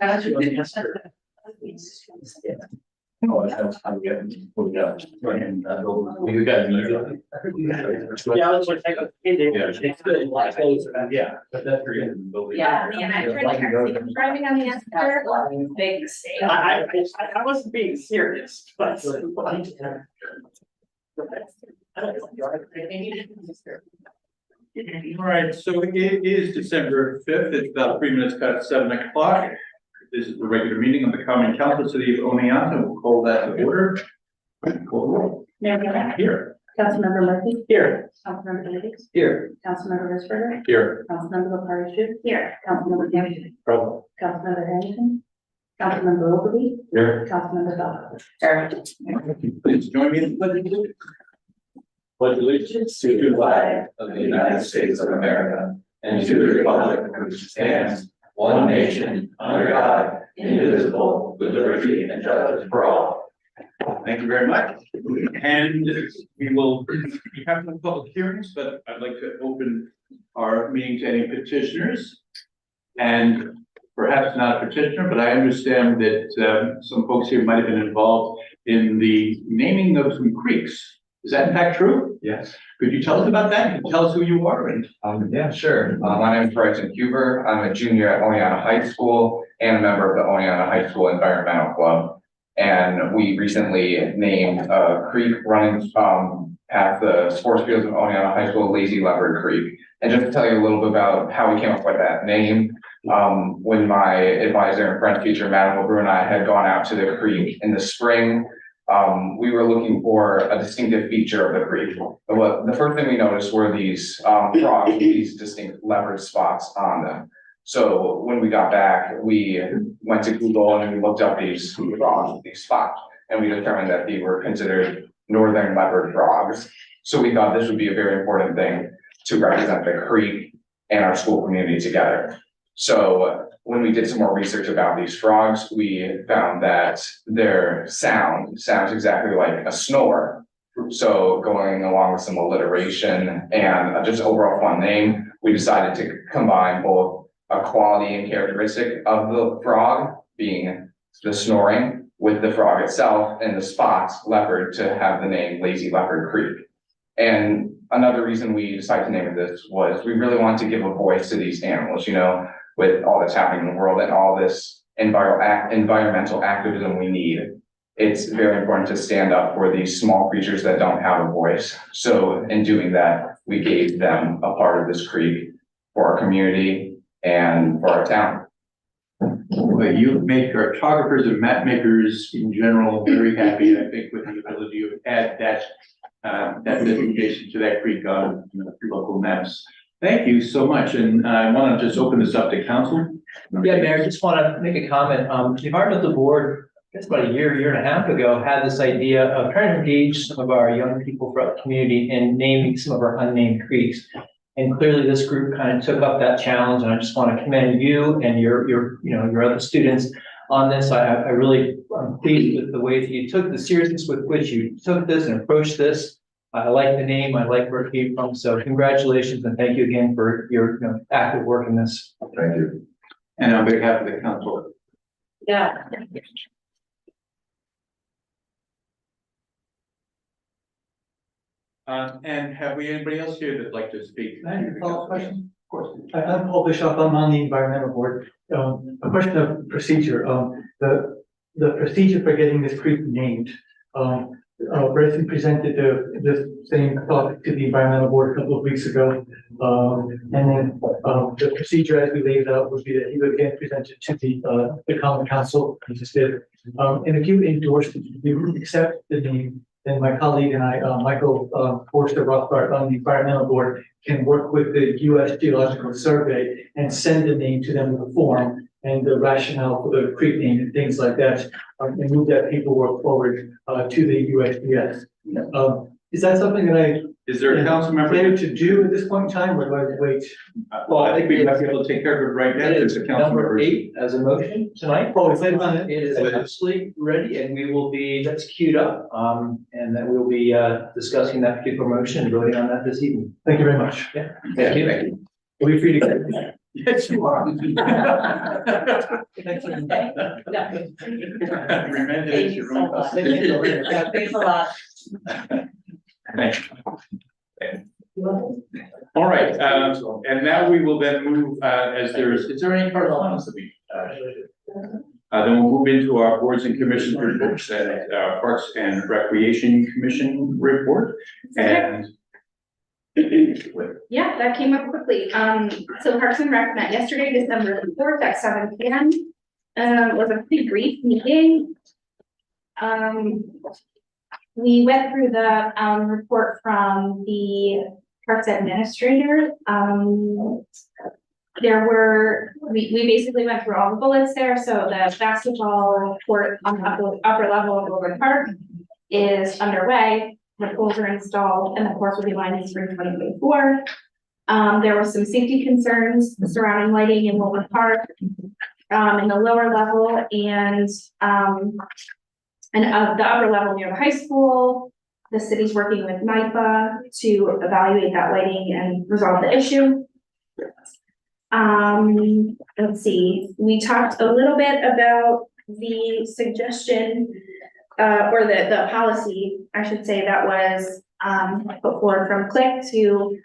Oh, that's how we get put it up. And, you got it. Yeah, I was like, it's good. Yeah, but that's. Yeah, man, I tried to driving on the answer, big mistake. I wasn't being serious, but. All right, so it is December 5th. It's about 3 minutes past 7 o'clock. This is the regular meeting of the Common Council City of Oneonta. We'll call that to order. Call the roll. Mayor Gillette, Here. Councilmember Murphy, Here. Councilmember Davis, Here. Councilmember Risberger, Here. Councilmember LaPartie, here, Councilmember Campbell, Councilmember Harrington, Councilmember Ogilvy, Here. Councilmember Bell. Please join me in the pledge of allegiance. Pledge allegiance to the flag of the United States of America and to the republic which stands one nation under God, indivisible, with liberty and justice for all. Thank you very much. And we will be having some public hearings, but I'd like to open our meeting to any petitioners. And perhaps not a petitioner, but I understand that some folks here might have been involved in the naming of some creeks. Is that in fact true? Yes. Could you tell us about that? Could you tell us who you are and? Yeah, sure. My name is Bryson Huber. I'm a junior at Oneonta High School and a member of the Oneonta High School Environmental Club. And we recently named a creek running past the sports fields of Oneonta High School, Lazy Leopard Creek. And just to tell you a little bit about how we came up with that name, when my advisor and French teacher, Madame LeBrun, and I had gone out to the creek in the spring, we were looking for a distinctive feature of the creek. The first thing we noticed were these frogs with these distinct leopard spots on them. So when we got back, we went to Google and we looked up these frogs, these spots, and we determined that they were considered northern leopard frogs. So we thought this would be a very important thing to represent the creek and our school community together. So when we did some more research about these frogs, we found that their sound sounds exactly like a snore. So going along with some alliteration and just overall fun name, we decided to combine both a quality and characteristic of the frog, being the snoring, with the frog itself and the spots, leopard, to have the name Lazy Leopard Creek. And another reason we decided to name it this was we really wanted to give a voice to these animals, you know, with all that's happening in the world and all this environmental activism we need. It's very important to stand up for these small creatures that don't have a voice. So in doing that, we gave them a part of this creek for our community and for our town. Well, you make cartographers and map makers in general very happy, I think, with the ability to add that designation to that creek on local maps. Thank you so much. And I want to just open this up to council. Yeah, Mayor, just want to make a comment. The environmental board, I guess about a year and a half ago, had this idea of trying to engage some of our young people throughout the community in naming some of our unnamed creeks. And clearly this group kind of took up that challenge, and I just want to commend you and your other students on this. I really am pleased with the way that you took the seriousness with which you took this and approached this. I like the name, I like where it came from, so congratulations and thank you again for your active work in this. Thank you. And on behalf of the council. Yeah. And have we anybody else here that'd like to speak? Question? Of course. I'm Paul Bishop, I'm on the environmental board. A question of procedure, the procedure for getting this creek named. Bryson presented the same topic to the environmental board a couple of weeks ago. And then the procedure as we laid it out would be that he would again present it to the common council. He just did. And if you endorse it, if you accept the name, then my colleague and I, Michael Forster Rothbard on the environmental board, can work with the U.S. Geological Survey and send the name to them with a form and the rationale for the creek name and things like that, and move that paperwork forward to the USGS. Is that something that Is there a council member? plan to do at this point in time, or do I wait? Well, I think we might be able to take care of it right now. There's a council Number member. 8 as a motion tonight. Oh, is that on it? It is absolutely ready, and we will be, that's queued up, and then we'll be discussing that particular motion and voting on that this evening. Thank you very much. Yeah. Thank you. Thank you. We'll be free to get. Yes, you are. Thank you so much. Thanks a lot. Thank you. All right, and now we will then move, is there any correspondence to be? Then we'll move into our boards and commissions reports, and Parks and Recreation Commission report, and. Yeah, that came up quickly. So Parks and Rec met yesterday, December 4th at 7 p.m. It was a pretty brief meeting. We went through the report from the Parks Administrator. We basically went through all the bullets there. So the basketball court on the upper level of Woburn Park is underway. The pools are installed and the course will be lined in spring 2024. There were some safety concerns surrounding lighting in Woburn Park in the lower level and the upper level near the high school. The city's working with NYPA to evaluate that lighting and resolve the issue. Let's see, we talked a little bit about the suggestion or the policy, I should say, that was put forward from CLIC to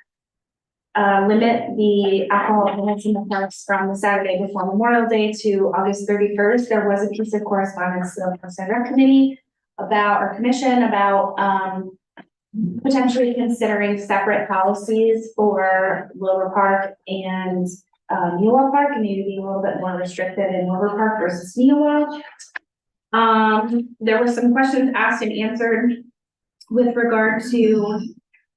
limit the alcohol limits in the parks from the Saturday before Memorial Day to August 31st. There was a piece of correspondence to the Parks and Rec Committee about our commission about potentially considering separate policies for Lower Park and Neowell Park, and maybe be a little bit more restricted in Lower Park versus Neowell. There were some questions asked and answered with regard to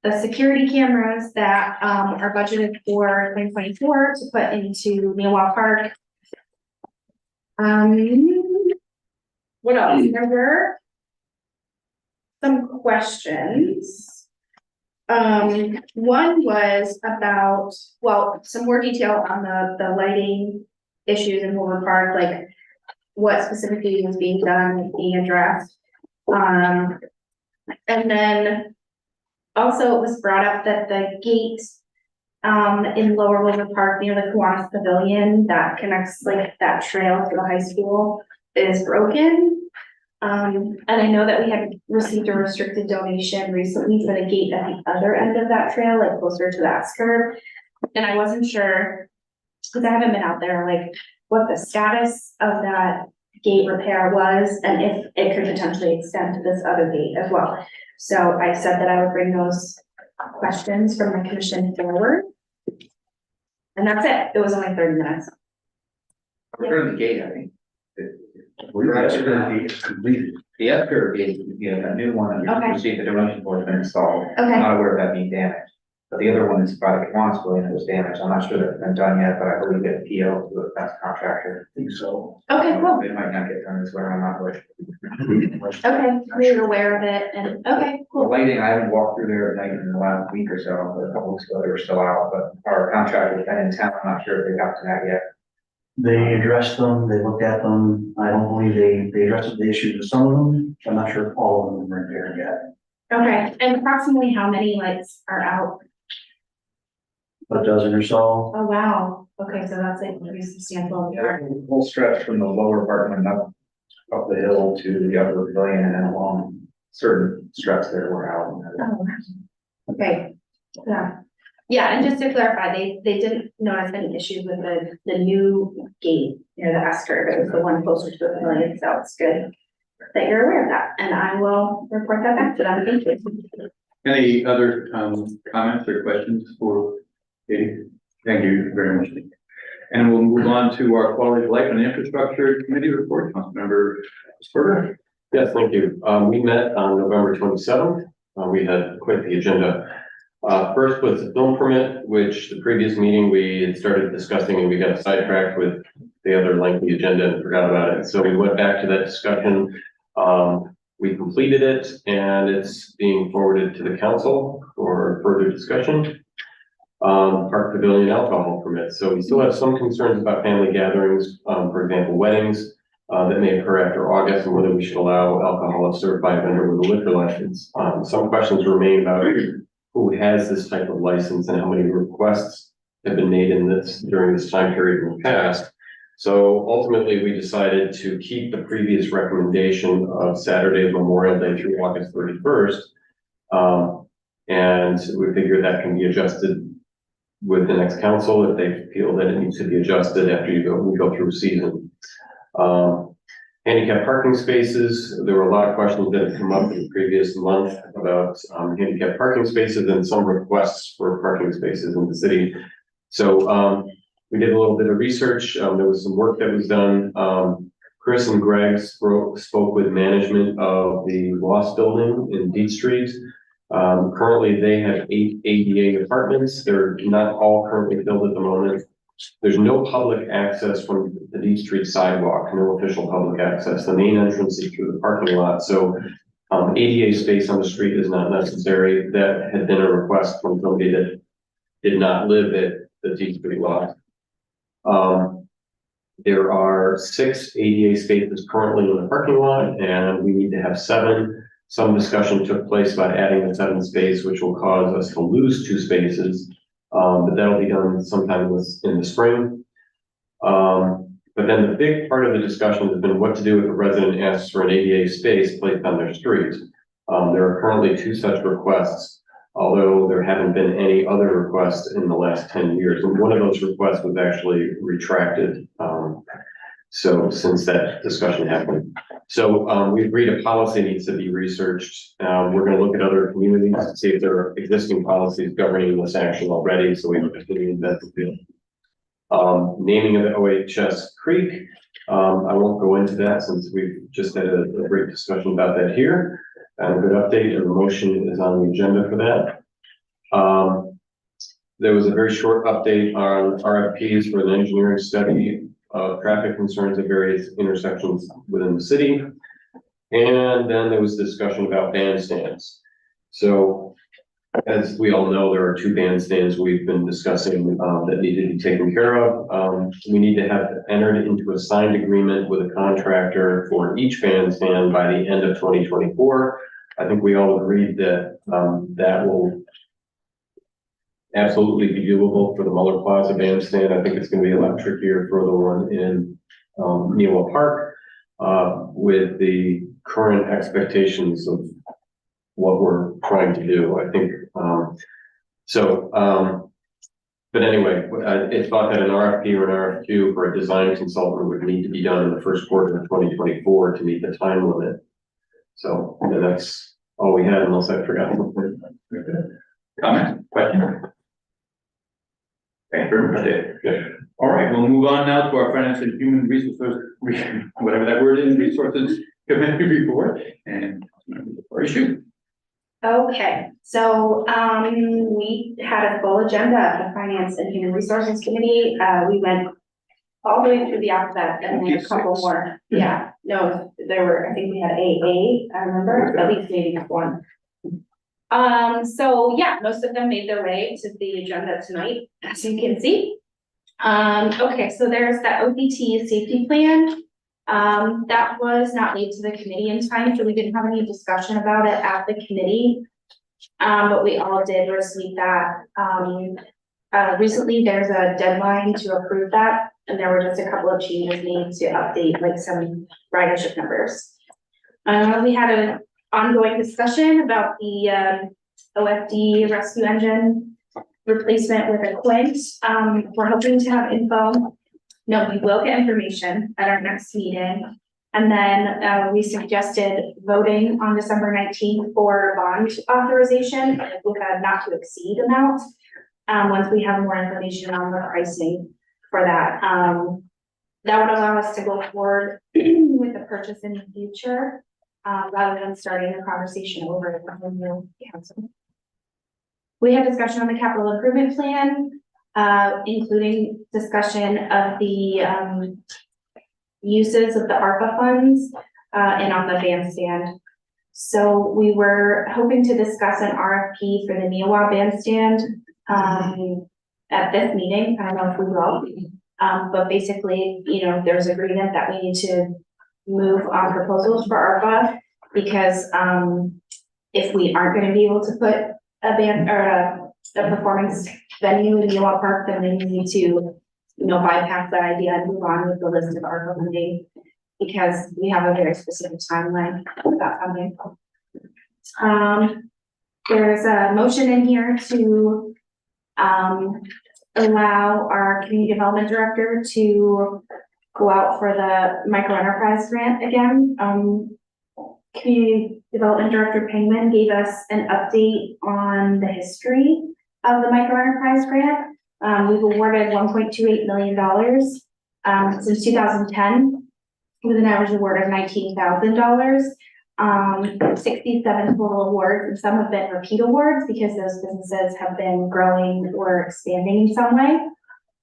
the security cameras that are budgeted for 2024 to put into Neowell Park. What else? There were some questions. One was about, well, some more detail on the lighting issues in Woburn Park, like what specifically was being done, being addressed. And then also it was brought up that the gate in Lower Woburn Park near the Kiwanis Pavilion that connects like that trail to the high school is broken. And I know that we had received a restricted donation recently for the gate at the other end of that trail, like closer to that curb. And I wasn't sure, because I haven't been out there, like what the status of that gate repair was and if it could potentially extend to this other gate as well. So I said that I would bring those questions from the commission forward. And that's it. It was only 30 minutes. Return the gate, I think. We're actually gonna be completed. The F-curve gate, a new one, that Okay. we received the donation for has been installed. Okay. Not aware of that being damaged. But the other one is by the Kiwanis Pavilion that was damaged. I'm not sure that's been done yet, but I believe we get a PO to the best contractor. I think so. Okay, cool. It might not get done this winter, I'm not really. Okay, we were aware of it and okay, The cool. lighting, I haven't walked through there at night in the last week or so, but a couple weeks ago, they were still out, but our contractor's been in town. I'm not sure if they got to that yet. They addressed them, they looked at them. I don't believe they addressed the issues with some of them. I'm not sure if all of them are repaired yet. Okay, and approximately how many lights are out? A dozen or so. Oh, wow. Okay, so that's like pretty substantial. Yeah, whole stretch from the lower apartment up the hill to the upper pavilion and then along certain stretches there were out. Oh, okay, yeah. Yeah, and just to clarify, they didn't notice any issues with the new gate near the S-curve. It was the one closer to the pavilion, so it's good that you're aware of that, and I will report that back to them. Thank you. Any other comments or questions for Katie? Thank you very much. And we'll move on to our Quality of Life and Infrastructure Committee report. Councilmember Sperber. Yes, thank you. We met on November 27th. We had quite the agenda. First was the film permit, which the previous meeting we had started discussing and we got sidetracked with the other lengthy agenda and forgot about it. So we went back to that discussion. We completed it and it's being forwarded to the council for further discussion. Park Pavilion alcohol permits. So we still have some concerns about family gatherings, for example, weddings that may occur after August and whether we should allow alcohol served by a vendor with a liquor license. Some questions remain about who has this type of license and how many requests have been made during this time period in the past. So ultimately, we decided to keep the previous recommendation of Saturday, Memorial Day through August 31st. And we figure that can be adjusted with the next council if they feel that it needs to be adjusted after we go through season. Handicap parking spaces, there were a lot of questions that have come up in the previous month about handicap parking spaces and some requests for parking spaces in the city. So we did a little bit of research. There was some work that was done. Chris and Greg spoke with management of the Lost Building in Deep Street. Currently, they have 8 ADA apartments. They're not all currently filled at the moment. There's no public access from the Deep Street sidewalk, no official public access. The main entrance is through the parking lot. So ADA space on the street is not necessary. That had been a request from somebody that did not live at the Deep Street lot. There are 6 ADA spaces currently in the parking lot, and we need to have 7. Some discussion took place about adding the 7th space, which will cause us to lose 2 spaces. But that'll be done sometime in the spring. But then the big part of the discussion has been what to do if a resident asks for an ADA space placed on their street. There are currently 2 such requests, although there haven't been any other requests in the last 10 years. And one of those requests was actually retracted. So since that discussion happened. So we agreed a policy needs to be researched. We're going to look at other communities to see if there are existing policies governing this action already. So we have to investigate. Naming of the OHS Creek. I won't go into that since we've just had a great discussion about that here. And a good update, and the motion is on the agenda for that. There was a very short update on RFPs for an engineering study of traffic concerns at various intersections within the city. And then there was discussion about bandstands. So as we all know, there are 2 bandstands we've been discussing that need to be taken care of. We need to have entered into a signed agreement with a contractor for each bandstand by the end of 2024. I think we all agreed that that will absolutely be doable for the Muller Plaza bandstand. I think it's going to be a lot trickier for the one in Newa Park with the current expectations of what we're trying to do. I think but anyway, it's thought that an RFP or an RFQ for a design consultant would need to be done in the first quarter of 2024 to meet the time limit. So that's all we had, unless I forgot something. Comment, question? Thank you very much, Dave. All right, we'll move on now to our Finance and Human Resources, whatever that word is, Resources Committee report, and for issue. Okay, so we had a full agenda of the Finance and Human Resources Committee. We went all the way through the alphabet and then a couple more. Yeah, no, there were, I think we had AA, I remember, at least maybe one. So yeah, most of them made their way to the agenda tonight, as you can see. Okay, so there's that OPT safety plan. That was not made to the committee in time, so we didn't have any discussion about it at the committee. But we all did receive that. Recently there's a deadline to approve that, and there were just a couple of changes made to update like some ridership numbers. We had an ongoing discussion about the OFD rescue engine replacement with a Quint. We're hoping to have info. No, we will get information at our next meeting. And then we suggested voting on December 19th for bond authorization with a not to exceed amount. Once we have more information on the pricing for that. That would allow us to go forward with the purchase in the future, rather than starting the conversation over with the council. We had discussion on the capital improvement plan, including discussion of the uses of the ARPA funds and on the bandstand. So we were hoping to discuss an RFP for the Newa bandstand at this meeting. I don't know if we will, but basically, you know, there's agreement that we need to move on proposals for ARPA because if we aren't going to be able to put a a performance venue in Yellow Park, then we need to, bypass that idea and move on with the list of ARPA funding, because we have a very specific timeline for that funding. There's a motion in here to, allow our community development director to go out for the micro enterprise grant again. Community Development Director Penguin gave us an update on the history of the micro enterprise grant. We've awarded $1.28 million since 2010, with an average award of $19,000. 67 total awards, and some have been repeat awards because those businesses have been growing or expanding in some way.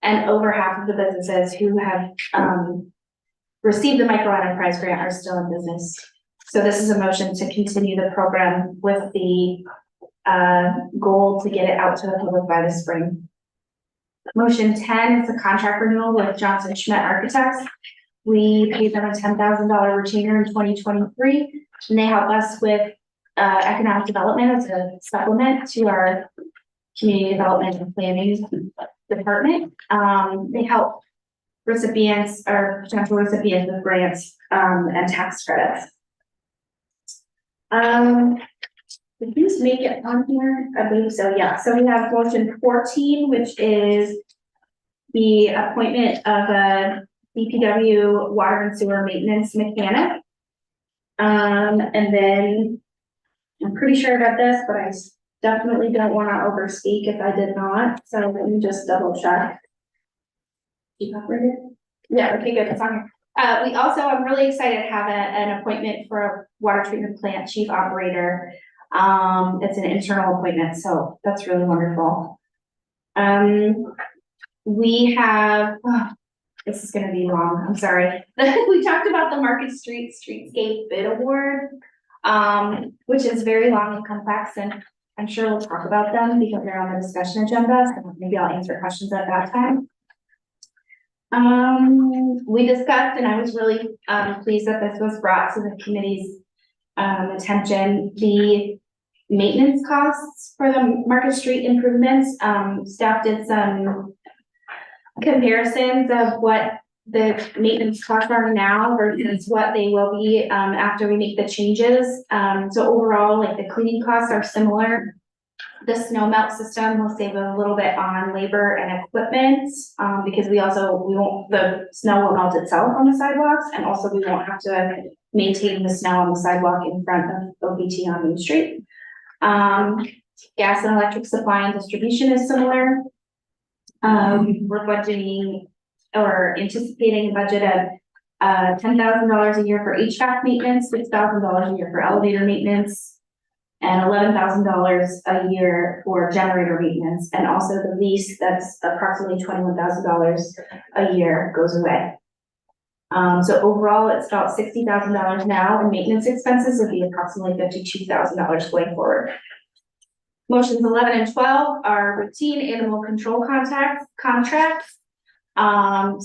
And over half of the businesses who have received the micro enterprise grant are still in business. So this is a motion to continue the program with the goal to get it out to the public by the spring. Motion 10 is a contract renewal with Johnson Schmidt Architects. We paid them a $10,000 retainer in 2023, and they help us with economic development as a supplement to our community development and planning department. They help recipients or potential recipients of grants and tax credits. Did these make it on here? I believe so, yeah. So we have motion 14, which is the appointment of a DPW water and sewer maintenance mechanic. And then I'm pretty sure about this, but I definitely don't want to overspeak if I did not. So let me just double check. Keep operated? Yeah, okay, good. It's on here. We also, I'm really excited to have an appointment for a water treatment plant chief operator. It's an internal appointment, so that's really wonderful. We have, this is gonna be long, I'm sorry. We talked about the Market Street Streetscape Bid Award, which is very long and complex, and I'm sure we'll talk about them because they're on the discussion agenda, so maybe I'll answer questions at that time. We discussed, and I was really pleased that this was brought to the committee's attention, the maintenance costs for the Market Street improvements. Staff did some comparisons of what the maintenance costs are now versus what they will be after we make the changes. So overall, like the cleaning costs are similar. The snow melt system will save a little bit on labor and equipment because the snow will melt itself on the sidewalks, and also we won't have to maintain the snow on the sidewalk in front of OPT on Main Street. Gas and electric supply and distribution is similar. We're budgeting or anticipating a budget of $10,000 a year for HVAC maintenance, $6,000 a year for elevator maintenance, and $11,000 a year for generator maintenance, and also the lease that's approximately $21,000 a year goes away. So overall, it's about $60,000 now, and maintenance expenses would be approximately $52,000 going forward. Motions 11 and 12 are routine animal control contracts.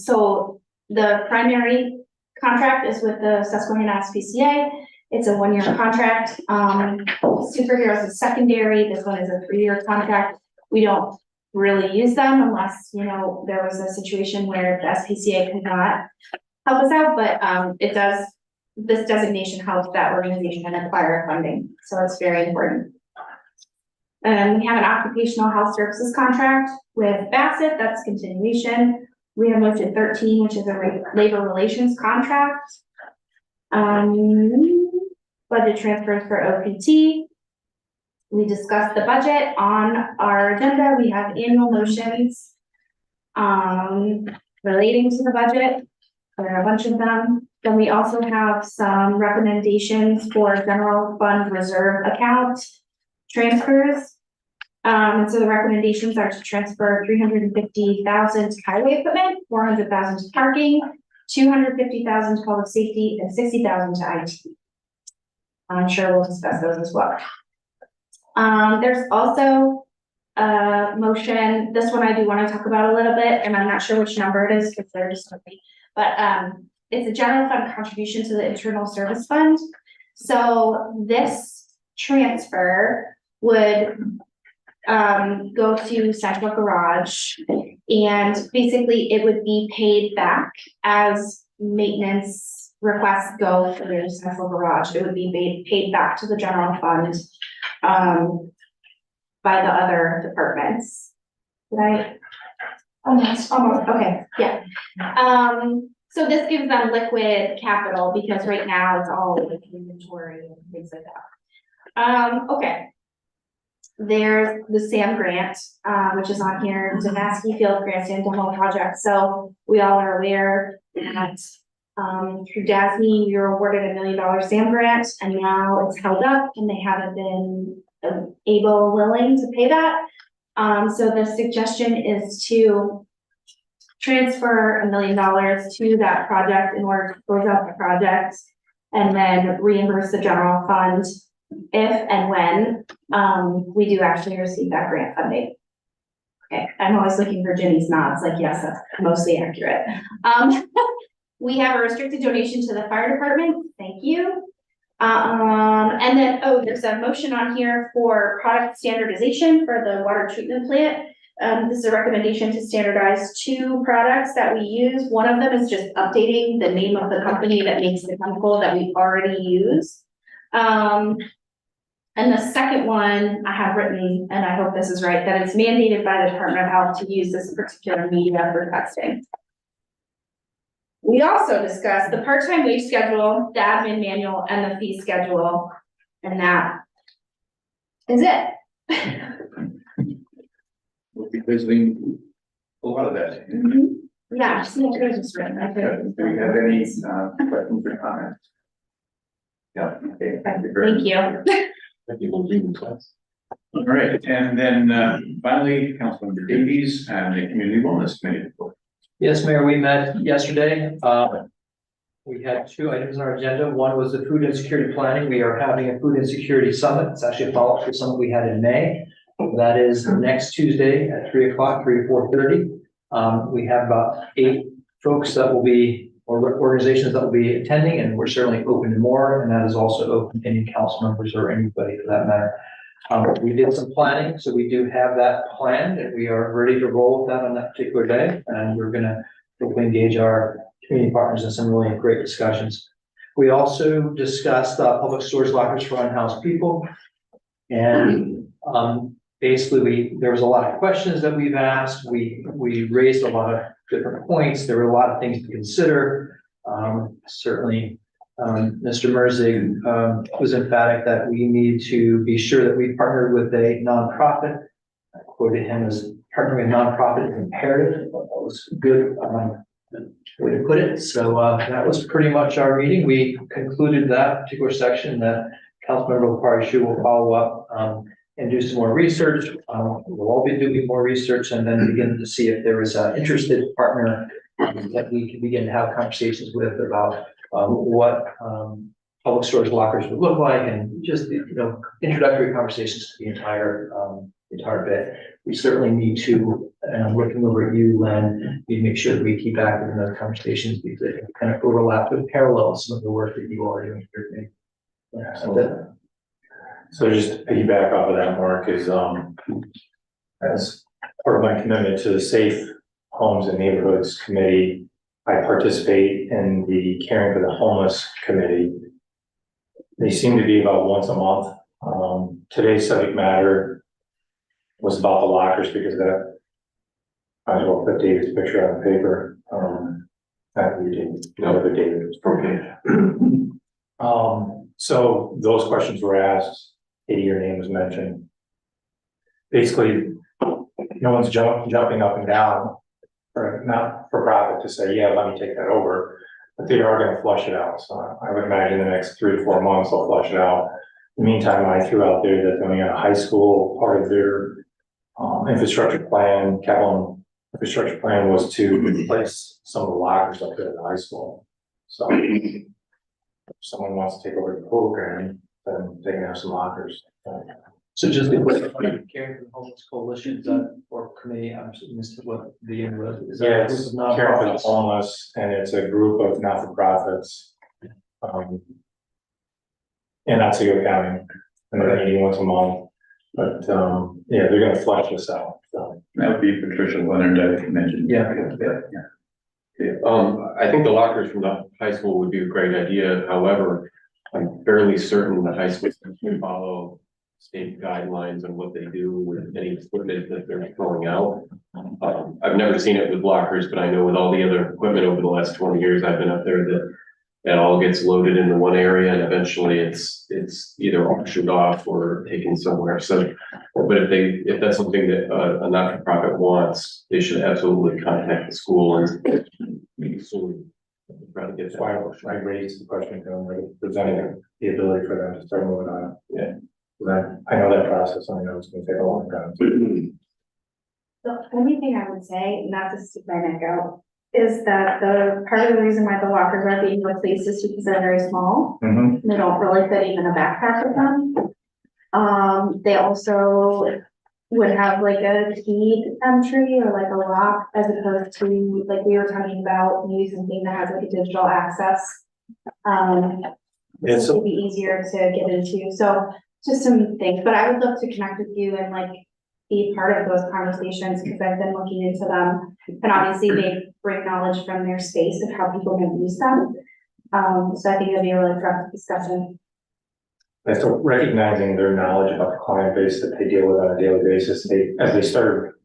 So the primary contract is with the Susquehanna SPCA. It's a 1-year contract. Superheroes is secondary. This one is a 3-year contract. We don't really use them unless, there was a situation where the SPCA could not help us out, but this designation helps that organization acquire funding. So it's very important. And we have an occupational health services contract with Bassett. That's continuation. We have motion 13, which is a labor relations contract. Budget transfers for OPT. We discussed the budget on our agenda. We have annual motions relating to the budget. There are a bunch of them. Then we also have some recommendations for general fund reserve account transfers. So the recommendations are to transfer $350,000 to highway equipment, $400,000 to parking, $250,000 to public safety, and $60,000 to IT. I'm sure we'll discuss those as well. There's also a motion, this one I do want to talk about a little bit, and I'm not sure which number it is because they're just something, but it's a general fund contribution to the internal service fund. So this transfer would go to Central Garage. And basically it would be paid back as maintenance requests go through Central Garage. It would be paid back to the general fund, by the other departments. Right? Almost, okay, yeah. So this gives them liquid capital because right now it's all like inventory and things like that. Okay. There's the SAM grant, which is on here, Demaski Field Grant and Demo Project. So we all are aware that through DASNY, we were awarded $1 million SAM grant, and now it's held up and they haven't been willing to pay that. So the suggestion is to transfer $1 million to that project in order to close out the project and then reimburse the general fund if and when we do actually receive that grant funding. Okay, I'm always looking for Jimmy's nods, like, yes, that's mostly accurate. We have a restricted donation to the fire department, thank you. And then, there's a motion on here for product standardization for the water treatment plant. This is a recommendation to standardize 2 products that we use. One of them is just updating the name of the company that makes the chemical that we already use. And the second one I have written, and I hope this is right, that it's mandated by the Department of Health to use this particular media for testing. We also discussed the part-time wage schedule, the admin manual, and the fee schedule, and that is it. We'll be visiting a lot of that. Yeah, just make sure it's just written. Do we have any questions or comments? Yeah, okay, thank you very much. Thank you. All right, and then finally, Councilmember Davies and the Community Wellness Committee report. Yes, Mayor, we met yesterday. We had 2 items on our agenda. One was the food insecurity planning. We are having a food insecurity summit. It's actually a follow-up to something we had in May. That is next Tuesday at 3 o'clock, 3 to 4:30. We have about 8 folks that will be, or organizations that will be attending, and we're certainly open to more. And that is also open to any council members or anybody for that matter. We did some planning, so we do have that planned, and we are ready to roll with that on that particular day. And we're going to hopefully engage our community partners in some really great discussions. We also discussed public storage lockers for unhoused people. And basically, there was a lot of questions that we've asked. We raised a lot of different points. There were a lot of things to consider. Certainly, Mr. Merzig was emphatic that we need to be sure that we partnered with a nonprofit. I quoted him as partnering with a nonprofit is imperative. That was good way to put it. So that was pretty much our meeting. We concluded that particular section that Councilmember Parashu will follow up and do some more research. We'll all be doing more research and then begin to see if there is an interested partner that we can begin to have conversations with about what public storage lockers would look like, and just introductory conversations to the entire bit. We certainly need to, and I'm looking over at you, Len, we make sure that we keep active in those conversations because they kind of overlap with parallel some of the work that you all are doing here today. Yeah, so just to piggyback off of that, Mark, is as part of my commitment to the Safe Homes and Neighborhoods Committee, I participate in the Caring for the Homeless Committee. They seem to be about once a month. Today's subject matter was about the lockers because that I might as well put David's picture on the paper. Not you, David. No, the David was appropriate. So those questions were asked. Katie, your name was mentioned. Basically, no one's jumping up and down, or not for profit to say, yeah, let me take that over, but they are going to flush it out. So I would imagine the next 3 to 4 months they'll flush it out. In the meantime, I threw out there that going on a high school, part of their infrastructure plan, capital infrastructure plan was to replace some of the lockers up there at the high school. So if someone wants to take over the program, then they can have some lockers. So just a quick, Caring for the Homeless Coalition, is that or committee? I'm just missed what the end was. Is that Yeah, a group it's of Caring for the nonprofits? Homeless, and it's a group of not-for-profits in Otsego County, and they're meeting once a month. But, yeah, they're gonna flush this out, so. That would be Patricia Leonard, I mentioned. Yeah. I think the lockers from the high school would be a great idea. However, I'm fairly certain the high school can follow state guidelines on what they do with any equipment that they're throwing out. I've never seen it with lockers, but I know with all the other equipment over the last 20 years I've been up there that it all gets loaded into one area and eventually it's either auctioned off or taken somewhere. So, but if that's something that a not-for-profit wants, they should absolutely contact the school and soon try to get That's that. why I raised the question to them, like, if there's any, the ability for them to start moving on. Yeah. I know that process, I know it's gonna take a long time. The only thing I would say, not to stick my neck out, is that the part of the reason why the lockers are being replaced is because they're very small. Mm-hmm. They don't really fit even a backpack with them. They also would have like a keyed entry or like a lock as opposed to, like we were talking about, maybe something that has like a digital access. Yeah, This so- would be easier to get into, so just some things, but I would love to connect with you and like be part of those conversations, because I've been looking into them. And obviously they bring knowledge from their space of how people can use them. So I think it'd be a really productive discussion. And so recognizing their knowledge about the client base that they deal with on a daily basis, as they start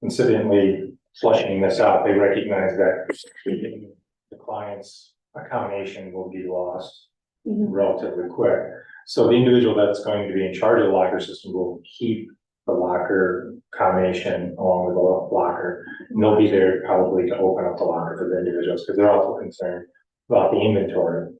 incidentally flushing this out, they recognize that the client's accommodation will be lost Mhm. relatively quick. So the individual that's going to be in charge of the locker system will keep the locker combination along with the locker. And they'll be there probably to open up the locker for the individuals, because they're also concerned about the inventory.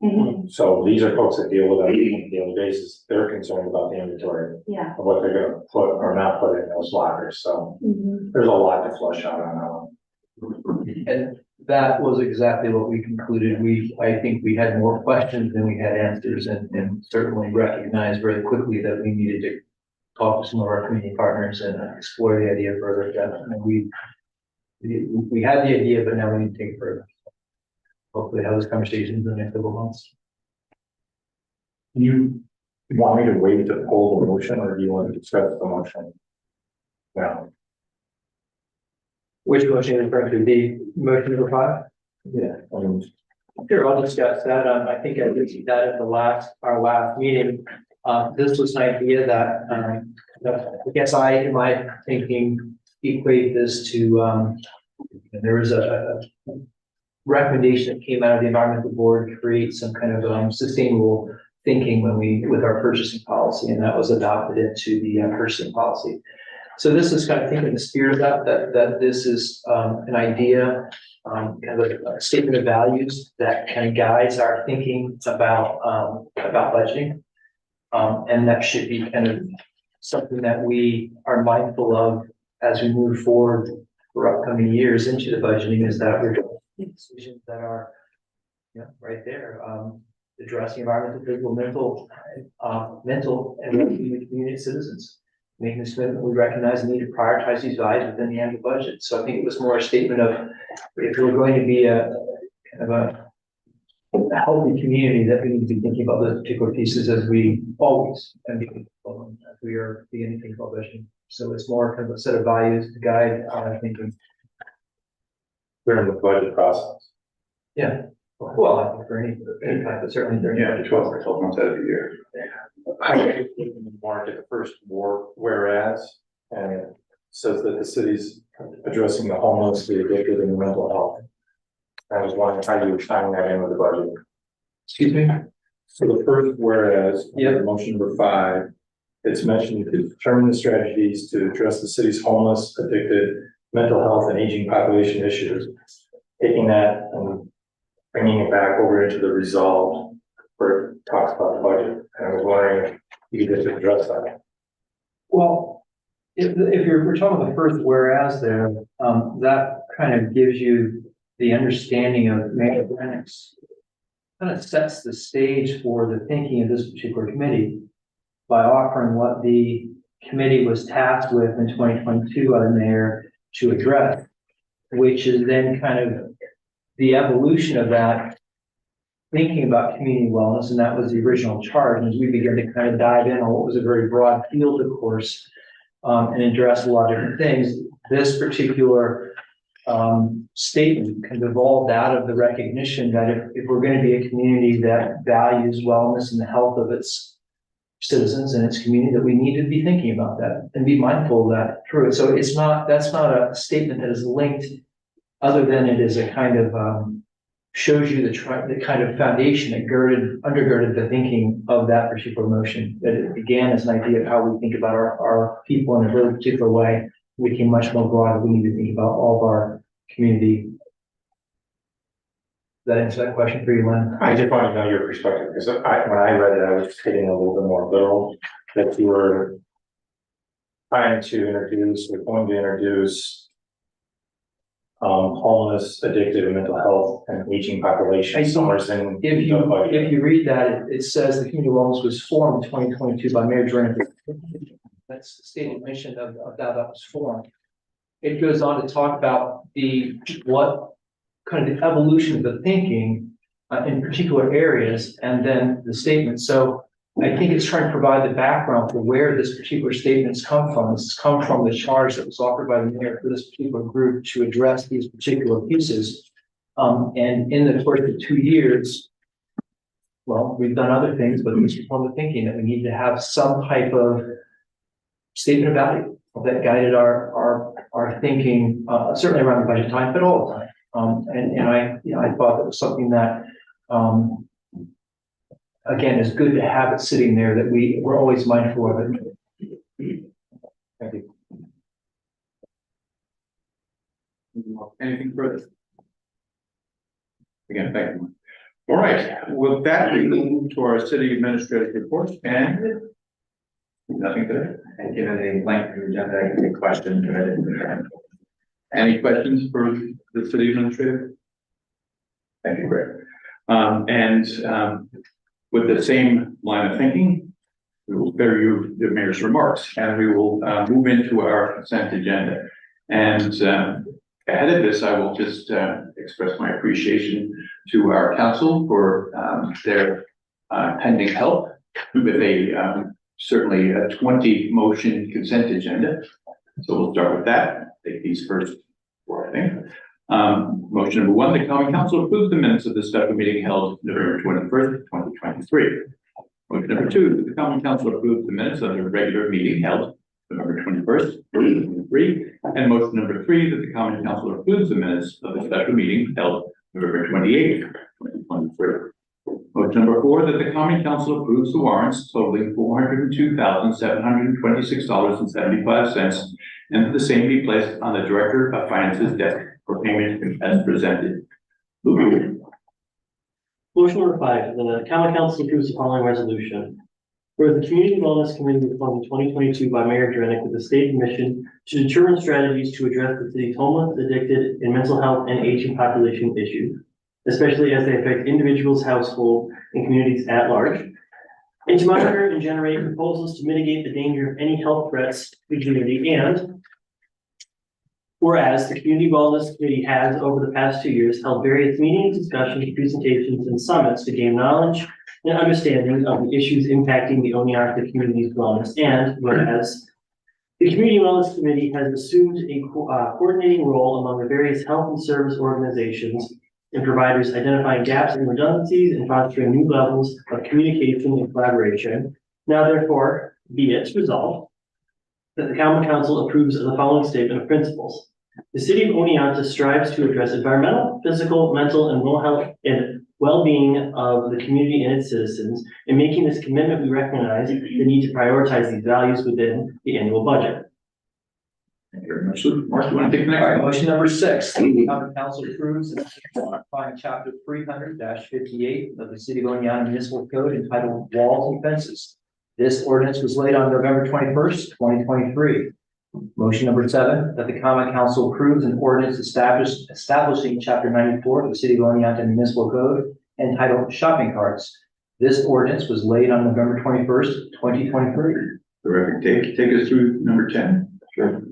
Mhm. So these are folks that deal with it on a daily basis. They're concerned about the inventory Yeah. of what they're gonna put or not put in those lockers. So Mhm. there's a lot to flush out on that one. And that was exactly what we concluded. I think we had more questions than we had answers, and certainly recognized very quickly that we needed to talk to some of our community partners and explore the idea further. And we had the idea, but now we need to take it further. Hopefully have those conversations in the next couple of months. You want me to wait to pull the motion, or do you want to discuss the motion? No. Which motion is referring to, the motion number 5? Yeah. Sure, I'll discuss that. I think I did see that at our last meeting. This was an idea that, I guess in my thinking, equate this to, there was a recommendation that came out of the environmental board to create some kind of, sustainable thinking with our purchasing policy, and that was adopted into the purchasing policy. So this is kind of thinking in the spirit of that this is, an idea, kind of a statement of values that kind of guides our thinking about budgeting. And that should be kind of something that we are mindful of as we move forward for upcoming years into the budgeting, is that we're making decisions that are, right there, addressing environmental, physical, mental, and community citizens. Making this commitment, we recognize the need to prioritize these values within the annual budget. So I think it was more a statement of, if we're going to be a kind of a healthy community, that we need to be thinking about those particular pieces as we always and as we are beginning to think about budgeting. So it's more kind of a set of values to guide our thinking. During the budget process. Yeah. Well, I think for any time, but certainly during. Yeah, 12 months out of the year. I marked at the first whereas, and it says that the city's addressing the homeless, the addicted, and the mental health. I was wondering how you were tying that in with the budget. Excuse me? So the first whereas, Yeah. motion number 5, it's mentioned to determine the strategies to address the city's homeless, addicted, mental health, and aging population issues. Taking that and bringing it back over into the resolved, where it talks about the budget. And I was wondering if you could just address that. Well, if we're talking about the first whereas there, that kind of gives you the understanding of Mayor Brennick's, kind of sets the stage for the thinking of this particular committee by offering what the committee was tasked with in 2022 by the mayor to address, which is then kind of the evolution of that thinking about community wellness, and that was the original charge. And as we began to kind of dive in on what was a very broad field, of course, and address a lot of different things, this particular statement kind of evolved out of the recognition that if we're going to be a community that values wellness and the health of its citizens and its community, that we need to be thinking about that and be mindful of that through it. So that's not a statement that is linked, other than it is a kind of shows you the kind of foundation that undergirded the thinking of that particular motion. That it began as an idea of how we think about our people in a very particular way. We became much more broad. We need to think about all of our community. Does that answer that question for you, Lynn? I just want to know your perspective, because when I read it, I was getting a little bit more literal, that you were trying to introduce, or going to introduce homeless, addictive, and mental health and aging population somewhere in. If you read that, it says the community wellness was formed in 2022 by Mayor Drenick. That's the stated mission of how that was formed. It goes on to talk about what kind of the evolution of the thinking in particular areas, and then the statement. So I think it's trying to provide the background for where this particular statement's come from. It's come from the charge that was offered by the mayor for this particular group to address these particular pieces. And in the course of 2 years, well, we've done other things, but this was one of the thinking that we need to have some type of statement of value that guided our thinking, certainly around the budget time, but all the time. And I thought that was something that, again, is good to have it sitting there, that we're always mindful of it. Thank you. Anything further? Again, thank you. All right, with that, we move to our city administrative report, and nothing today. And given the length of the agenda, I can take questions. Any questions for the city administrator? Thank you, Greg. With the same line of thinking, we will spare you the mayor's remarks, and we will move into our consent agenda. And ahead of this, I will just express my appreciation to our council for their pending help with a certainly a 20 motion consent agenda. So we'll start with that. Take these first four, I think. Motion number one, the common council approves the minutes of the special meeting held November 21st, 2023. Motion number two, that the common council approves the minutes of the regular meeting held November 21st, 2023. And motion number three, that the common council approves the minutes of the special meeting held November 28th, 2023. Motion number four, that the common council approves the warrants totaling $402,726.75, and that the same be placed on the Director of Finance's desk for payment as presented. Motion number five, the common council approves the following resolution. Where the Community Wellness Committee was formed in 2022 by Mayor Drenick with a state mission to determine strategies to address the city's homeless, addicted, and mental health and aging population issues, especially as they affect individuals, households, and communities at large, and to monitor and generate proposals to mitigate the danger of any health threats to the community. And whereas the Community Wellness Committee has, over the past 2 years, held various meetings, discussions, presentations, and summits to gain knowledge and understanding of the issues impacting the Oneonta community's wellness. And whereas the Community Wellness Committee has assumed a coordinating role among the various health and service organizations and providers, identifying gaps and redundancies and fostering new levels of communication and collaboration. Now, therefore, be it resolved that the common council approves of the following statement of principles. The city of Oneonta strives to address environmental, physical, mental, and mental health and well-being of the community and its citizens. In making this commitment, we recognize the need to prioritize these values within the annual budget. Thank you very much, Luke. Mark, you want to take the next All right, one? motion number six, the common council approves and modifying chapter 300-58 of the City of Oneonta Municipal Code entitled Walls and Fences. This ordinance was laid on November 21st, 2023. Motion number seven, that the common council approves an ordinance establishing chapter 94 of the City of Oneonta Municipal Code entitled Shopping Carts. This ordinance was laid on November 21st, 2023. Terrific. Take us through number 10. Sure.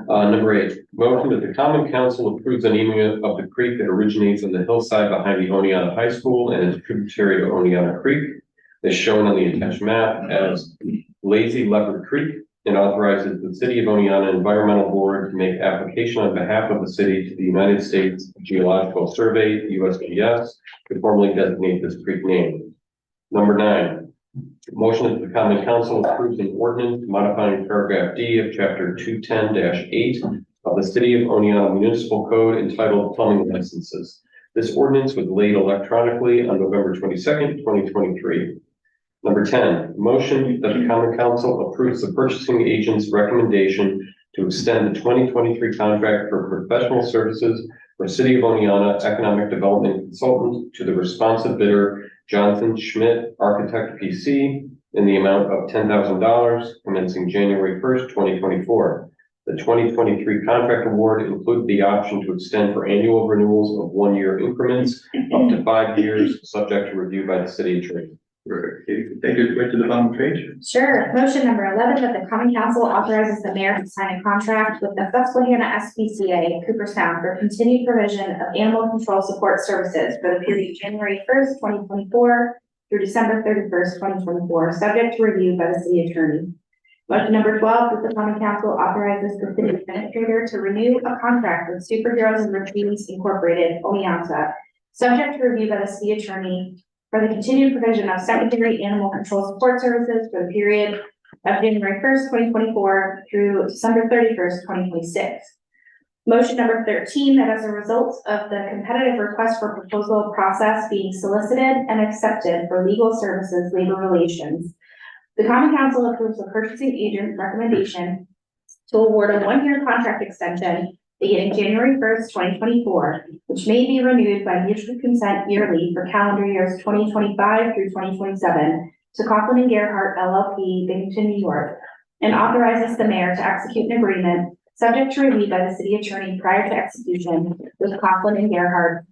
Number 8, motion that the common council approves the naming of the creek that originates on the hillside behind the Oneonta High School and is tributary to Oneonta Creek, as shown on the attached map as Lazy Leopard Creek, and authorizes the City of Oneonta Environmental Board to make application on behalf of the city to the United States Geological Survey, USGS, to formally designate this creek name. Number 9, motion that the common council approves an ordinance modifying paragraph D of chapter 210-8 of the City of Oneonta Municipal Code entitled Plumbing Licenses. This ordinance was laid electronically on November 22nd, 2023. Number 10, motion that the common council approves the purchasing agent's recommendation to extend the 2023 contract for professional services for City of Oneonta Economic Development Consultant to the responsive bidder, Johnson Schmidt Architect PC, in the amount of $10,000 commencing January 1st, 2024. The 2023 contract award included the option to extend for annual renewals of 1-year increments up to 5 years, subject to review by the city attorney. Take it right to the bottom page. Sure. Motion number 11, that the common council authorizes the mayor to sign a contract with the Susquehanna SPCA Cooperstown for continued provision of animal control support services for the period January 1st, 2024 through December 31st, 2024, subject to review by the city attorney. Motion number 12, that the common council authorizes the city administrator to renew a contract with Superheroes and Routines Incorporated, Oneonta, subject to review by the city attorney, for the continued provision of secondary animal control support services for the period of January 1st, 2024 through December 31st, 2026. Motion number 13, that as a result of the competitive request for proposal process being solicited and accepted for legal services, labor relations, the common council approves the purchasing agent's recommendation to award a 1-year contract extension beginning January 1st, 2024, which may be renewed by mutual consent yearly for calendar years 2025 through 2027 to Coughlin and Gerhart LLP, Binghamton, New York, and authorizes the mayor to execute an agreement subject to review by the city attorney prior to execution with Coughlin and Gerhart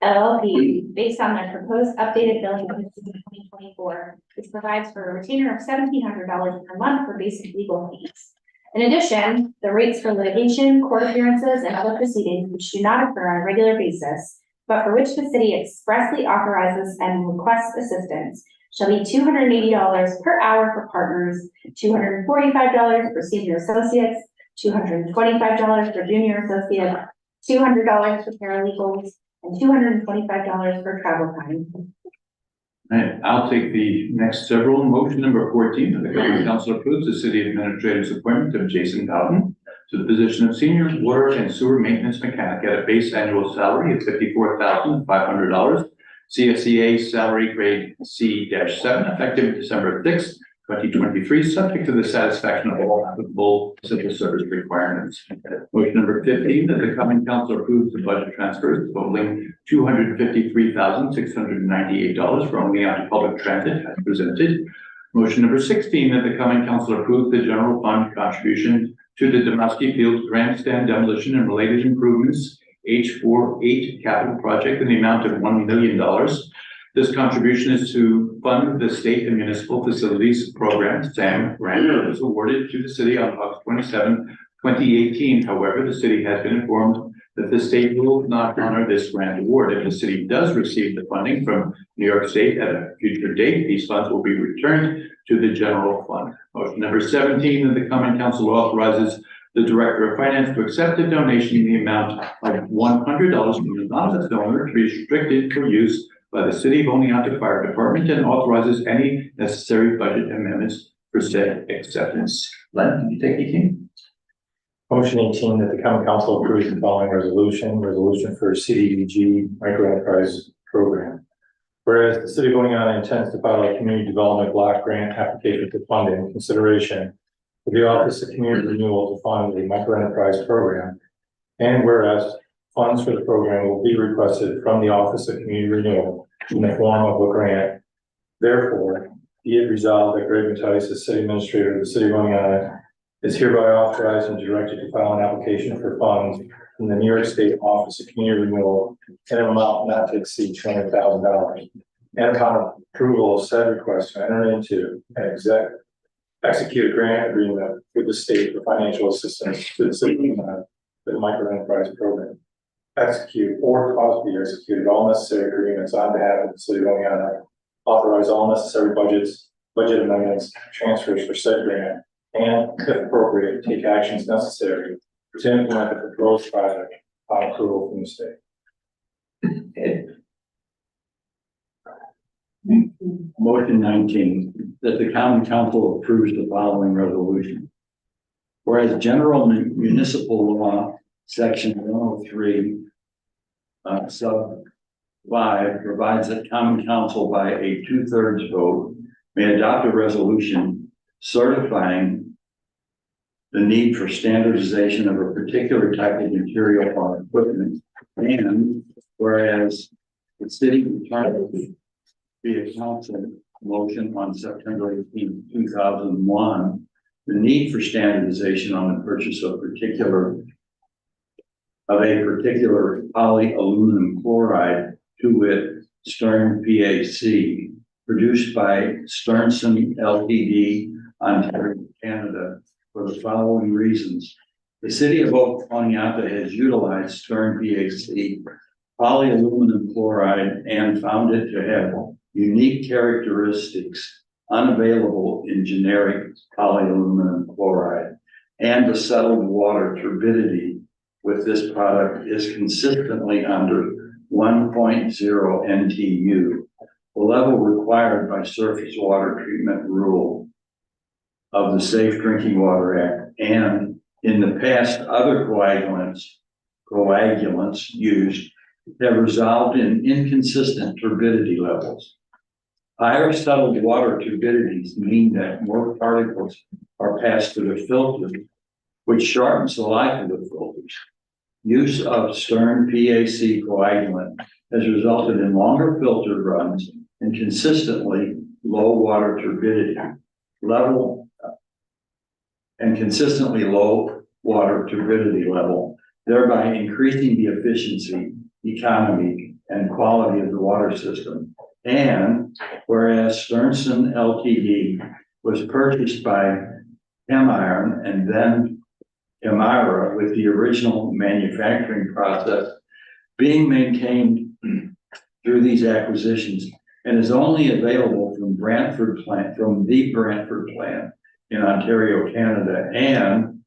LLP based on their proposed updated billing in 2024, which provides for a retainer of $1,700 per month for basic legal fees. In addition, the rates for litigation, court appearances, and other proceedings which do not occur on a regular basis, but for which the city expressly authorizes and requests assistance, shall be $280 per hour for partners, $245 for senior associates, $225 for junior associates, $200 for paralegals, and $225 for travel time. And I'll take the next several. Motion number 14, that the common council approves the city administrator's appointment of Jason Bowden to the position of senior water and sewer maintenance mechanic at a base annual salary of $54,500, CSEA salary grade C-7, effective December 6th, 2023, subject to the satisfaction of all applicable civil service requirements. Motion number 15, that the common council approves the budget transfers totaling $253,698 for Oneonta Public Transit as presented. Motion number 16, that the common council approves the general fund contribution to the Demuskie Field Grandstand demolition and related improvements H48 capital project in the amount of $1 million. This contribution is to fund the state and municipal facilities program, SAM grant, that was awarded to the city on August 27, 2018. However, the city has been informed that the state will not honor this grant award. If the city does receive the funding from New York State at a future date, these funds will be returned to the general fund. Motion number 17, that the common council authorizes the director of finance to accept a donation in the amount of $100 from the anonymous donor to be restricted for use by the City of Oneonta Fire Department and authorizes any necessary budget amendments for said acceptance. Len, can you take 18? Motion 18, that the common council approves the following resolution for CDBG microenterprise program. Whereas the city of Oneonta intends to file a community development block grant application for funding consideration for the Office of Community Renewal to fund the microenterprise program, and whereas funds for the program will be requested from the Office of Community Renewal in the form of a grant. Therefore, be it resolved that Greg Mattias, as city administrator of the city of Oneonta, is hereby authorized and directed to file an application for funds from the New York State Office of Community Renewal in an amount not to exceed $200,000, and upon approval of said request to enter into an execute a grant agreement with the state for financial assistance to the city, for the micro enterprise program. Execute or cause to be executed all necessary agreements on behalf of the city of Oneonta. Authorize all necessary budget amendments, transfers for said grant, and if appropriate, take actions necessary to implement the proposed project on approval from the state. Motion 19, that the common council approves the following resolution. Whereas general municipal law, section 103, sub 5 provides that common council by a 2/3 vote may adopt a resolution certifying the need for standardization of a particular type of material or equipment. And whereas the city determined via council motion on September 18, 2001, the need for standardization on the purchase of a particular polyaluminum chloride, to wit, Stern PAC, produced by Sternson Ltd, Ontario, Canada, for the following reasons. The city of Oneonta has utilized Stern PAC polyaluminum chloride and found it to have unique characteristics unavailable in generic polyaluminum chloride, and the settled water turbidity with this product is consistently under 1.0 NTU, the level required by surface water treatment rule of the Safe Drinking Water Act. And in the past, other coagulants used have resolved in inconsistent turbidity levels. Higher settled water turbidities mean that more particles are passed through the filter, which shortens the life of the filters. Use of Stern PAC coagulant has resulted in longer filter runs and consistently low water turbidity level, thereby increasing the efficiency, economy, and quality of the water system. And whereas Sternson Ltd was purchased by Chemiron and then Chemira, with the original manufacturing process being maintained through these acquisitions, and is only available from the Brantford plant in Ontario, Canada. And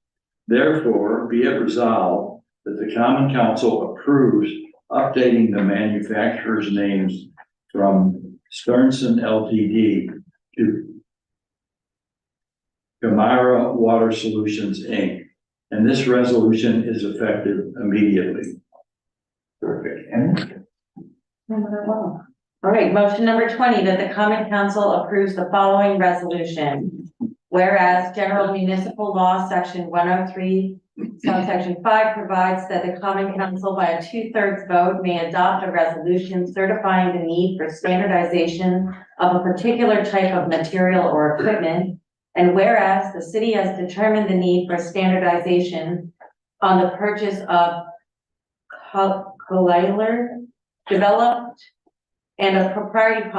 therefore, be it resolved that the Common Council approves updating the manufacturer's names from Sternson Ltd to Chemira Water Solutions, Inc. And this resolution is effective immediately. Perfect. All right, motion number 20, that the Common Council approves the following resolution. Whereas General Municipal Law, Section 103, subsection 5 provides that the Common Council by a 2/3 vote may adopt a resolution certifying the need for standardization of a particular type of material or equipment. And whereas the city has determined the need for standardization on the purchase of collider developed and a proprietary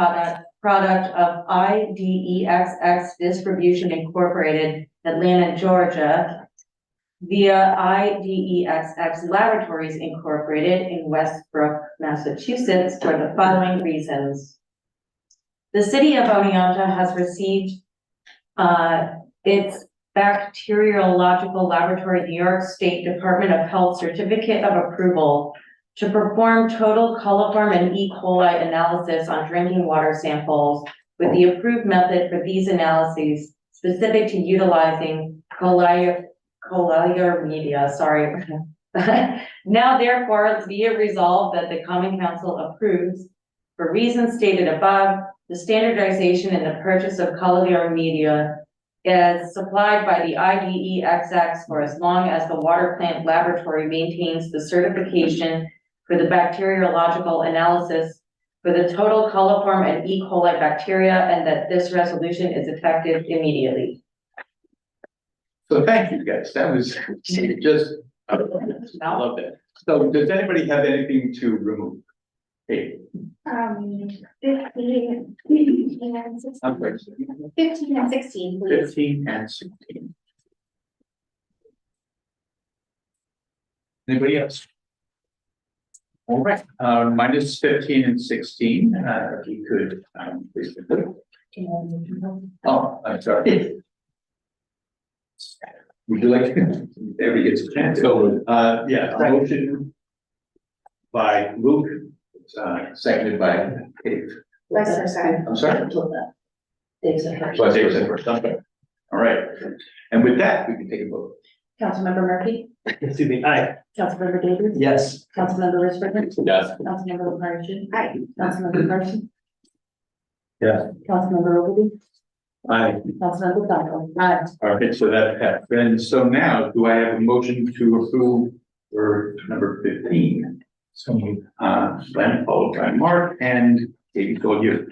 product of IDEXX Distribution Incorporated, Atlanta, Georgia, via IDEXX Laboratories Incorporated in Westbrook, Massachusetts, for the following reasons. The city of Oneonta has received its Bacteriological Laboratory, New York State Department of Health Certificate of Approval to perform total coliform and E. coli analysis on drinking water samples with the approved method for these analyses specific to utilizing collider media. Sorry. Now therefore be it resolved that the Common Council approves, for reasons stated above, the standardization and the purchase of collider media is supplied by the IDEXX for as long as the water plant laboratory maintains the certification for the bacteriological analysis for the total coliform and E. coli bacteria, and that this resolution is effective immediately. So thank you, guys. That was just, I love that. So does anybody have anything to remove? Hey. 15. 15 and 16. I'm sorry. 15 and 16, please. 15 and 16. Anybody else? All right, minus 15 and 16, if you could, please. Oh, I'm sorry. Would you like, everybody gets a chance, so, yeah, a motion by Luke, seconded by Dave. Lester said. I'm sorry? Dave said first. Well, Dave said first, okay. All right, and with that, we can take a vote. Councilmember Murphy, Excuse me, aye. Councilmember Davis. Yes. Councilmember Risberger, Yes. Councilmember LaFarge, Aye. Councilmember Carson. Yeah. Councilmember Ogilvy, Aye. Councilmember Blackwell. Aye. Okay, so that passed. And so now, do I have a motion to approve for number 15? So moved. Glenn, followed by Mark, and Katie told you.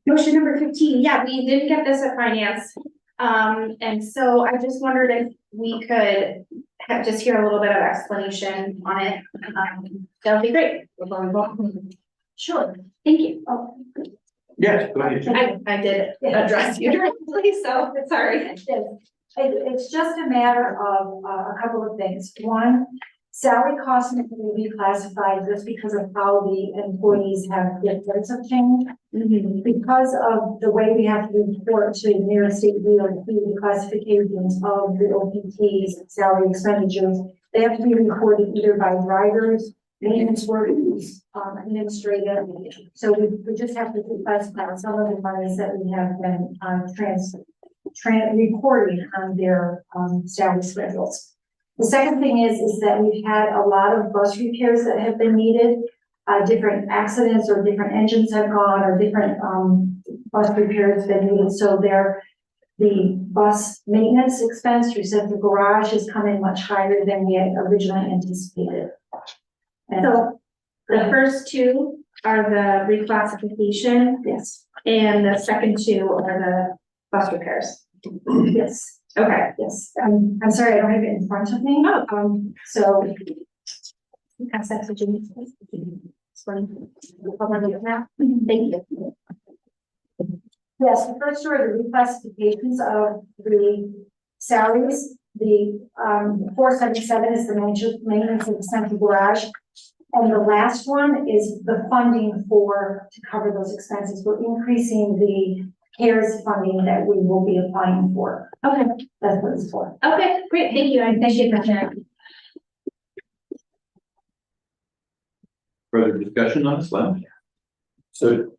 Motion number 15, yeah, we didn't get this at finance. And so I just wondered if we could have just hear a little bit of explanation on it. That would be great. Before we vote. Sure, thank you. Oh, Yes, go ahead. I did address you directly, so sorry. It's just a matter of a couple of things. One, salary costs need to be reclassified just because of how the employees have their rates have changed. Because of the way we have to report to the nearest state DOT, the classifications of the OPTs and salary expenditures, they have to be recorded either by drivers, maintenance workers, administrative. So we just have to reclassify some of the monies that we have been recording on their salary schedules. The second thing is that we've had a lot of bus repairs that have been needed. Different accidents or different engines have gone or different bus repairs have been needed. So the bus maintenance expense through Central Garage has come in much higher than we had originally anticipated. And So the first two are the reclassification, yes, and the second two are the bus repairs. yes, Okay. yes. I'm sorry, I don't have it in front of me. So Pass that to Jimmy. Thank you. yes, the first two are the reclassifications of the salaries. The 477 is the maintenance of the Central Garage. And the last one is the funding to cover those expenses. We're increasing the CARES funding that we will be applying for. Okay, That's what it's for. okay, great, thank you, I appreciate that. Further discussion on this one? So to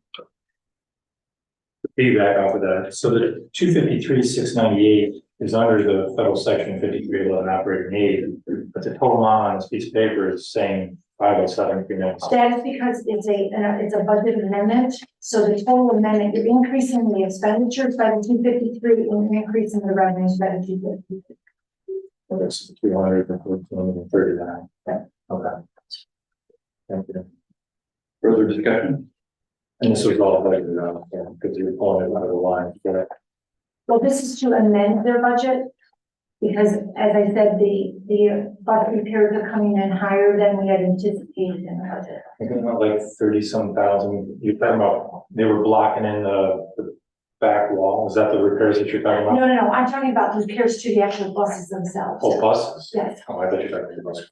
piggyback off of that, so the 253,698 is under the federal section 5311 operating aid, but the total amount on this piece of paper is saying 507,396. That is because it's a budget amendment. So the total amendment, you're increasing the expenditures by the 253 and increasing the revenues by the 250. So it's 239. Okay. Thank you. Further discussion? And this was all budgeted out, because you're pulling it out of the line. Well, this is to amend their budget. Because as I said, the bus repairs are coming in higher than we had anticipated in the budget. I think about like 30-some thousand. You're talking about, they were blocking in the back wall. Is that the repairs that you're talking about? No, I'm talking about the repairs to the actual buses themselves. Oh, buses? Yes. Oh, I thought you were talking about buses.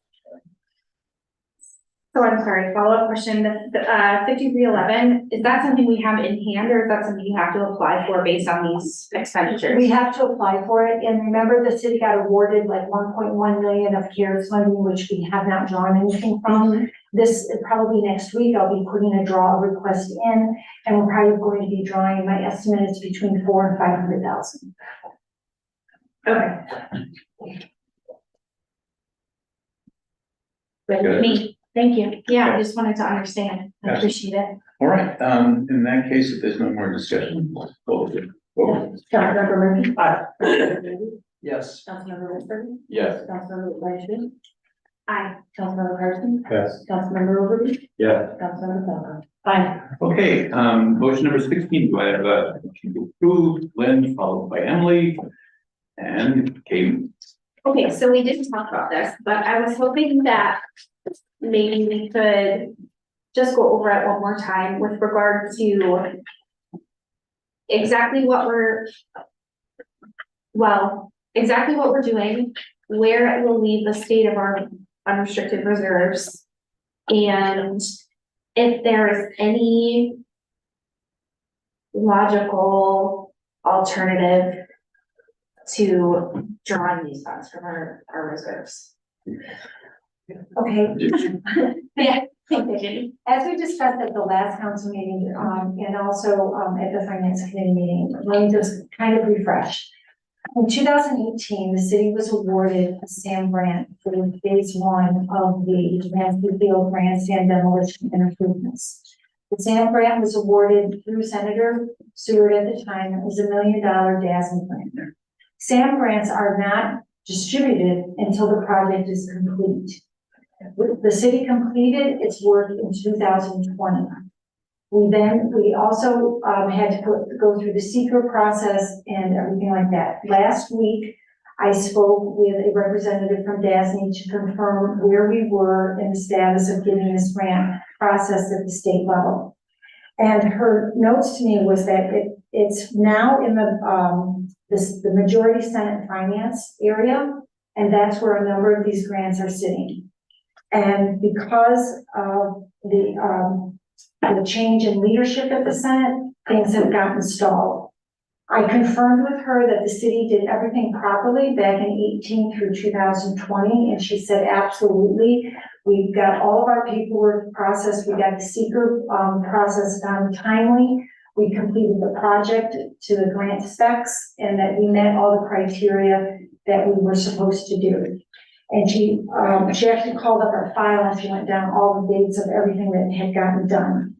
So I'm sorry, follow-up question, the 5311, is that something we have in hand, or is that something you have to apply for based on these expenditures? We have to apply for it, and remember the city got awarded like 1.1 million of CARES funding, which we have not drawn anything from. This probably next week, I'll be putting a draw request in, and we're probably going to be drawing, my estimate is between 400,000 and 500,000. Okay. With me. Thank you. Yeah, I just wanted to understand. I Yes. appreciate it. All right, in that case, if there's no more discussion, we'll close it. Councilmember Murphy. Aye. Yes. Councilmember Risberger, Yes. Councilmember LaFarge, Aye. Councilmember Carson, Yes. Councilmember Ogilvy, Yeah. Councilmember Blackwell. Aye. Okay, motion number 16, do I have a motion to approve? Lynn, followed by Emily and Kate. Okay, so we didn't talk about this, but I was hoping that maybe we could just go over it one more time with regard to exactly what exactly what we're doing, where it will leave the state of our unrestricted reserves. And if there is any logical alternative to drawing these funds from our reserves. Okay. Yeah. As we discussed at the last council meeting, and also, at the finance committee meeting, let me just kind of refresh. In 2018, the city was awarded a SAM grant for phase one of the Mansfield Grandstand demolition and improvements. The SAM grant was awarded through Senator Seward at the time. It was $1 million DASNY grant. SAM grants are not distributed until the project is complete. The city completed its work in 2020. We also had to go through the secret process and everything like that. Last week, I spoke with a representative from DASNY to confirm where we were in the status of getting this grant processed at the state level. And her notes to me was that it's now in the majority Senate finance area, and that's where a number of these grants are sitting. And because of the change in leadership at the Senate, things have gotten stalled. I confirmed with her that the city did everything properly back in 18 through 2020, and she said, absolutely. We've got all of our paperwork processed. We got the seeker process done timely. We completed the project to the grant specs, and that we met all the criteria that we were supposed to do. And she actually called up our file and she went down all the dates of everything that had gotten done.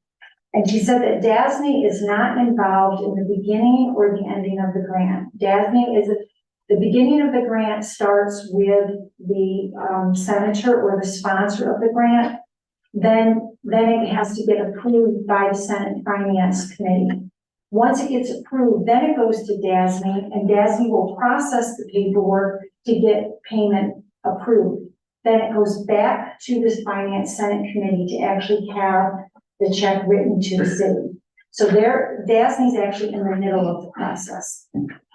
And she said that DASNY is not involved in the beginning or the ending of the grant. DASNY is the beginning of the grant starts with the senator or the sponsor of the grant. Then it has to get approved by the Senate Finance Committee. Once it gets approved, then it goes to DASNY, and DASNY will process the paperwork to get payment approved. Then it goes back to this Finance Senate Committee to actually have the check written to the city. So DASNY is actually in the middle of the process.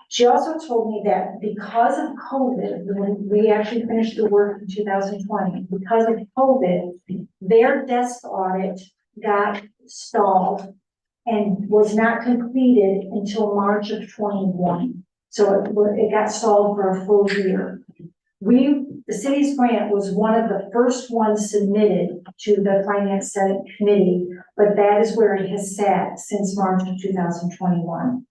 She also told me that because of COVID, when we actually finished the work in 2020, because of COVID, their desk audit got stalled and was not completed until March of 21. So it got stalled for a full year. The city's grant was one of the first ones submitted to the Finance Senate Committee, but that is where it has sat since March of 2021.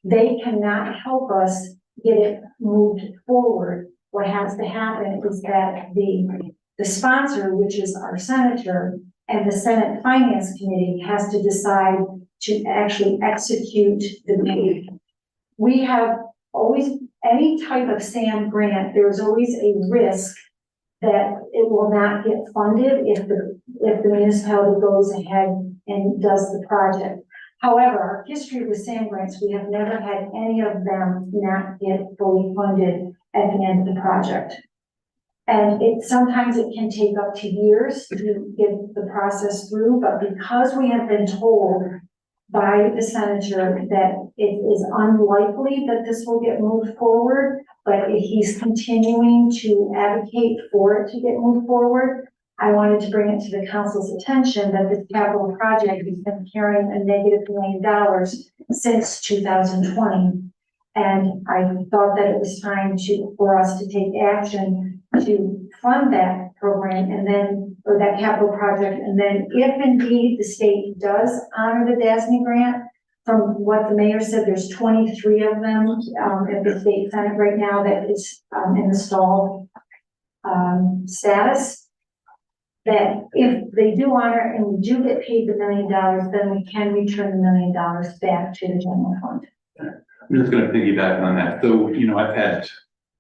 They cannot help us get it moved forward. What has to happen is that the sponsor, which is our senator, and the Senate Finance Committee has to decide to actually execute the bid. We have always, any type of SAM grant, there's always a risk that it will not get funded if the municipality goes ahead and does the project. However, our history with SAM grants, we have never had any of them not get fully funded at the end of the project. And sometimes it can take up to years to get the process through, but because we have been told by the senator that it is unlikely that this will get moved forward, but he's continuing to advocate for it to get moved forward, I wanted to bring it to the council's attention that this capital project has been carrying a negative $1 million since 2020. And I thought that it was time for us to take action to fund that program or that capital project. And then if indeed the state does honor the DASNY grant, from what the mayor said, there's 23 of them at the state senate right now that is in the stalled status. That if they do honor and we do get paid the $1 million, then we can return the $1 million back to the general fund. I'm just gonna piggyback on that. So, I've had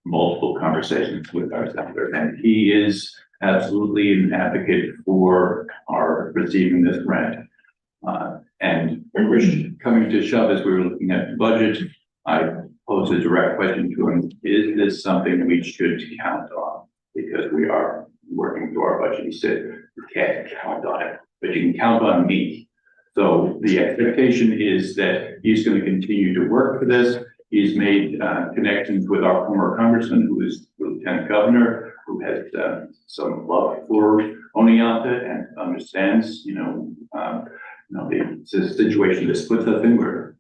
multiple conversations with our senator, and he is absolutely an advocate for our receiving this grant. And coming to shove as we were looking at the budget, I posed a direct question to him, is this something we should count on? Because we are working through our budget. He said, you can't count on it, but you can count on me. So the expectation is that he's going to continue to work for this. He's made connections with our former congressman, who is lieutenant governor, who has some love for Oneonta and understands, the situation this puts us in. We're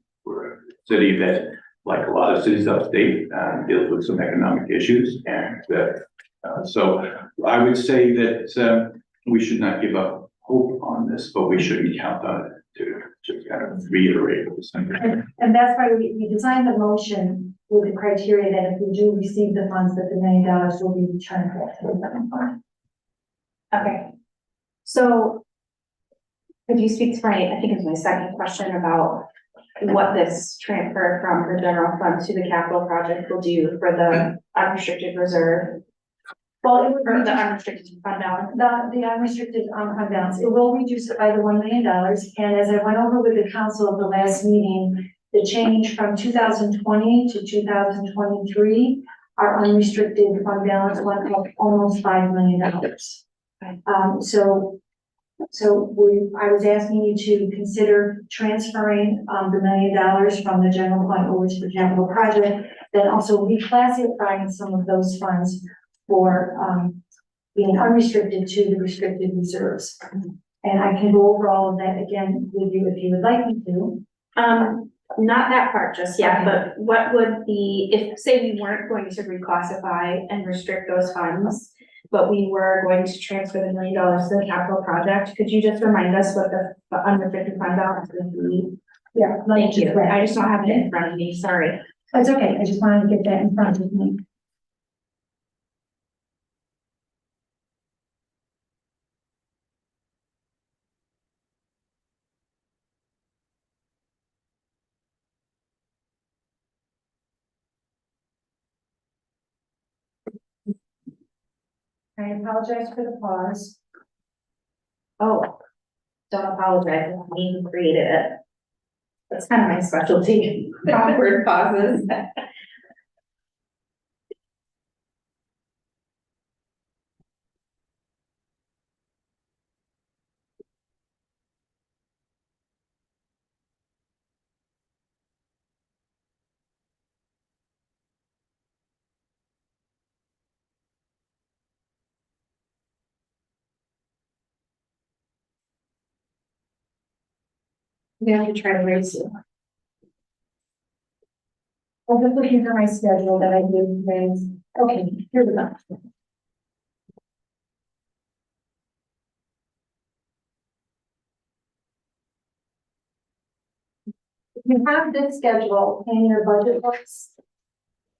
a city that, like a lot of cities upstate, deals with some economic issues. And so I would say that we should not give up hope on this, but we shouldn't count on it to just kind of reiterate this. And that's why we designed the motion with the criteria that if we do receive the funds, that the $1 million will be returned back to the second fund. Okay. So could you speak to I think it's my second question about what this transfer from the general fund to the capital project will do for the unrestricted reserve? Well, it would Or the reduce unrestricted fund balance? the unrestricted fund balance. It will reduce it by the $1 million. And as I went over with the council at the last meeting, the change from 2020 to 2023, our unrestricted fund balance went up almost $5 million. I was asking you to consider transferring the $1 million from the general fund over to the capital project, then also reclassifying some of those funds for being unrestricted to the restricted reserves. And I can go over all of that again with you if you would like me to. Not that part just yet, but what would be, if, say we weren't going to reclassify and restrict those funds, but we were going to transfer the $1 million to the capital project, could you just remind us what the unrestricted fund balance would be? Yeah. Thank you. I just don't have it in front of me, sorry. That's okay. I just wanted to get that in front of me. I apologize for the pause. Oh, don't apologize, I mean, created it. That's kind of my specialty, awkward pauses. Yeah, I'm trying to raise it. I'm just looking for my schedule that I gave today. Okay, here we go. You have this schedule in your budget books.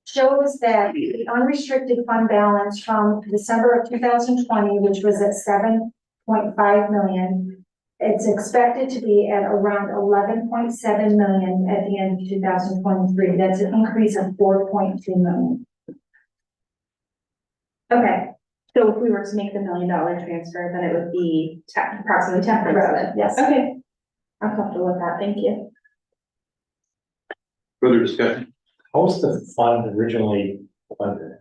Shows that the unrestricted fund balance from December of 2020, which was at 7.5 million, it's expected to be at around 11.7 million at the end of 2023. That's an increase of 4.2 million. Okay, so if we were to make the $1 million transfer, then it would be approximately 10%. Yes. Okay, I'm comfortable with that, thank you. Further discussion? How was the fund originally funded?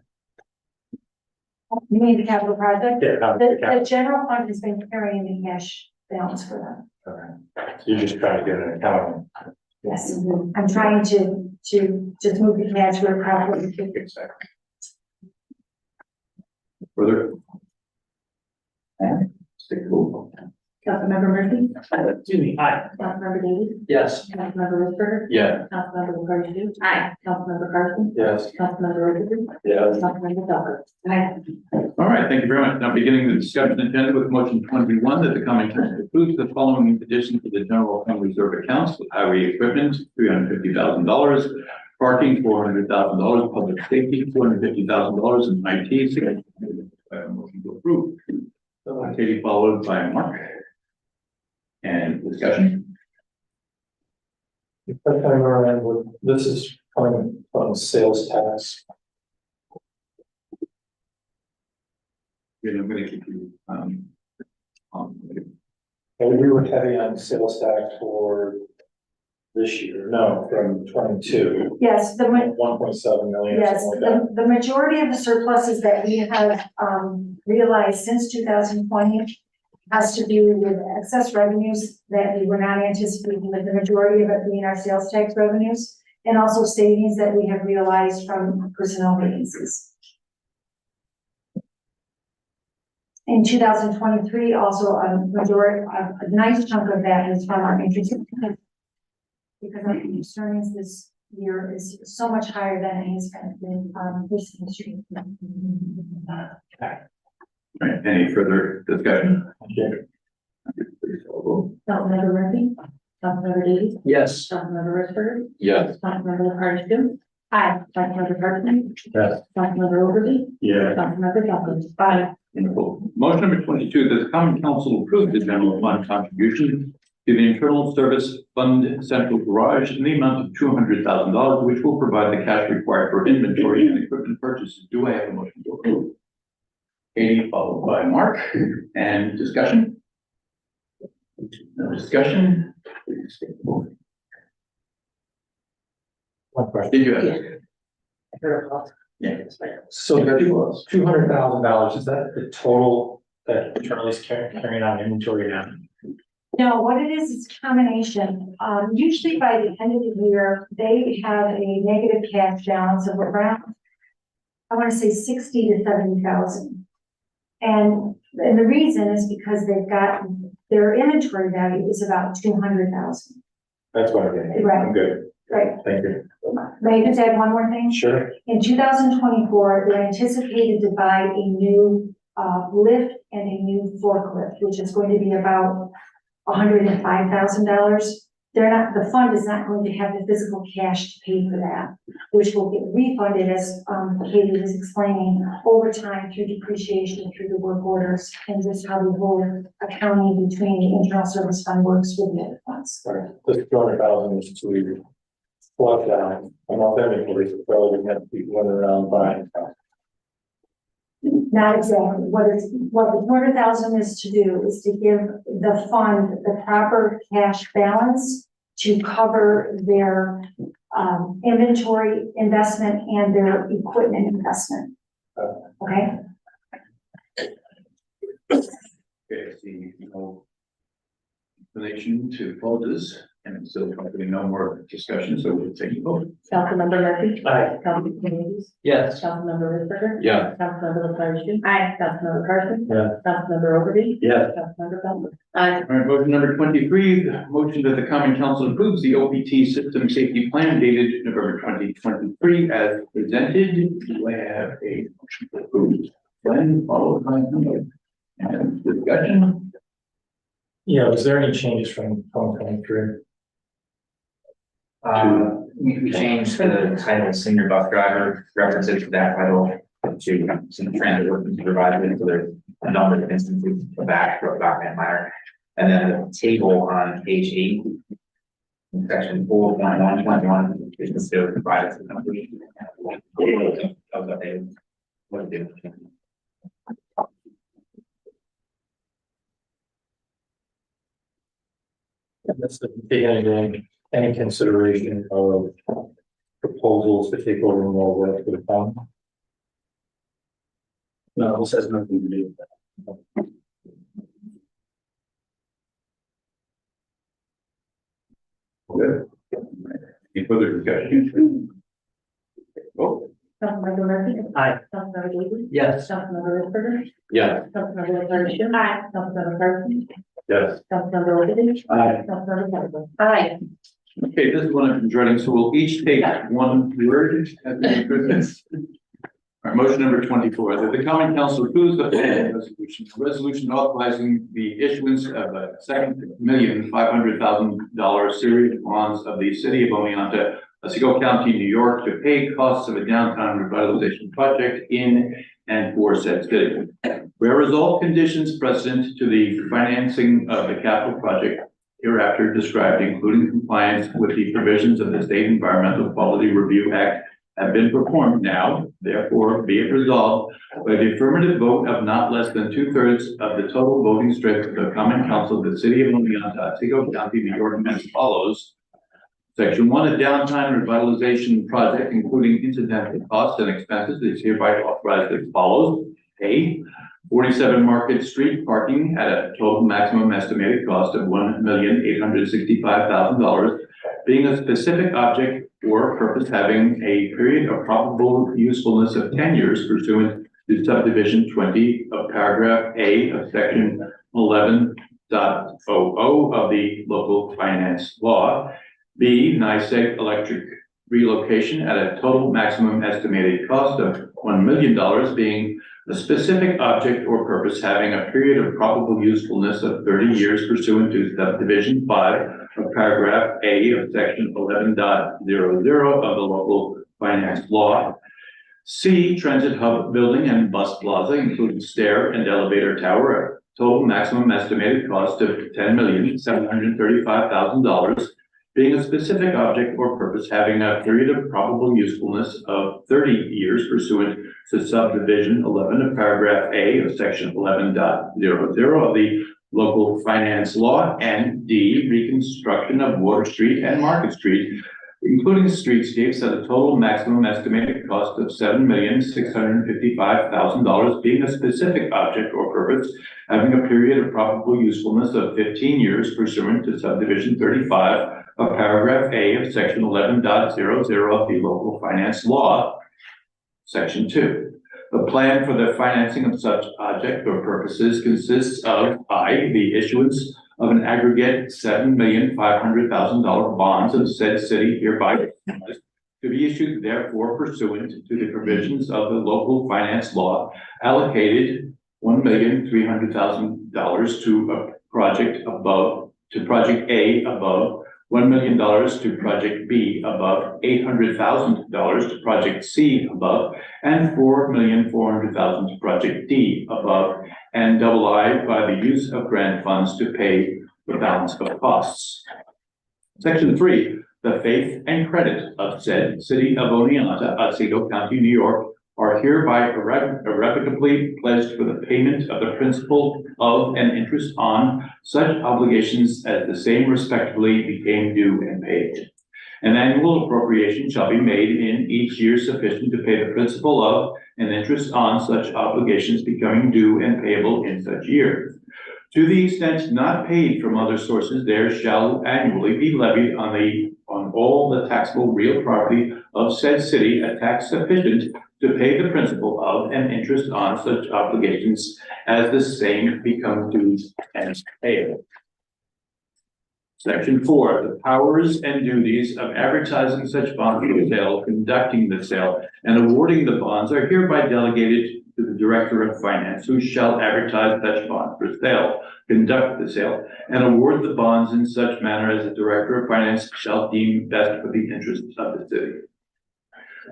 You mean the capital project? Yeah, not the The capital. general fund has been carrying the cash balance for them. Okay. So you're just trying to get an accounting. Yes, I'm trying to just move the cash where properly. Exactly. Further? Take a roll. Councilmember Murphy? Excuse me, aye. Councilmember Davis? Yes. Councilmember Lisberger? Yeah. Councilmember McCarthy? Aye. Councilmember Carson? Yes. Councilmember Richardson? Yes. Councilmember Ducker? Aye. All right, thank you very much. Now beginning the discussion agenda with motion 21 that the common council approves the following addition to the general fund reserve accounts: with highway equipment, $350,000, parking, $400,000, public safety, $250,000, and IT. Motion to approve. Katie, followed by Mark. And discussion. If I remember, this is coming from sales tax. I'm going to keep you, And we were heavy on sales tax for this year, no, from 22, Yes, the 1.7 million. or Yes, something like that. the majority of the surpluses that we have realized since 2020 has to do with excess revenues that we were not anticipating, with the majority of it being our sales tax revenues, and also savings that we have realized from personnel vacancies. In 2023, also a nice chunk of that is from our interest expense, because our interest earnings this year is so much higher than it has been in recent history. Right, any further discussion? Please call roll. Councilmember Murphy? Councilmember Davies? Yes. Councilmember Risberger? Yes. Councilmember Carson? Aye. Councilmember Carson? Yes. Councilmember Overby? Yeah. Councilmember Duffy? Aye. Wonderful. Motion number 22, that the common council approve the general fund contribution to the internal service fund central garage in the amount of $200,000, which will provide the cash required for inventory and equipment purchases. Do I have a motion to approve? Katie, followed by Mark, and discussion? No discussion? Please take the vote. One question. Did you have? I heard a pause. Yeah. So the $200,000, is that the total that Charlie's carrying on inventory now? No, what it is a combination. Usually by the end of the year, they have a negative cash balance of around, I want to say 60 to 70,000. And the reason is because they've got, their inventory value is about 200,000. That's what I'm getting. Right. I'm good. Right. Thank you. May I just add one more thing? Sure. In 2024, they're anticipated to buy a new lift and a new forklift, which is going to be about $105,000. They're not, the fund is not going to have the physical cash to pay for that, which will get refunded, as Katie was explaining, over time through depreciation, through the work orders, and just how the whole accounting between the internal service fund works with the other funds. Sorry. This 200,000 is to flush down. I'm not that inventory, so probably we have to keep running around buying stuff. Not exactly. What the 200,000 is to do is to give the fund the proper cash balance to cover their inventory investment and their equipment investment. Okay? Okay, I see no explanation to close, and so hopefully no more discussion, so we'll take a vote. Councilmember Murphy? Aye. Councilmember Davies? Yes. Councilmember Risberger? Yeah. Councilmember Carson? Aye. Councilmember Carson? Yeah. Councilmember Overby? Yes. Councilmember Duffy? Aye. All right, motion number 23, the motion that the common council approves the OPT system safety plan dated November 2023 as presented. Do I have a motion to approve? Glenn, followed by Hunter. And discussion? Yeah, was there any changes from 2023? We changed the title senior bus driver, references to that title to some transit workers provided, so there's a number of instances of that for document minor. And then the table on page 8, in section 4.1.1, is still provided some numbers of what they would do. That's the beginning, any consideration of proposals to take over more work for the town? No, this has nothing to do with that. Good. Any further discussion? Vote. Councilmember Murphy? Aye. Councilmember Davies? Yes. Councilmember Risberger? Yeah. Councilmember Carson? Aye. Councilmember Carson? Yes. Councilmember Overby? Aye. Councilmember Duffy? Aye. Okay, this is one I've been dreading, so we'll each take one word as we go through this. All right, motion number 24, that the common council approves the following resolution. A resolution authorizing the issuance of a $7,500,000 series of bonds of the city of Oneonta, Otsego County, New York, to pay costs of a downtown revitalization project in and for said city. Whereas all conditions precedent to the financing of the capital project hereafter described, including compliance with the provisions of the State Environmental Quality Review Act, have been performed now, therefore be it resolved by the affirmative vote of not less than 2/3 of the total voting strength of the common council of the city of Oneonta, Otsego County, New York, as follows. Section 1, a downtown revitalization project, including incidental costs and expenses, is hereby authorized as follows. A, 47 Market Street, parking at a total maximum estimated cost of $1,865,000, being a specific object or purpose having a period of probable usefulness of 10 years pursuant to subdivision 20 of paragraph A of section 11.00 of the local finance law. B, NYSEG electric relocation at a total maximum estimated cost of $1 million, being a specific object or purpose having a period of probable usefulness of 30 years pursuant to subdivision 5 of paragraph A of section 11.00 of the local finance law. C, transit hub building and bus plaza, including stair and elevator tower, at total maximum estimated cost of $10,735,000, being a specific object or purpose having a period of probable usefulness of 30 years pursuant to subdivision 11 of paragraph A of section 11.00 of the local finance law. And D, reconstruction of Water Street and Market Street, including streetscapes, at a total maximum estimated cost of $7,655,000, being a specific object or purpose having a period of probable usefulness of 15 years pursuant to subdivision 35 of paragraph A of section 11.00 of the local finance law. Section 2. The plan for the financing of such object or purposes consists of I, the issuance of an aggregate $7,500,000 bonds of said city hereby to be issued therefore pursuant to the provisions of the local finance law, allocated $1,300,000 to a project above, to project A above, $1 million to project B above, $800,000 to project C above, and $4,400,000 to project D above, and double I by the use of grant funds to pay the balance of costs. Section 3, the faith and credit of said city of Oneonta, Otsego County, New York, are hereby irrevocably pledged for the payment of the principal of and interest on such obligations as the same respectively became due and paid. An annual appropriation shall be made in each year sufficient to pay the principal of and interest on such obligations becoming due and payable in such year. To the extent not paid from other sources, there shall annually be levied on all the taxable real property of said city a tax sufficient to pay the principal of and interest on such obligations as the same become due and payable. Section 4, the powers and duties of advertising such bonds for sale, conducting the sale, and awarding the bonds are hereby delegated to the Director of Finance, who shall advertise such bonds for sale, conduct the sale, and award the bonds in such manner as the Director of Finance shall deem best for the interests of the city.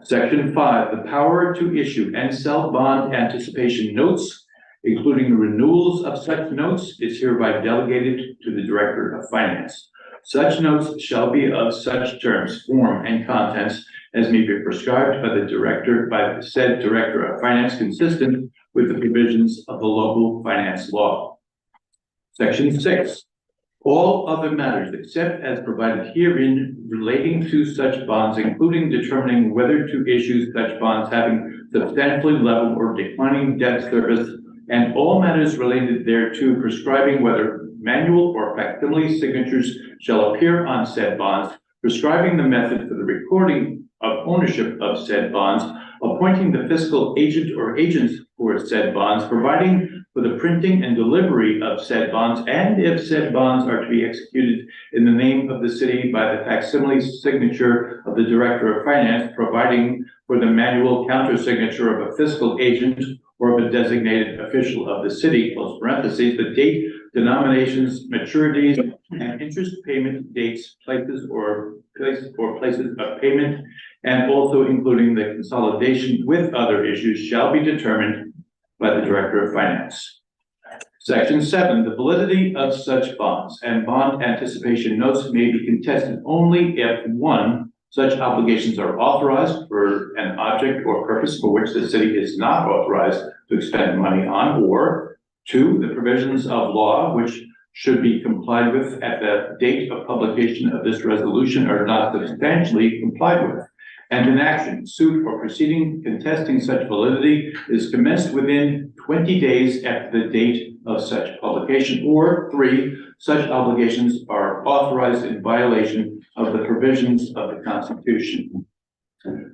Section 5, the power to issue and sell bond anticipation notes, including the renewals of such notes, is hereby delegated to the Director of Finance. Such notes shall be of such terms, form, and contents as may be prescribed by the said Director of Finance, consistent with the provisions of the local finance law. Section 6. All other matters except as provided herein relating to such bonds, including determining whether to issue such bonds having substantially level or declining debt service, and all matters related thereto, prescribing whether manual or facsimile signatures shall appear on said bonds, prescribing the method for the recording of ownership of said bonds, appointing the fiscal agent or agents for said bonds, providing for the printing and delivery of said bonds, and if said bonds are to be executed in the name of the city by the facsimile signature of the Director of Finance, providing for the manual countersignature of a fiscal agent or of a designated official of the city, close parentheses, the date, denominations, maturities, and interest payment dates, places of payment, and also including the consolidation with other issues shall be determined by the Director of Finance. Section 7, the validity of such bonds and bond anticipation notes may be contested only if 1, such obligations are authorized for an object or purpose for which the city is not authorized to expend money on, or 2, the provisions of law which should be complied with at the date of publication of this resolution are not substantially complied with, and an action, suit, or proceeding contesting such validity is commenced within 20 days after the date of such publication, or 3, such obligations are authorized in violation of the provisions of the Constitution.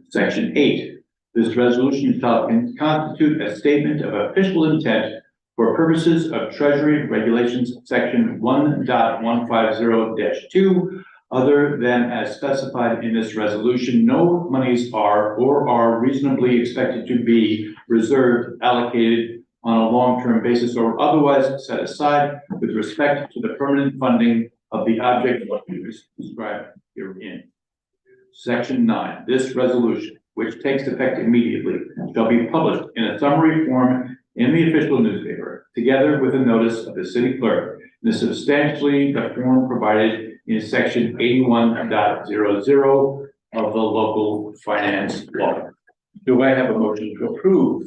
Section 8, this resolution shall constitute a statement of official intent for purposes of Treasury Regulations, Section 1.150-2, other than as specified in this resolution. No monies are or are reasonably expected to be reserved, allocated on a long-term basis, or otherwise set aside with respect to the permanent funding of the object described herein. Section 9, this resolution, which takes effect immediately, shall be published in a summary form in the official newspaper, together with a notice of the city clerk, in substantially the form provided in section 81.00 of the local finance law. Do I have a motion to approve?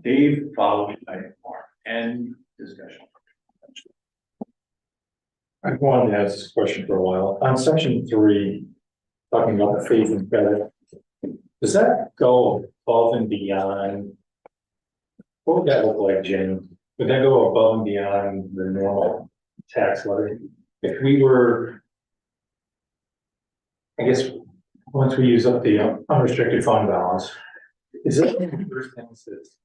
Dave, followed by Mark, and discussion. I've wanted to ask this question for a while. On section 3, talking about the faith and credit, does that go above and beyond? What would that look like, Jim? Would that go above and beyond the normal tax levy? If we were, I guess, once we use up the unrestricted fund balance, is it the first things that's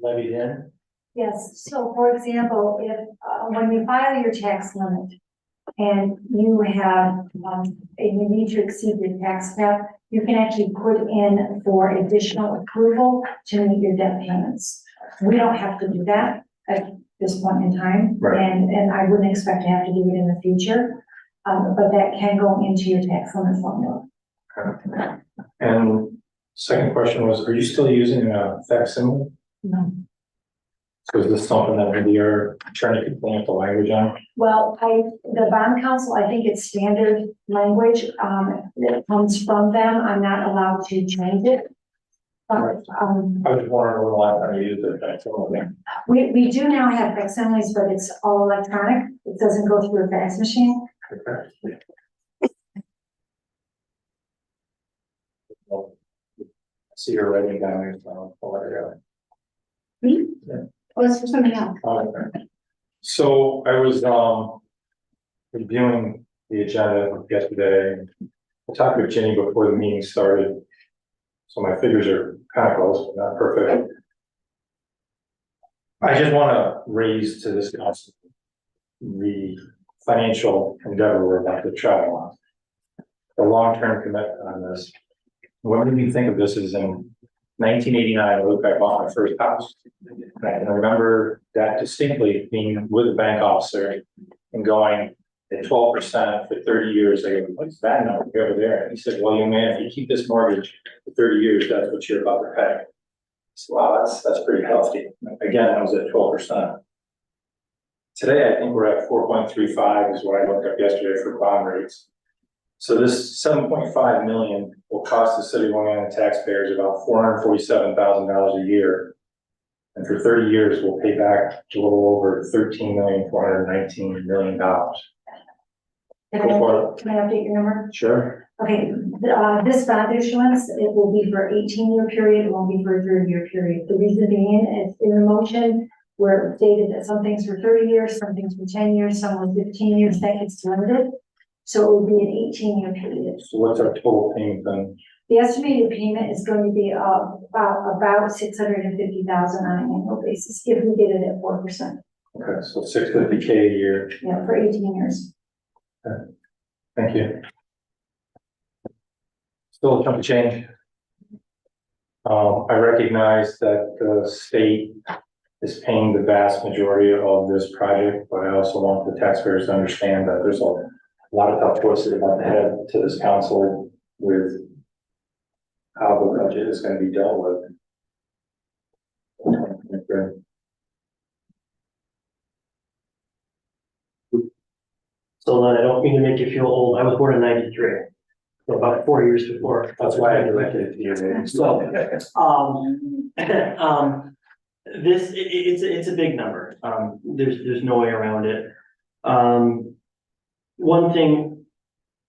levied in? Yes, so for example, if, when you file your tax limit and you have, and you need to exceed your tax cap, you can actually put in for additional approval to meet your debt payments. We don't have to do that at this point in time, Right. and I wouldn't expect to have to do it in the future, but that can go into your tax limit formula. And second question was, are you still using a facsimile? No. So is this something that maybe your attorney could clean up the language on? Well, the bond council, I think it's standard language, that comes from them. I'm not allowed to change it. But, I was wondering when the last time you used a facsimile. we do now have facsimiles, but it's all electronic. It doesn't go through a fax machine. Okay. See your writing down there, so I'll let it go. Oh, it's for something else. Okay. So I was, reviewing the agenda yesterday. I talked with Jenny before the meeting started. So my figures are kind of close, but not perfect. I just want to raise to this council the financial endeavor we're about to travel on. The long-term commitment on this. What made me think of this is in 1989, I bought my first house. And I remember that distinctly being with a bank officer and going at 12% for 30 years. I go, what's that number over there? And he said, well, young man, if you keep this mortgage for 30 years, that's what you're about to pay. I said, wow, that's pretty healthy. Again, I was at 12%. Today, I think we're at 4.35 is what I looked up yesterday for bond rates. So this 7.5 million will cost the city of Long Island taxpayers about $447,000 a year. And for 30 years, we'll pay back a little over $13,419 million. Can I update your number? Sure. Okay, this bond issuance, it will be for 18-year period, it won't be for a 30-year period. The reason being is in the motion where it stated that some things were 30 years, some things were 10 years, some were 15 years, that gets limited. So it will be an 18-year period. So what's our total payment then? The estimated payment is going to be about $650,000 on an annual basis if we did it at 4%. Okay, so $650K a year. Yeah, for 18 years. Okay. Thank you. Still a chunk of change. I recognize that the state is paying the vast majority of this project, but I also want the taxpayers to understand that there's a lot of tough choices about to head to this council with how the budget is going to be dealt with. So then I don't mean to make you feel old. I was born in 93, so about 4 years before. That's why I directed it to you. So, it's a big number. There's no way around it. One thing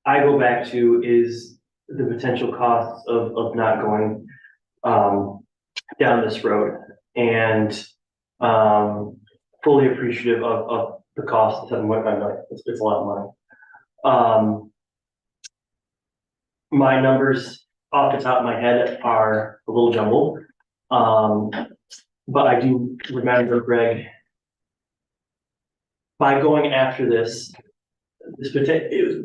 I go back to is the potential costs of not going, down this road. and, fully appreciative of the cost of 7.5 million. It's a lot of money. My numbers off the top of my head are a little jumbled. But I do remember, Greg, by going after this,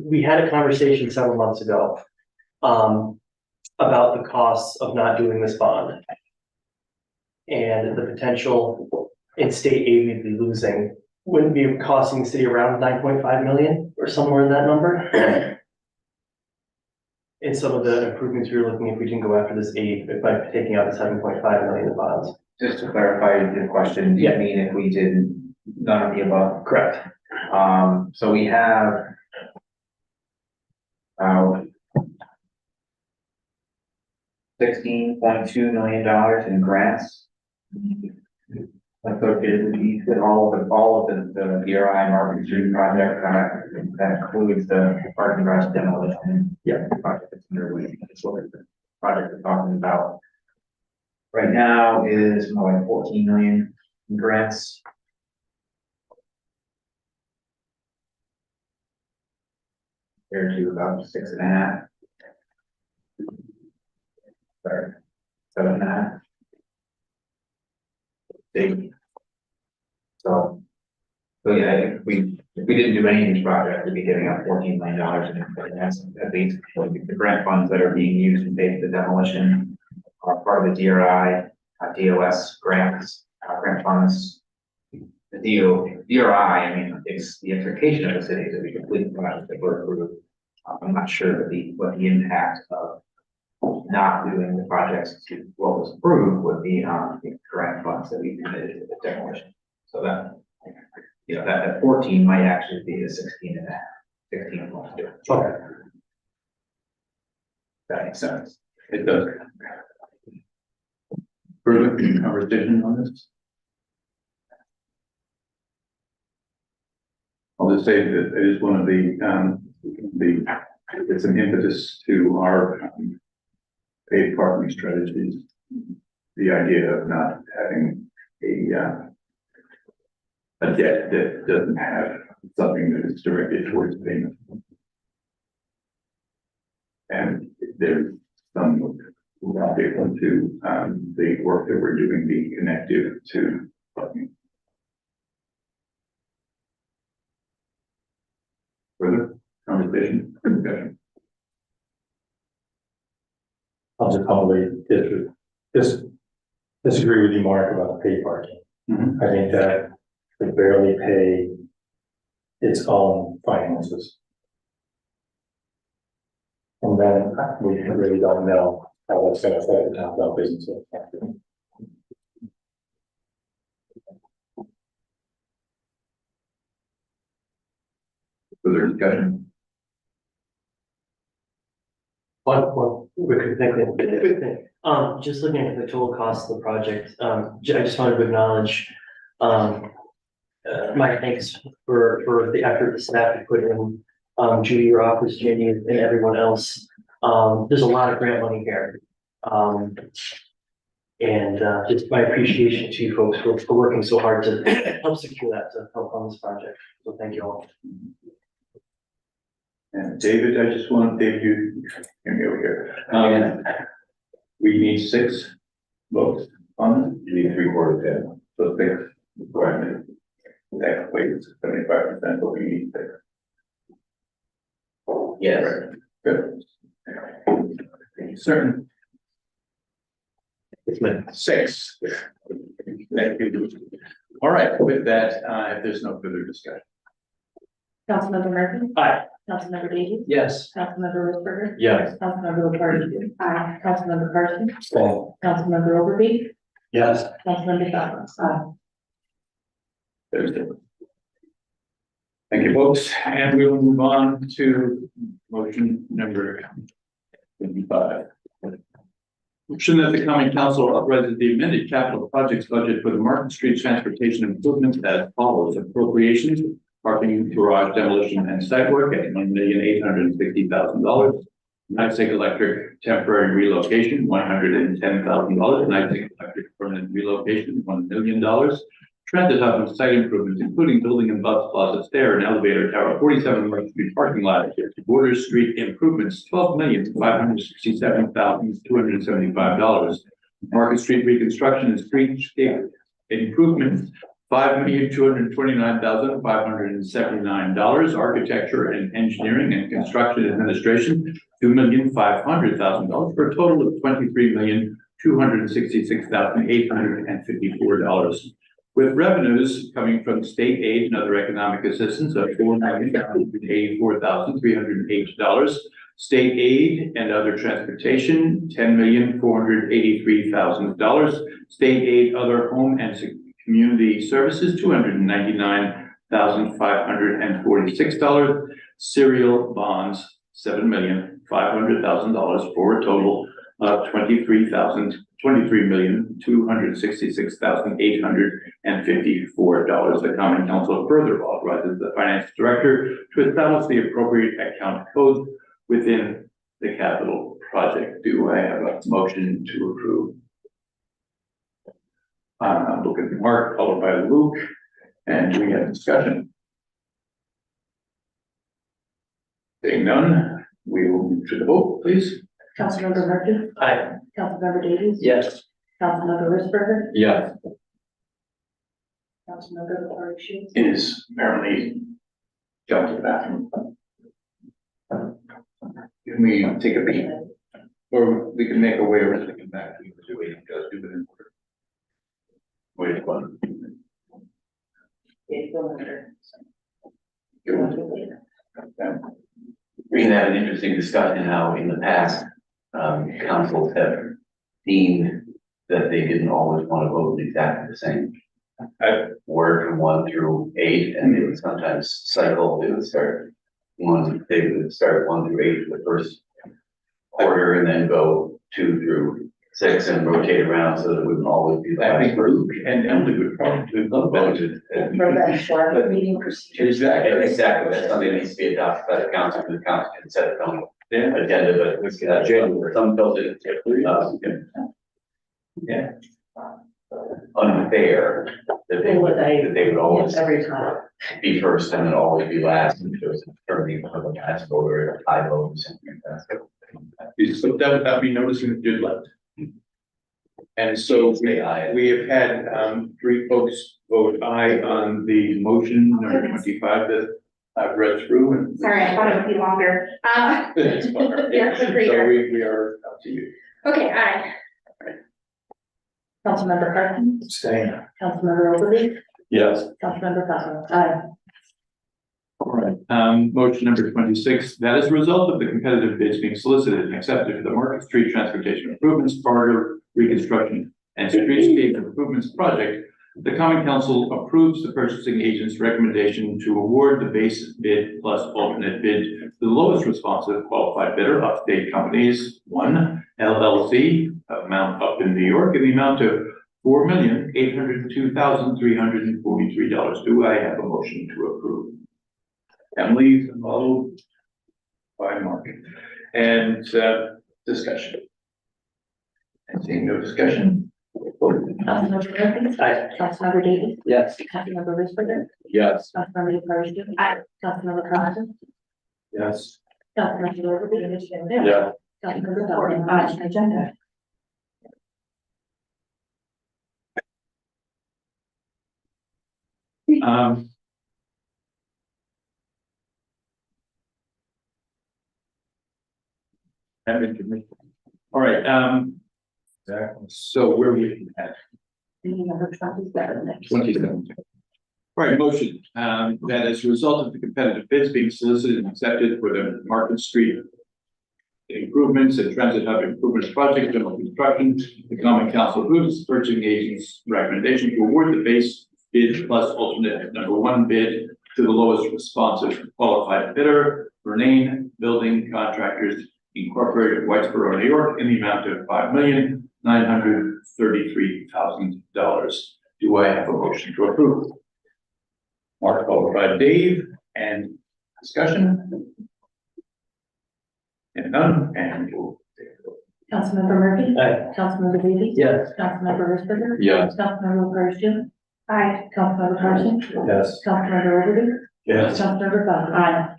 we had a conversation several months ago about the costs of not doing this bond and the potential in state aid we'd be losing. Wouldn't be costing the city around 9.5 million or somewhere in that number. In some of the improvements we were looking, if we didn't go after this aid by taking out the 7.5 million in bonds. Just to clarify the question, do you mean if we did none of the above? Correct. So we have $16.2 million in grants associated with these, with all of the DRI Market Street project, that includes the parking garage demolition. Yeah. Project that's underway. That's what the project we're talking about right now is more like 14 million in grants. Compared to about 6.5. Sorry, 7.5. Big. So yeah, if we didn't do any of these projects, we'd be giving out $14 million in grants. At least the grant funds that are being used to pay for the demolition are part of the DRI, DOS grants, grant funds. The DRI, I mean, it's the expectation of the city that we complete the project that were approved. I'm not sure what the impact of not doing the projects to what was approved would be on the grant funds that we committed to the demolition. So that, you know, that 14 might actually be a 16.5, 16.2. Okay. That makes sense. It does. Further conversation on this? I'll just say that it is one of it's an impetus to our paid parking strategies. The idea of not having a debt that doesn't have something that is directed towards payment. And there's some different to the work that we're doing being connected to parking. Further conversation, discussion. I'll just humbly disagree with you, Mark, about the paid parking. Mhm. I think that would barely pay its own finances. And then we really don't know how that's gonna affect the town's business. Further discussion. One quick thing. Just looking at the total cost of the project, I just wanted to acknowledge, my thanks for the effort the staff have put in, Judy, your office, Jenny, and everyone else. There's a lot of grant money here. And just my appreciation to you folks for working so hard to help secure that, to help on this project. So thank you all. And David, David, you hear me over here. We need 6 votes on it. You need 3/4, yeah. So 6 requirement. That equates to 75%, but we need 6. Yes. Right. Good. Certain. It's my 6. Thank you. All right, with that, if there's no further discussion. Councilmember Murphy? Aye. Councilmember Davies? Yes. Councilmember Rosberger? Yes. Councilmember LaPartie? Aye. Councilmember Carson? So, Councilmember Overby? yes. Councilmember Douglas? Aye. Thursday. Thank you, folks, and we will move on to motion number 25. Motion that the common council authorizes the amended capital projects budget for the Market Street transportation improvements as follows: appropriations, parking garage demolition and site work at $1,860,000. Nitec Electric temporary relocation, $110,000. Nitec Electric permanent relocation, $1 million. Transit hub and site improvements, including building and bus plaza, stair and elevator tower, 47 Market Street parking lot, Border Street improvements, $12,567,275. Market Street reconstruction and streetscape improvements, $5,229,579. Architecture and engineering and construction administration, $2,500,000, for a total of $23,266,854. With revenues coming from state aid and other economic assistance of $4,984,308. State aid and other transportation, $10,483,000. State aid, other home and community services, $299,546. Serial bonds, $7,500,000, for a total of $23,266,854. The Common Council further authorizes the Finance Director to establish the appropriate account codes within the capital project. Do I have a motion to approve? I'm looking at Mark, followed by Luke, and we have discussion. Seeing none, we will move to the vote, please. Councilmember Murphy? Aye. Councilmember Davies? Yes. Councilmember Risberger? Yes. Councilmember Parucci? Is apparently going to the bathroom. Can we take a beat? Or we can make a way around to come back. We can do it in order. Wait, one. We can have an interesting discussion how in the past, councils have deemed that they didn't always want to vote exactly the same. Word from 1 through 8, and they would sometimes cycle, they would start 1 through 8 for the first quarter, and then go 2 through 6 and rotate around so that it wouldn't always be. I think Luke and Emily would probably love that. For meeting procedure. Exactly. Exactly, that's something that needs to be adopted by the council, and the council can set its own Yeah. agenda, but it's January, some built it. Yeah. Unfair that they would always Every time. be first and then always be last, and there was a turning of a last vote or a tie vote or something like that. You slipped out without me noticing that you'd left. And so we have had 3 folks vote aye on the motion number 25 that I've read through, and Sorry, I thought it would be longer. it's fine. Yeah, So agreed. we are up to you. Okay, aye. Councilmember Carson? Staying. Councilmember Overby? Yes. Councilmember Fowler? Aye. All right, motion number 26, that as a result of the competitive bids being solicited and accepted for the Market Street Transportation Improvements, Corridor Reconstruction and Streetscape Improvements Project, the Common Council approves the purchasing agent's recommendation to award the base bid plus alternate bid to the lowest responsive qualified bidder, Upstate Companies 1 LLC, of Mount Upton, New York, in the amount of $4,802,343. Do I have a motion to approve? Emily, followed by Mark. And discussion. And seeing no discussion. Councilmember Murphy? Aye. Councilmember Davies? Yes. Councilmember Risberger? Yes. Councilmember Parucci? Aye. Councilmember Carson? Yes. Councilmember Overby? Yeah. Councilmember Fowler? Aye. Agenda. All right, so where are we at? Meeting number 27. 27. All right, motion, that as a result of the competitive bids being solicited and accepted for the Market Street improvements and transit hub improvements project, general construction, the Common Council approves the purchasing agent's recommendation to award the base bid plus alternate number 1 bid to the lowest responsive qualified bidder, Renane Building Contractors Incorporated, Whitesboro, New York, in the amount of $5,933,000. Do I have a motion to approve? Mark, followed by Dave, and discussion. And none, and we'll take a vote. Councilmember Murphy. Aye. Councilmember Davies. Yes. Councilmember Risberger. Yes. Councilmember Persia. Aye. Councilmember Carson. Yes. Councilmember Liberty. Yes. Councilmember Butler. Aye.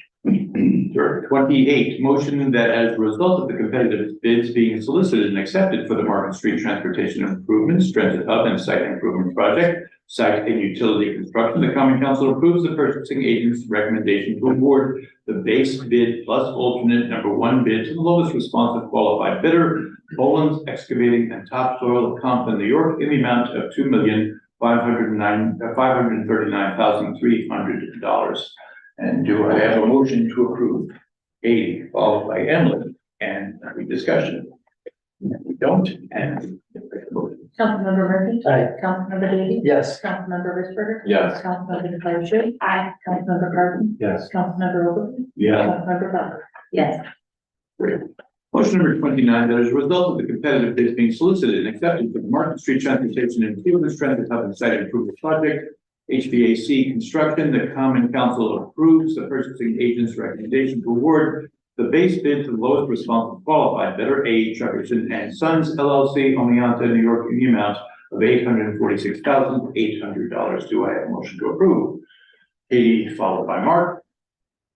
28, motion that as a result of the competitive bids being solicited and accepted for the Market Street Transportation Improvements, Transit Hub and Site Improvement Project, Site and Utility Construction, the Common Council approves the purchasing agent's recommendation to award the base bid plus alternate number 1 bid to the lowest responsive qualified bidder, Boland's Excavating and Topsoil of Compton, New York, in the amount of $2,539,300. And do I have a motion to approve? Katie, followed by Emily, and any discussion? We don't, and. Councilmember Murphy. Aye. Councilmember Davies. Yes. Councilmember Risberger. Yes. Councilmember Persia. Aye. Councilmember Carson. Yes. Councilmember Liberty. Yeah. Councilmember Butler. Yes. Motion number 29, that as a result of the competitive bids being solicited and accepted for the Market Street Transportation and Improvements Transit Hub and Site Improvement Project, HVAC Construction, the Common Council approves the purchasing agent's recommendation to award the base bid to the lowest responsive qualified bidder, A. Jefferson and Sons LLC, Oneonta, New York, in the amount of $846,800. Do I have a motion to approve? Katie, followed by Mark.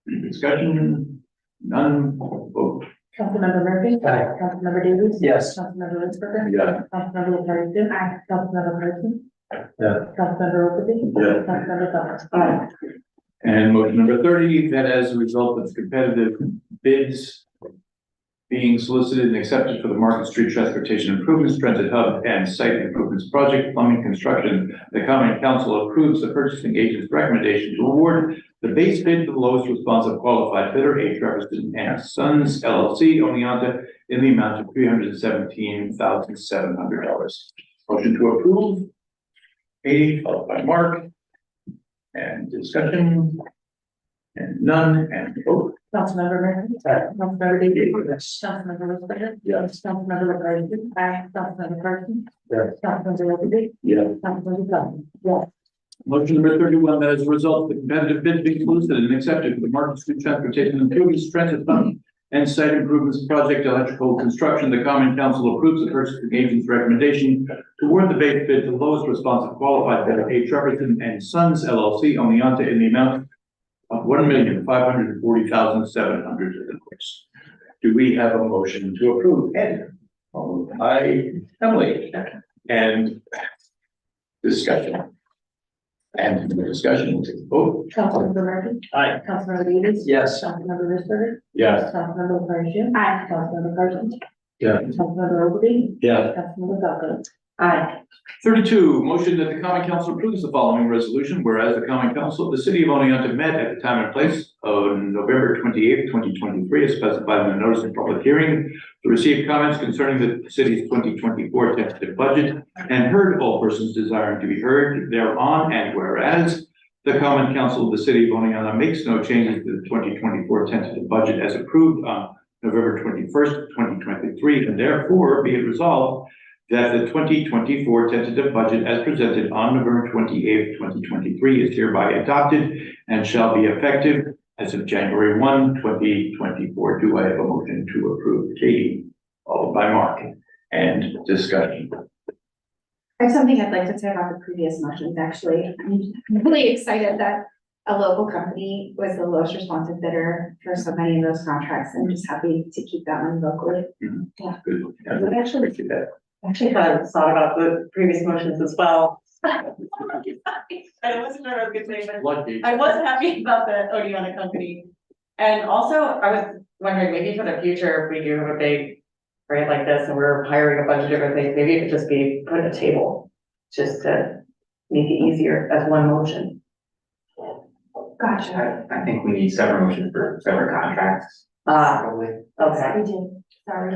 Any discussion? None. Vote. Councilmember Murphy. Aye. Councilmember Davies. Yes. Councilmember Risberger. Yeah. Councilmember Persia. Aye. Councilmember Carson. Yeah. Councilmember Liberty. Yeah. Councilmember Butler. Aye. And motion number 30, that as a result of competitive bids being solicited and accepted for the Market Street Transportation Improvements, Transit Hub and Site Improvements Project, Plumbing Construction, the Common Council approves the purchasing agent's recommendation to award the base bid to the lowest responsive qualified bidder, A. Jefferson and Sons LLC, Oneonta, in the amount of $317,700. Motion to approve. Katie, followed by Mark. And discussion? And none, and vote. Councilmember Murphy. Aye. Councilmember Davies. Yes. Councilmember Risberger. Yes. Councilmember Persia. Aye. Councilmember Carson. Yes. Councilmember Liberty. Yeah. Councilmember Butler. Yes. Motion number 31, that as a result of the competitive bid being solicited and accepted for the Market Street Transportation Improvements, Transit Fund and Site Improvements Project, Electrical Construction, the Common Council approves the purchasing agent's recommendation to award the base bid to the lowest responsive qualified bidder, A. Jefferson and Sons LLC, Oneonta, in the amount of $1,540,700. Do we have a motion to approve? Ed, followed by Emily, and discussion. And the discussion will take a vote. Councilmember Murphy. Aye. Councilmember Davies. Yes. Councilmember Risberger. Yes. Councilmember Persia. Aye. Councilmember Carson. Yeah. Councilmember Liberty. Yeah. Councilmember Butler. Aye. 32, motion that the Common Council approves the following resolution, whereas the Common Council of the City of Oneonta met at the time and place of November 28th, 2023, as specified in the notice of public hearing, to receive comments concerning the city's 2024 tentative budget, and heard all persons desiring to be heard thereon, and whereas the Common Council of the City of Oneonta makes no changes to the 2024 tentative budget as approved on November 21st, 2023, and therefore be it resolved that the 2024 tentative budget as presented on November 28th, 2023 is hereby adopted and shall be effective as of January 1, 2024. Do I have a motion to approve? Katie, followed by Mark, and discussion. I have something I'd like to say about the previous motions, actually. I'm really excited that a local company was the lowest responsive bidder for so many of those contracts. I'm just happy to keep that one locally. Yeah. Good. But actually, Do that. actually kind of thought about the previous motions as well. I wasn't sure I was gonna say, but Lucky. I was happy about the Oneonta company. And also, I was wondering, maybe for the future, if we do have a big grant like this and we're hiring a bunch of different things, maybe it could just be put at a table. Just to make it easier as one motion. Gotcha. I think we need separate motions for separate contracts. Probably. Okay, We did, sorry.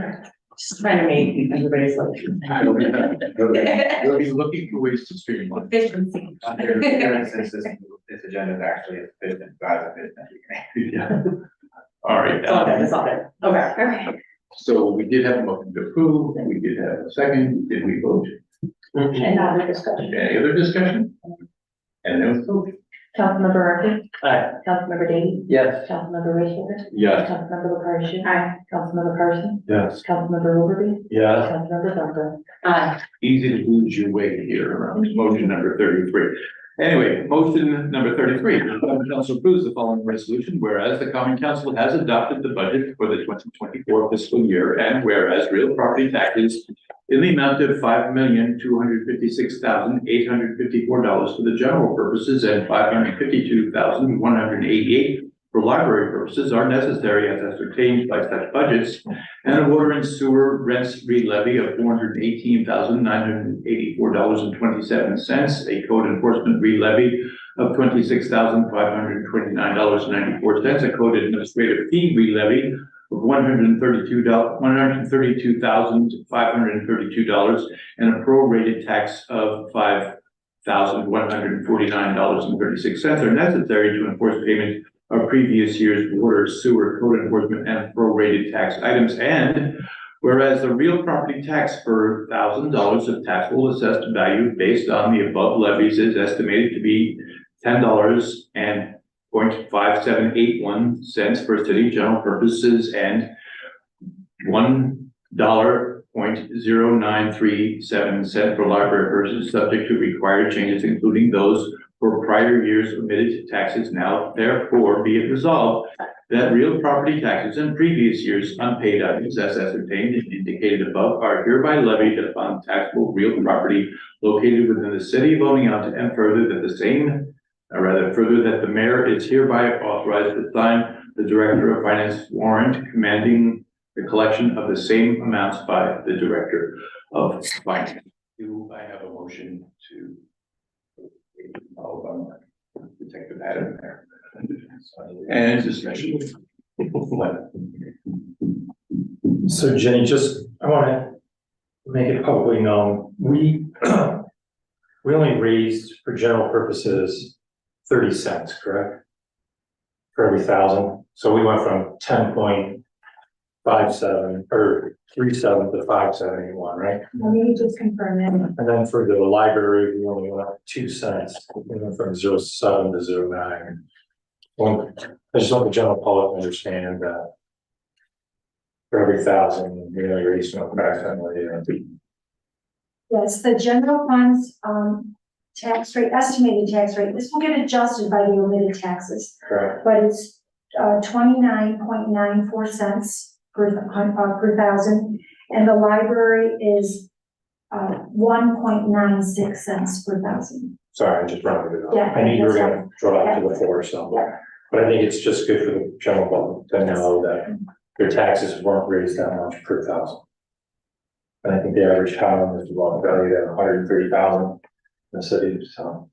just trying to make everybody's like. We'll be looking for ways to streamline. Efficiency. For instance, this agenda is actually a business, guys, a business. Yeah. All right. It's all good, it's all good. Okay. Okay. So we did have a motion to approve, we did have a second, did we vote? And now the discussion. Any other discussion? And then vote. Councilmember Murphy? Aye. Councilmember Davies? Yes. Councilmember Rayshard? Yes. Councilmember LaCarge? Aye. Councilmember Carson? Yes. Councilmember Overby? Yes. Councilmember Duncan? Aye. Easy to lose your way here around motion number 33. Anyway, motion number 33, the common council approves the following resolution, whereas the common council has adopted the budget for the 2024 fiscal year, and whereas real property taxes in the amount of $5,256,854 for the general purposes and $552,188 for library purposes are necessary as ascertained by such budgets, and a water and sewer rents re-levy of $418,984.27, a code enforcement re-levy of $26,529.94, a code administrative fee re-levy of $132,532, and a prorated tax of $5,149.36 are necessary to enforce payment of previous year's water, sewer, code enforcement, and prorated tax items. And whereas the real property tax per $1,000 of taxable assessed value based on the above levies is estimated to be $10.5781 for city general purposes and $1.0937 for library purposes, subject to required changes, including those for prior years omitted taxes. Now, therefore, be it resolved that real property taxes in previous years unpaid items as ascertained and indicated above are hereby levied upon taxable real property located within the city of Oneonta, and further that the mayor is hereby authorized to sign the director of finance warrant commanding the collection of the same amounts by the director of finance. Do I have a motion to protect the pattern there? And discussion. So Jenny, I want to make it publicly known, we only raised for general purposes 30 cents, correct? For every 1,000. So we went from 10.57 or 37 to 571, right? Let me just confirm that. And then for the library, we only went up 2 cents. We went from 0.7 to 0.9. Well, I just want the general public to understand that for every 1,000, we only raised approximately. Yes, the general funds, tax rate, estimated tax rate, this will get adjusted by the omitted taxes, Correct. but it's 29.94 cents per 1,000, and the library is 1.96 cents per 1,000. Sorry, I just rounded it up. Yeah, I knew you were that's gonna draw out to the 4, so. But I think it's just good for the general public to know that their taxes weren't raised that much per 1,000. And I think the average town is about valued at 130,000 in the city, so.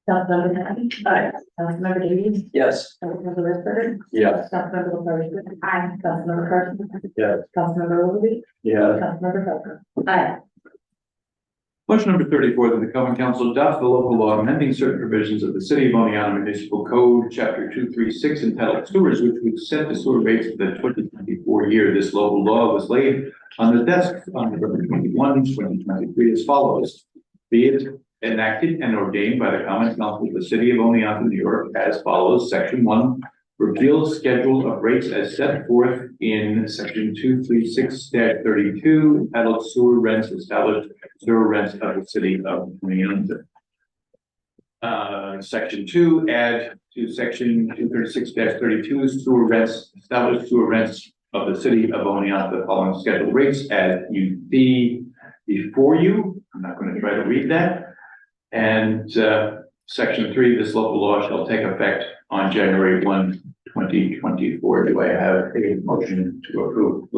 Councilmember Happy? Aye. Councilmember Davies? Yes. Councilmember Rayshard? Yes. Councilmember LaCarge? Aye. Councilmember Carson? Yes. Councilmember Overby? Yes. Councilmember Duncan? Aye. Motion number 34, that the common council adopt the local law amending certain provisions of the city of Oneonta Municipal Code, chapter 236, entitled Sewers, which would set the sewer rates for the 2024 year. This local law was laid on the desk on November 21, 2023 as follows. Be it enacted and ordained by the common council of the city of Oneonta, New York, as follows. Section 1, repeal schedule of rates as set forth in section 236-32, entitled sewer rents, established sewer rents of the city of Oneonta. Section 2, add to section 236-32, sewer rents, established sewer rents of the city of Oneonta, the following scheduled rates as you see before you. I'm not going to try to read that. And section 3, this local law shall take effect on January 1, 2024. Do I have a motion to approve?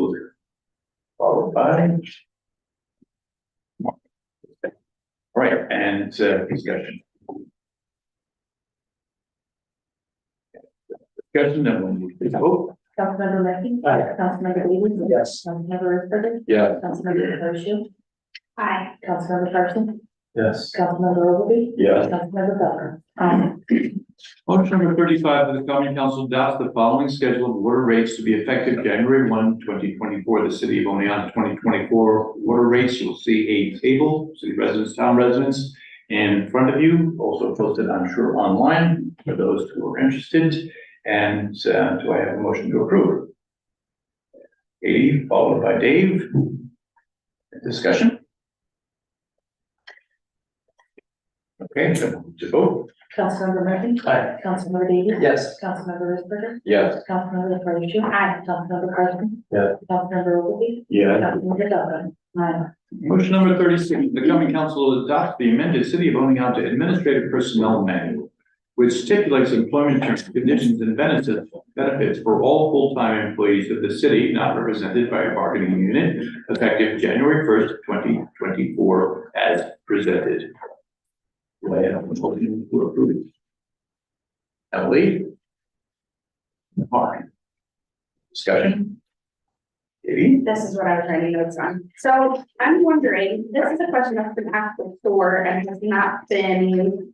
Followed by. All right, and discussion. Discussion, then we'll move to vote. Councilmember Mackey? Aye. Councilmember Davies? Yes. Councilmember Rayshard? Yes. Councilmember LaCarge? Aye. Councilmember Carson? Yes. Councilmember Overby? Yes. Councilmember Duncan? Aye. Motion number 35, that the common council adopts the following schedule of water rates to be effective January 1, 2024. The city of Oneonta 2024 water rates. You'll see a table, city residents, town residents, in front of you, also posted, I'm sure, online for those who are interested. And do I have a motion to approve? Katie, followed by Dave. Discussion? Okay, to vote. Councilmember Murphy? Aye. Councilmember Davis? Yes. Councilmember Risberger? Yes. Councilmember Carlucci? Aye. Councilmember Carson? Yeah. Councilmember Ogilvy? Yeah. Councilmember Douglas? Aye. Motion number 36, the coming council will adopt the amended City of Oneonta Administrative Personnel Manual, which stipulates employment terms, conditions, and benefits for all full-time employees of the city not represented by a bargaining unit, effective January 1st, 2024, as presented. Do I have a motion to approve? Emily? Mark? Discussion? Katie? This is what I was writing notes on. So I'm wondering, this is a question that's been asked before and has not been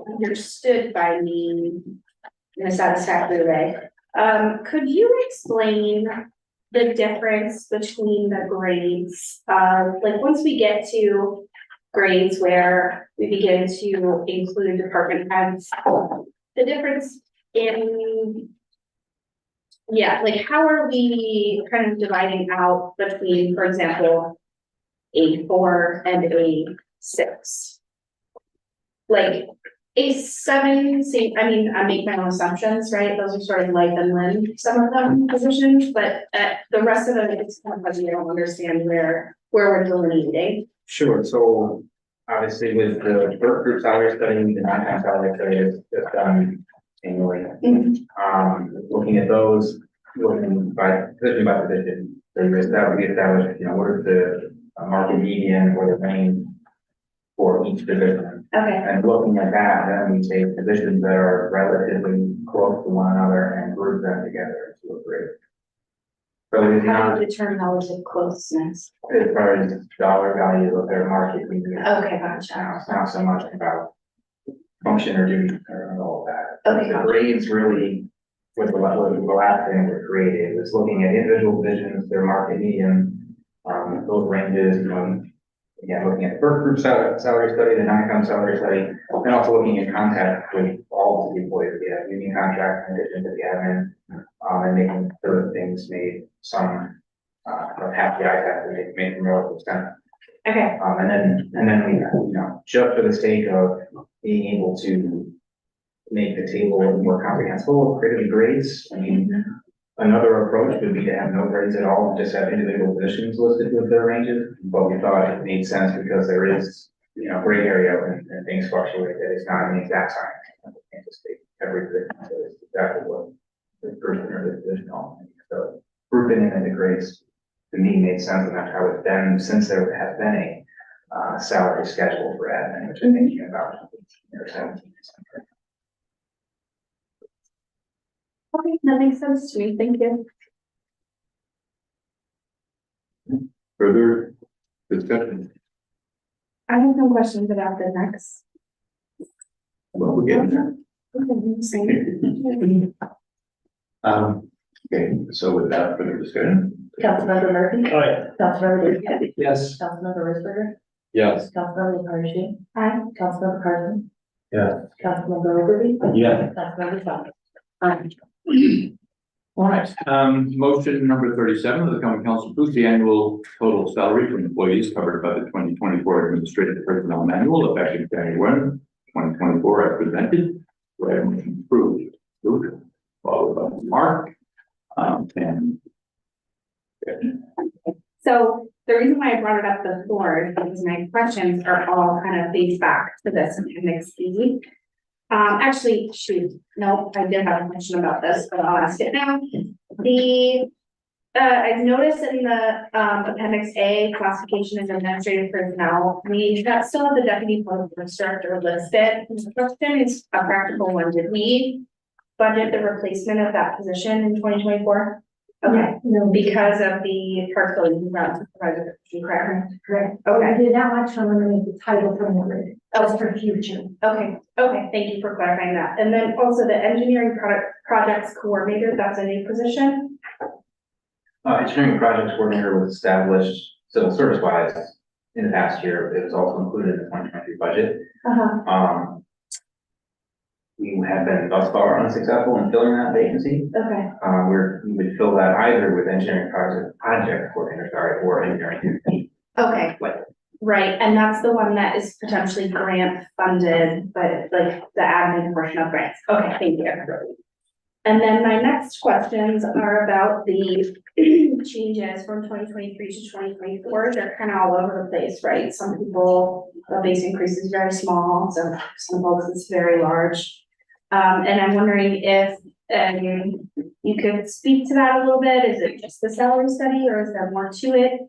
understood by me in a satisfactory way. Could you explain the difference between the grades? Like once we get to grades where we begin to include department heads, the difference in, yeah, like how are we kind of dividing out between, for example, A4 and A6? Like A7, see, I mean, I make my own assumptions, right? Those are sort of life and limb, some of them positions, but the rest of them, it's kind of fuzzy. I don't understand where we're delineating. Sure, so obviously with the work group salary study, the non-time salary study is done annually. Looking at those, looking by position, that would be established, you know, what is the market median or the range for each position. Okay. And looking at that, then we take positions that are relatively close to one another and group them together to a grade. So it's How not do you determine relative closeness? as far as dollar value of their market median. Okay, gotcha. Now, it's not so much about function or duty or all that. Okay. The grades really, with the last thing that created was looking at individual positions, their market median, those ranges, again, looking at the first group salary study, the non-com salary study, and also looking in contact with all of the employees, we have union contracts in addition to the admin, and making sure that things made some, half the eye test, made them relative sense. Okay. And then we, just for the sake of being able to make the table a little more comprehensible, creative grades. I mean, another approach would be to have no grades at all and just have individual positions listed with their ranges. But we thought it made sense because there is, gray area and things fluctuate, that it's not an exact science. You can't just take every position, so it's exactly what the person or the position all. So grouping it into grades to me made sense, and that's how it's been since there has been a salary schedule for admin, which I think came about in 17. Okay, that makes sense to me. Thank you. Further discussion? I have some questions about the next. Well, we're getting there. Okay, so without further discussion. Councilmember Murphy? Aye. Councilmember Davis? Yes. Councilmember Risberger? Yes. Councilmember Carlucci? Aye. Councilmember Carson? Yeah. Councilmember Ogilvy? Yeah. Councilmember Douglas? Aye. All right, motion number 37, that the common council approves the annual total salary for employees covered by the 2024 Administrative Personnel Manual effective January 1, 2024 as presented. Do I have a motion approved? Luke, followed by Mark. And So the reason why I brought it up before is because my questions are all kind of based back to this appendix E. Actually, shoot, no, I did have a question about this, but I'll ask it now. I've noticed in the appendix A, classification as administrative personnel, we got still have the deputy public works director listed. The question is a practical one. Did we budget the replacement of that position in 2024? Okay, No, because of the park building ground supervisor, correct? correct. Okay. I did not want to eliminate the title from the grade. That's for future. Okay, thank you for clarifying that. And then also the engineering projects coordinator, that's a new position? Engineering projects coordinator was established civil service wise in the past year. It was also included in the 2023 budget. We have been thus far unsuccessful in filling that vacancy. Okay, We would fill that either with engineering project coordinator, sorry, or engineering. okay, right, and that's the one that is potentially grant funded, but like the admin portion of grants. Okay, thank you. And then my next questions are about the changes from 2023 to 2024. They're kind of all over the place, right? Some people, the base increase is very small, so some folks it's very large. And I'm wondering if you could speak to that a little bit. Is it just the salary study or is there more to it?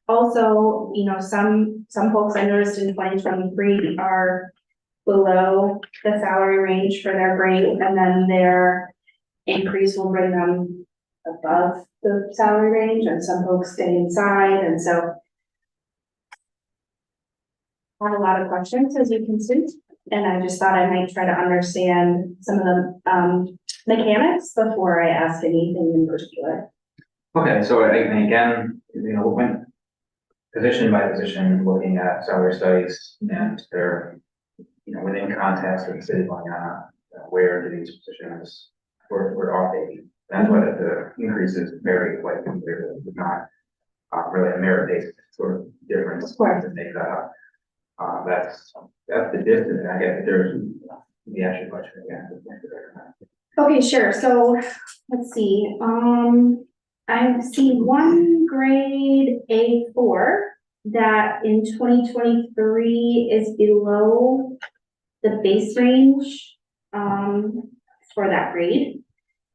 Also, you know, some folks I noticed in 2023 are below the salary range for their grade, and then their increase will bring them above the salary range, and some folks stay inside, and so I have a lot of questions, as you can see, and I just thought I might try to understand some of the mechanics before I ask anything in particular. Okay, so again, went position by position, looking at salary studies, and they're, within context of the city of Oleana, where do these positions were operating. That's why the increases vary quite considerably. It's not really a merit-based sort of difference. Of course. To make that up. That's the distance, and I guess there's the actual question again. Okay, sure, so, let's see, I see one grade A4 that in 2023 is below the base range, for that grade.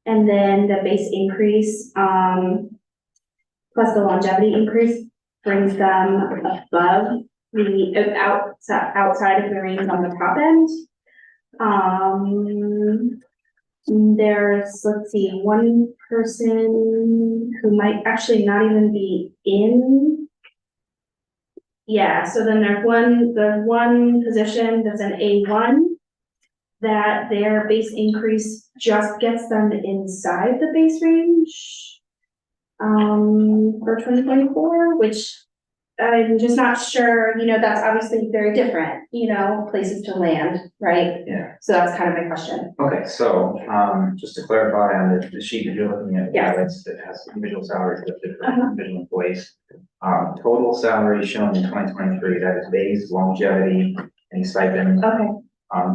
And then the base increase, plus the longevity increase brings them above the, outside of the range on the top end. There's, let's see, one person who might actually not even be in. Yeah, so then there's one position that's an A1 that their base increase just gets them inside the base range for 2024, which I'm just not sure, that's obviously very different, places to land, right? Yeah. So that's kind of my question. Okay, so, just to clarify on the sheet that you're looking at, Yeah. that has individual salaries listed for individual employees. Total salary shown in 2023, that is base, longevity, and stipend. Okay,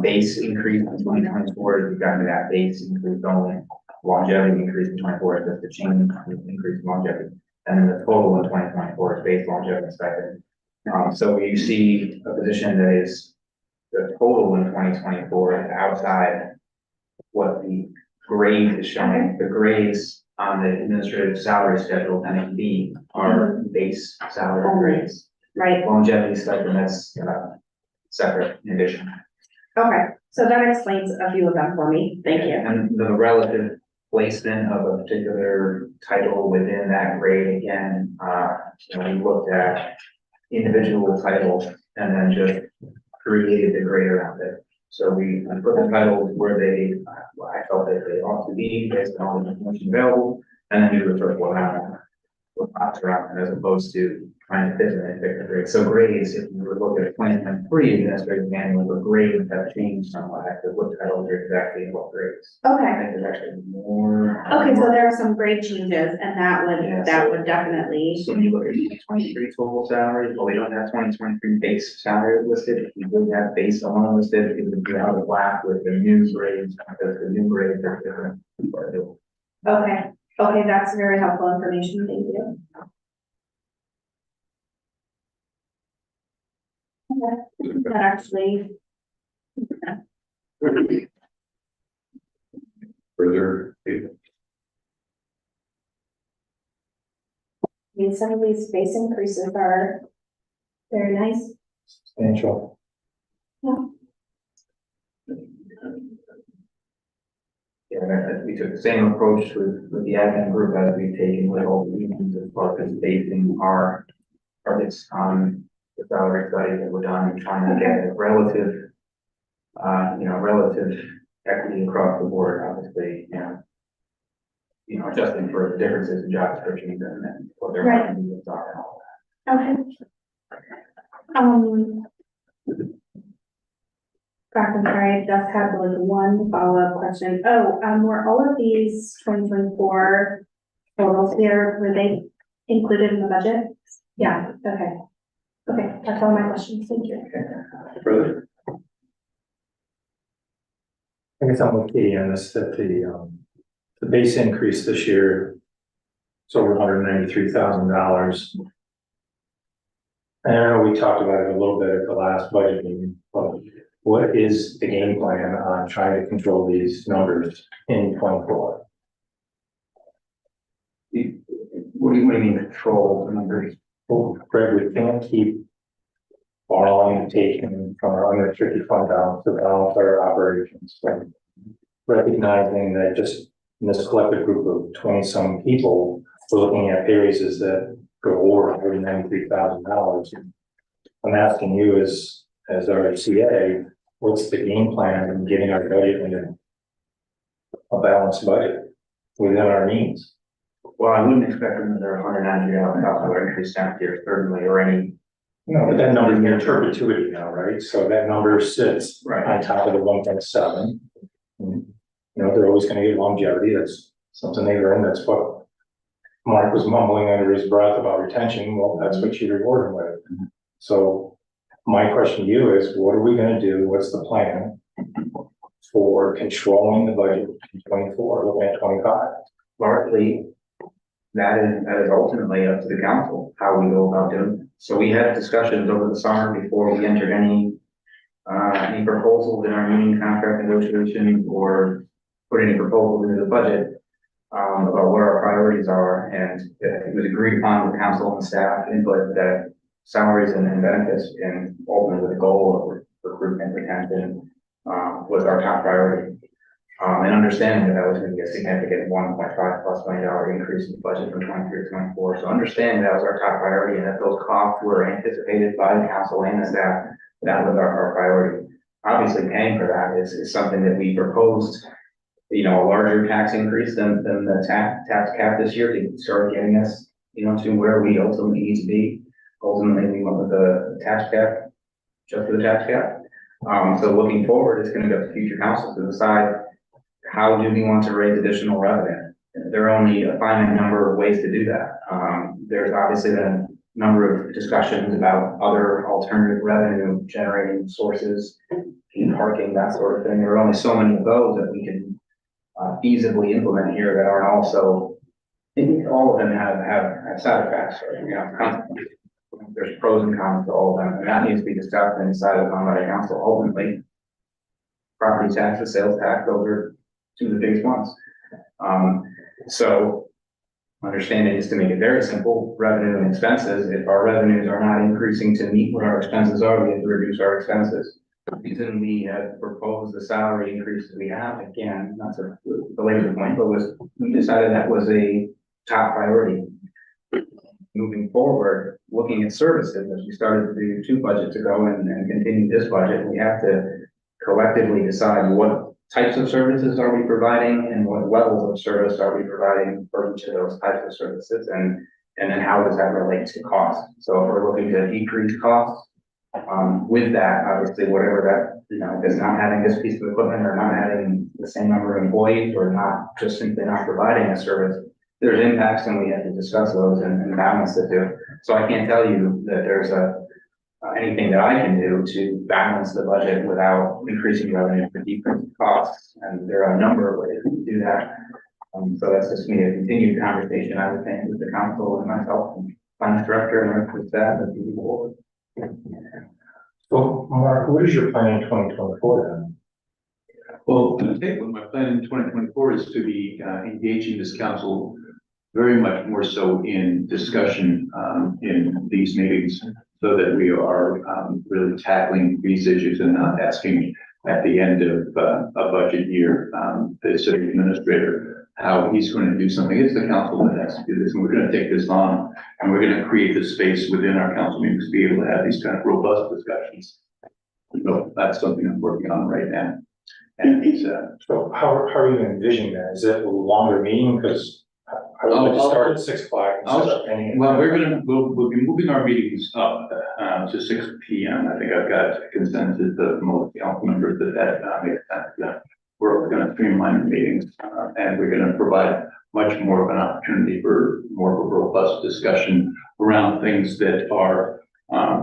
Base increase in 2024, you've gotten that base increase only. Longevity increase in 24 is just the change increase in longevity. And then the total in 2024 is base, longevity, and stipend. So you see a position that is the total in 2024 is outside what the grade is showing. The grades on the administrative salary schedule, NAD, are base salary grades. right, Longevity stipend, that's separate in addition. okay, so that explains a few of them for me, thank you. And the relative placement of a particular title within that grade, again, we looked at individual titles and then just created the grade around it. So we put the titles where I felt that they ought to be based on all the information available, and then we refer what pops around, as opposed to trying to fit them in a particular grade. So grades, if you were looking at 2023 administrative manual, the grades have changed somewhat, because what titles are exactly in what grades. I Okay, think there's actually more. okay, so there are some grade changes, and that Yeah, would definitely, So when you look at 2023 total salary, well, we don't have 2023 base salary listed. If we do have base alone listed, it would be out of whack with the new grades, because the new grades are different. okay, that's very helpful information, thank you. Okay, that actually, Further, some of these base increases are very nice. Substantial. Yeah, we took the same approach with the admin group as we've taken with all the unions as far as basing our targets on the salary studies that were done and trying to get a relative, relative equity across the board, obviously, adjusting for the differences in job descriptions and what their Right. needs are and all that. Okay. Back, I'm sorry, I just had like one follow-up question. Were all of these 2024 totals here, were they included in the budget? Yeah, okay. Okay, that's all my questions. Thank you. Further? I guess I'm with Katie on this, that the base increase this year is over $193,000. And I know we talked about it a little bit at the last budget meeting, but what is the game plan on trying to control these numbers in 24? What do you mean control the numbers? Well, Greg, we can't keep borrowing and taking from our unrestricted fund balance to balance our operations. So recognizing that just in this collective group of 20-some people, we're looking at pay raises that go over $193,000. I'm asking you as our CA, what's the game plan in getting our budget into a balanced budget within our means? Well, I wouldn't expect another $190,000 increase next year, certainly, or any. No, but that number's near perpetuity now, right? So that number sits Right. on top of the 1.7. They're always gonna get longevity. That's something they earn. That's what Mark was mumbling under his breath about retention. Well, that's what you reward him with. So my question to you is, what are we gonna do? What's the plan for controlling the budget in 24, looking at 25? Largely, that is ultimately up to the council, how we go about doing it. So we had discussions over the summer before we entered any proposals in our union contract negotiations or put any proposals into the budget, about what our priorities are. And it was agreed upon with council and staff input that salaries and benefits and ultimately the goal of recruitment retention, was our top priority. And understanding that was going to be a significant $1.5+ million increase in the budget from 23 to 24. So understanding that was our top priority and that those costs were anticipated by the council and the staff, that was our priority. Obviously paying for that is something that we proposed, a larger tax increase than the tax cap this year to start getting us, to where we ultimately need to be. Ultimately, we went with the tax cap, just for the tax cap. So looking forward, it's going to go to future councils to decide how do we want to raise additional revenue. There are only a finite number of ways to do that. There's obviously been a number of discussions about other alternative revenue generating sources, parking, that sort of thing. There are only so many of those that we can feasibly implement here that aren't also, I think all of them have side effects or consequences. There's pros and cons to all of them, and that needs to be discussed and decided upon by the council. Ultimately, property taxes, sales tax, those are two of the biggest ones. So understanding is to make it very simple, revenue and expenses. If our revenues are not increasing to meet what our expenses are, we have to reduce our expenses. The reason we have proposed the salary increase that we have, again, not to belabor the point, but we decided that was a top priority. Moving forward, looking at services, as we started to do 2 budgets ago and continue this budget, we have to collectively decide what types of services are we providing and what levels of service are we providing for each of those types of services, and then how does that relate to cost. So if we're looking to decrease costs, with that, obviously, whatever that, if it's not having this piece of equipment or not having the same number of employees or not just simply not providing a service, there's impacts and we have to discuss those and balance the two. So I can't tell you that there's anything that I can do to balance the budget without increasing revenue for decreasing costs. And there are a number of ways to do that. So that's just me, a continued conversation, I would think, with the council and myself and finance director and the rest of the staff as we move forward. So Mark, what is your plan in 2024 then? Well, I think my plan in 2024 is to be engaging this council very much more so in discussion in these meetings, so that we are really tackling these issues and not asking at the end of a budget year the city administrator how he's going to do something. It's the council that has to do this, and we're going to take this on, and we're going to create the space within our council meetings to be able to have these kind of robust discussions. So that's something I'm working on right now. And it's, So how are you envisioning that? Is it a longer meeting? Because I would like to start at 6 o'clock. well, we'll be moving our meetings up, to 6 p.m. I think I've got a consensus of most council members that makes sense. Yeah. We're going to streamline the meetings, and we're going to provide much more of an opportunity for more of a robust discussion around things that are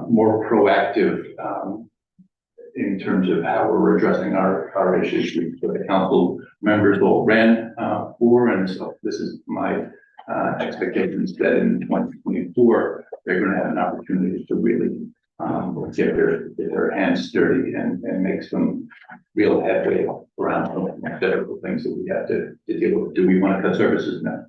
more proactive in terms of how we're addressing our issues. So the council members all ran for, and so this is my expectations that in 2024 they're going to have an opportunity to really get their hands dirty and make some real headway around some of the difficult things that we have to deal with. Do we want to cut services? No.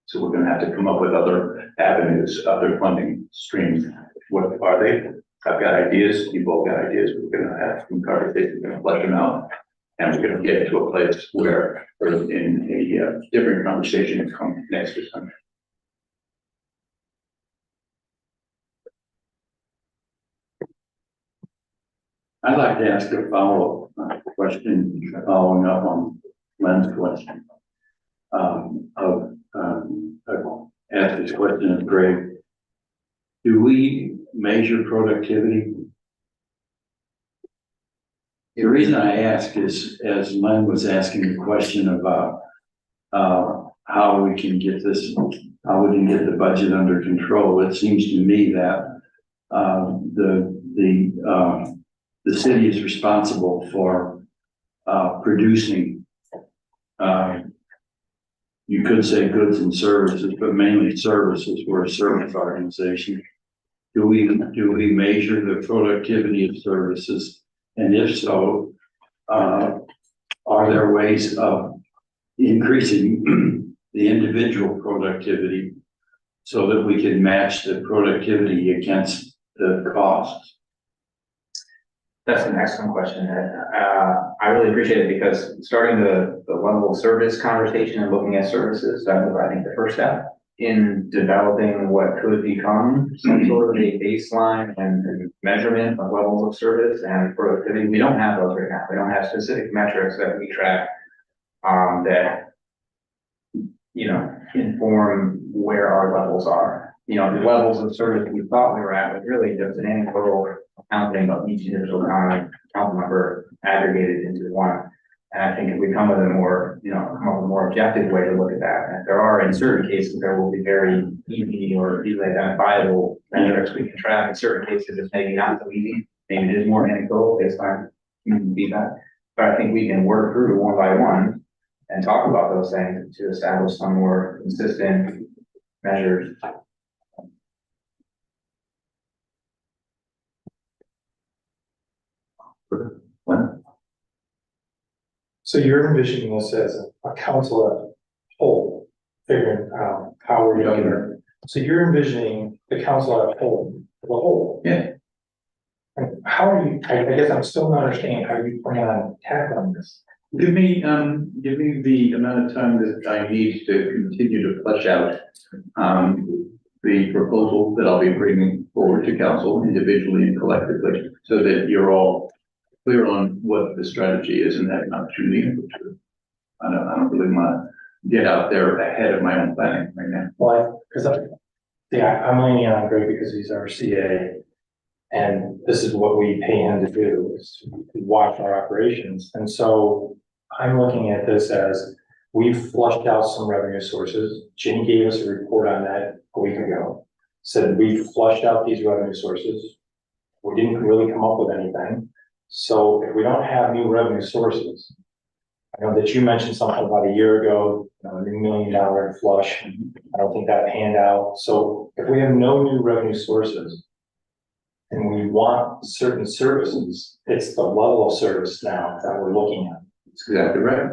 So we're going to have to come up with other avenues, other funding streams. What are they? I've got ideas. You've all got ideas. We're going to have some conversations. We're going to flesh them out, and we're going to get to a place where we're in a different conversation come next December. I'd like to ask a follow-up question, following up on Len's question. Ask this question of Greg. Do we measure productivity? The reason I ask is, as Len was asking the question about how we can get the budget under control, it seems to me that the city is responsible for producing, you could say goods and services, but mainly services. We're a service organization. Do we measure the productivity of services? And if so, are there ways of increasing the individual productivity so that we can match the productivity against the costs? That's an excellent question. I really appreciate it because starting the level of service conversation and looking at services, that was, I think, the first step in developing what could become some sort of a baseline and measurement of levels of service and productivity. We don't have those right now. We don't have specific metrics that we track that, you know, inform where our levels are. You know, the levels of service we thought we were at was really just an anecdotal accounting of each individual council member aggregated into one. And I think if we come with a more, you know, come up with a more objective way to look at that, and if there are, in certain cases, there will be very easy or easily identifiable metrics we can track. In certain cases, it's maybe not so easy. Maybe it is more anecdotal based on human feedback. But I think we can work through one by one and talk about those things to establish some more consistent measures. So you're envisioning this as a council as a whole, figuring out how we're doing it. So you're envisioning the council as a whole. Yeah. And how are you, I guess I'm still not understanding how you plan on tackling this. Give me the amount of time that I need to continue to flesh out the proposal that I'll be bringing forward to council individually and collectively, so that you're all clear on what the strategy is and have an opportunity. I don't really want to get out there ahead of my own planning right now. Well, I'm leaning on Greg because he's our CA. And this is what we pay him to do, is to watch our operations. And so I'm looking at this as we've flushed out some revenue sources. Jenny gave us a report on that a week ago. Said we've flushed out these revenue sources. We didn't really come up with anything. So if we don't have new revenue sources, I know that you mentioned something about a year ago, a $1 million flush. I don't think that panned out. So if we have no new revenue sources, and we want certain services, it's the level of service now that we're looking at. That's exactly right.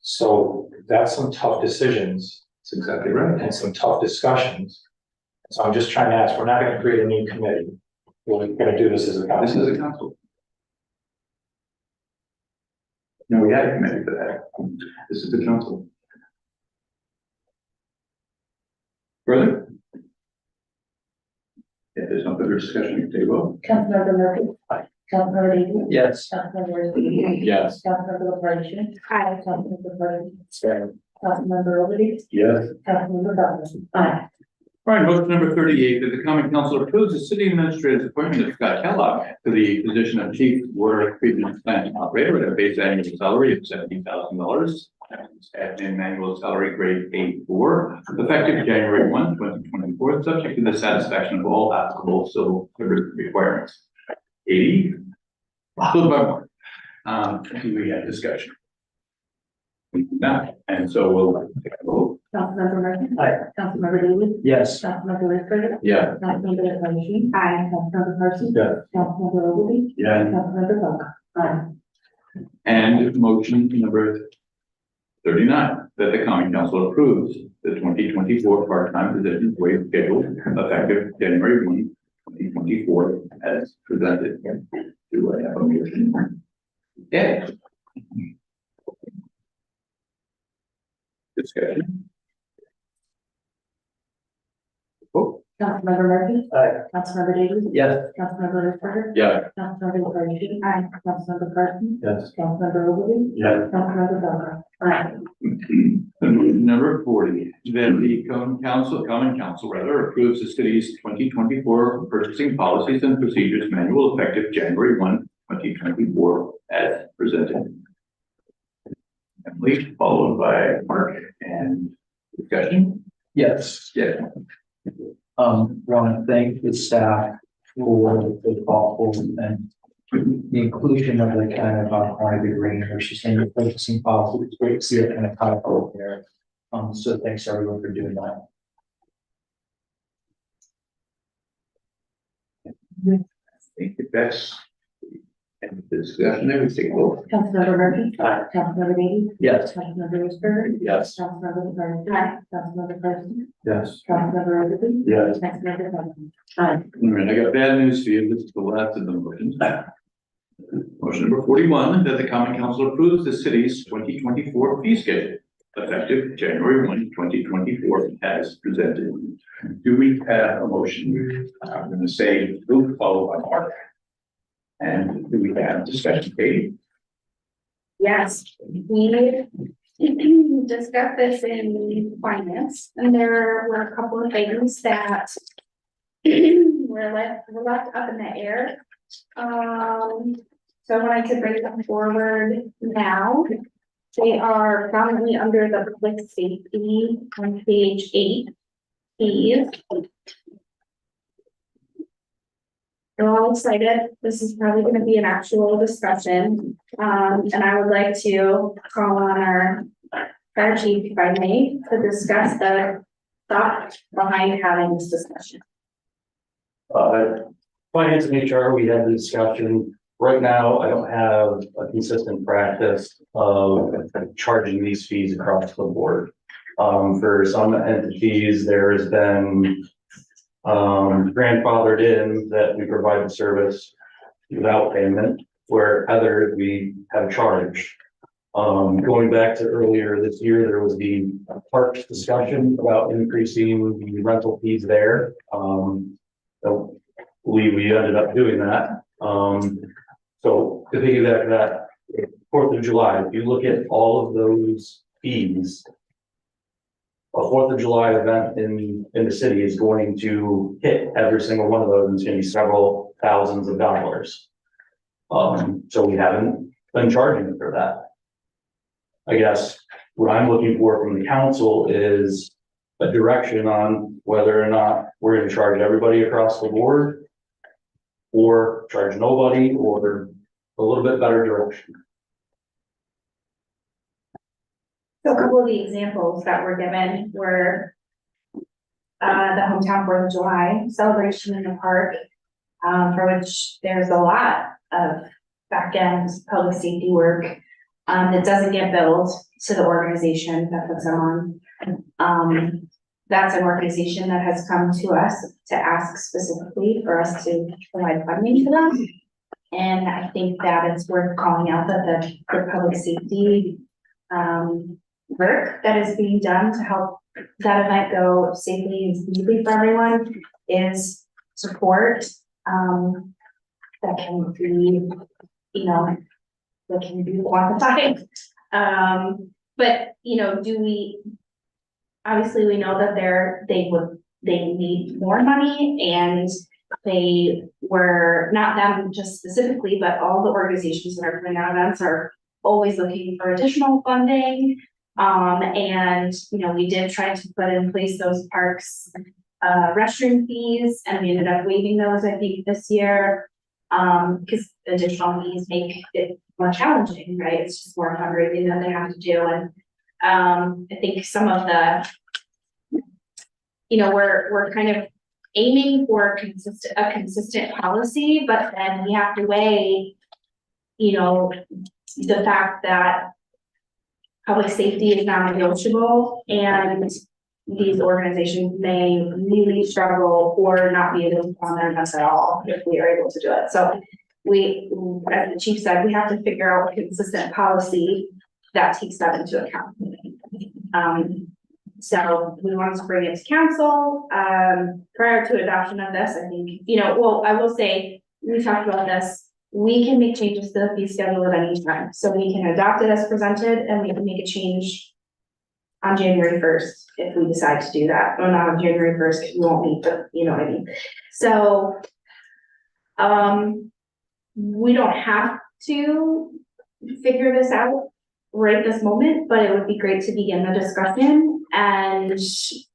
So that's some tough decisions. That's exactly right. And some tough discussions. So I'm just trying to ask, we're not going to create a new committee. We're going to do this as a council. This is a council. No, we had a committee for that. This is the council. Further? If there's no further discussion, take a vote. Councilmember Murphy. Councilmember Davis. Yes. Councilmember Lee. Yes. Councilmember LaFarge. Aye. Councilmember Burns. Councilmember Liberty. Yes. Councilmember Butler. Aye. All right, motion number 38, that the common council approves the city administrator's appointment of Scott Kellogg to the position of chief water treatment plant operator at a base annual salary of $70,000. Admin annual salary grade A4, effective January 1, 2024, subject to the satisfaction of all applicable civil service requirements. 80. Followed by Mark. Do we have discussion? Now, and so we'll take a vote. Councilmember Murphy. Aye. Councilmember Davis. Yes. Councilmember Lisbeth. Yeah. Councilmember LaFarge. Aye. Councilmember Carson. Yeah. Councilmember Liberty. Yeah. Councilmember Butler. Aye. And motion number 39, that the common council approves the 2024 part-time position wage schedule effective January 1, 2024 as presented. Do I have a motion? Yeah. Discussion. Oh, Councilmember Murphy. Aye. Councilmember Davis. Yes. Councilmember Lisbeth. Yeah. Councilmember LaFarge. Aye. Councilmember Carson. Yes. Councilmember Liberty. Yeah. Councilmember Butler. Aye. Number 40, that the common council rather approves the city's 2024 purchasing policies and procedures manual effective January 1, 2024 as presented. Emily, followed by Mark, and discussion. Yes. Yeah. Want to thank the staff for the thoughtful and the inclusion of the kind of private range, where she's saying the purchasing policy. It's great to see it kind of caught up there. So thanks everyone for doing that. I think that's and the discussion there, we take a vote. Councilmember Murphy. Aye. Councilmember Davis. Yes. Councilmember Lisbeth. Yes. Councilmember LaFarge. Aye. Councilmember Carson. Yes. Councilmember Liberty. Yes. Councilmember Butler. Aye. All right, I got bad news for you. This is the last of the motions. Motion number 41, that the common council approves the city's 2024 fee schedule effective January 1, 2024 as presented. Do we have a motion? I'm going to say Luke, followed by Mark. And do we have discussion, Katie? Yes, we discussed this in finance, and there were a couple of things that were left up in the air. So I wanted to bring them forward now. They are prominently under the public safety on page 8. Fees. We're all excited. This is probably going to be an actual discussion. And I would like to call on our fire chief, if I may, to discuss the thought behind having this discussion. Finance and HR, we had the discussion. Right now, I don't have a consistent practice of charging these fees across the board. For some entities, there has been grandfathered in that we provide the service without payment, where others we have charged. Going back to earlier this year, there was the parks discussion about increasing the rental fees there. So we ended up doing that. So to piggyback that, 4th of July, if you look at all of those fees, a 4th of July event in the city is going to hit every single one of those. It's going to be several thousands of dollars. So we haven't been charging for that. I guess what I'm looking for from the council is a direction on whether or not we're going to charge everybody across the board, or charge nobody, or a little bit better direction. So a couple of the examples that were given were the hometown 4th of July celebration in the park, for which there's a lot of back-end public safety work that doesn't get billed to the organization that puts them on. That's an organization that has come to us to ask specifically for us to provide funding to them. And I think that it's worth calling out that the public safety, work that is being done to help that event go safely and smoothly for everyone is support, that can be, you know, that can be quantified. But, you know, obviously we know that they need more money, and they were, not them just specifically, but all the organizations that are putting on events are always looking for additional funding. And, you know, we did try to put in place those parks, restroom fees, and we ended up waiving those, I think, this year. Because additional fees make it more challenging, right? It's just more fundraising that they have to do. And, I think some of the, you know, we're kind of aiming for a consistent policy, but then we have to weigh, you know, the fact that public safety is non-negotiable, and these organizations may really struggle or not be able to fund their events at all if we are able to do it. So we, as the chief said, we have to figure out a consistent policy that takes that into account. So we wanted to bring it to council, prior to adoption of this. I think, you know, well, I will say, we talked about this. We can make changes to the fee schedule at any time. So we can adopt it as presented, and we can make a change on January 1st if we decide to do that. Or not on January 1st, because we won't meet, but you know what I mean. So, we don't have to figure this out right this moment, but it would be great to begin the discussion and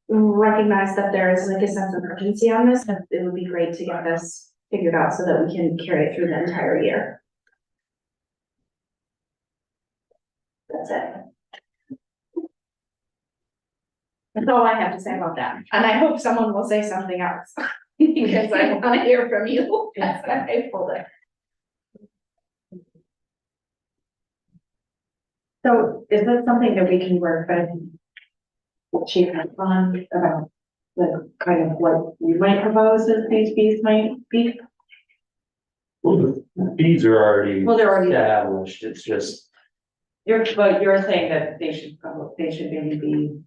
recognize that there is like a sense of urgency on this. And it would be great to get this figured out so that we can carry it through the entire year. That's it. That's all I have to say about that. And I hope someone will say something else because I want to hear from you. That's why I pulled it. So is this something that we can work with Chief on about, like, kind of what you might propose as these fees might be? Well, the fees are already Well, they're already, established, it's just, but you're saying that they should maybe be.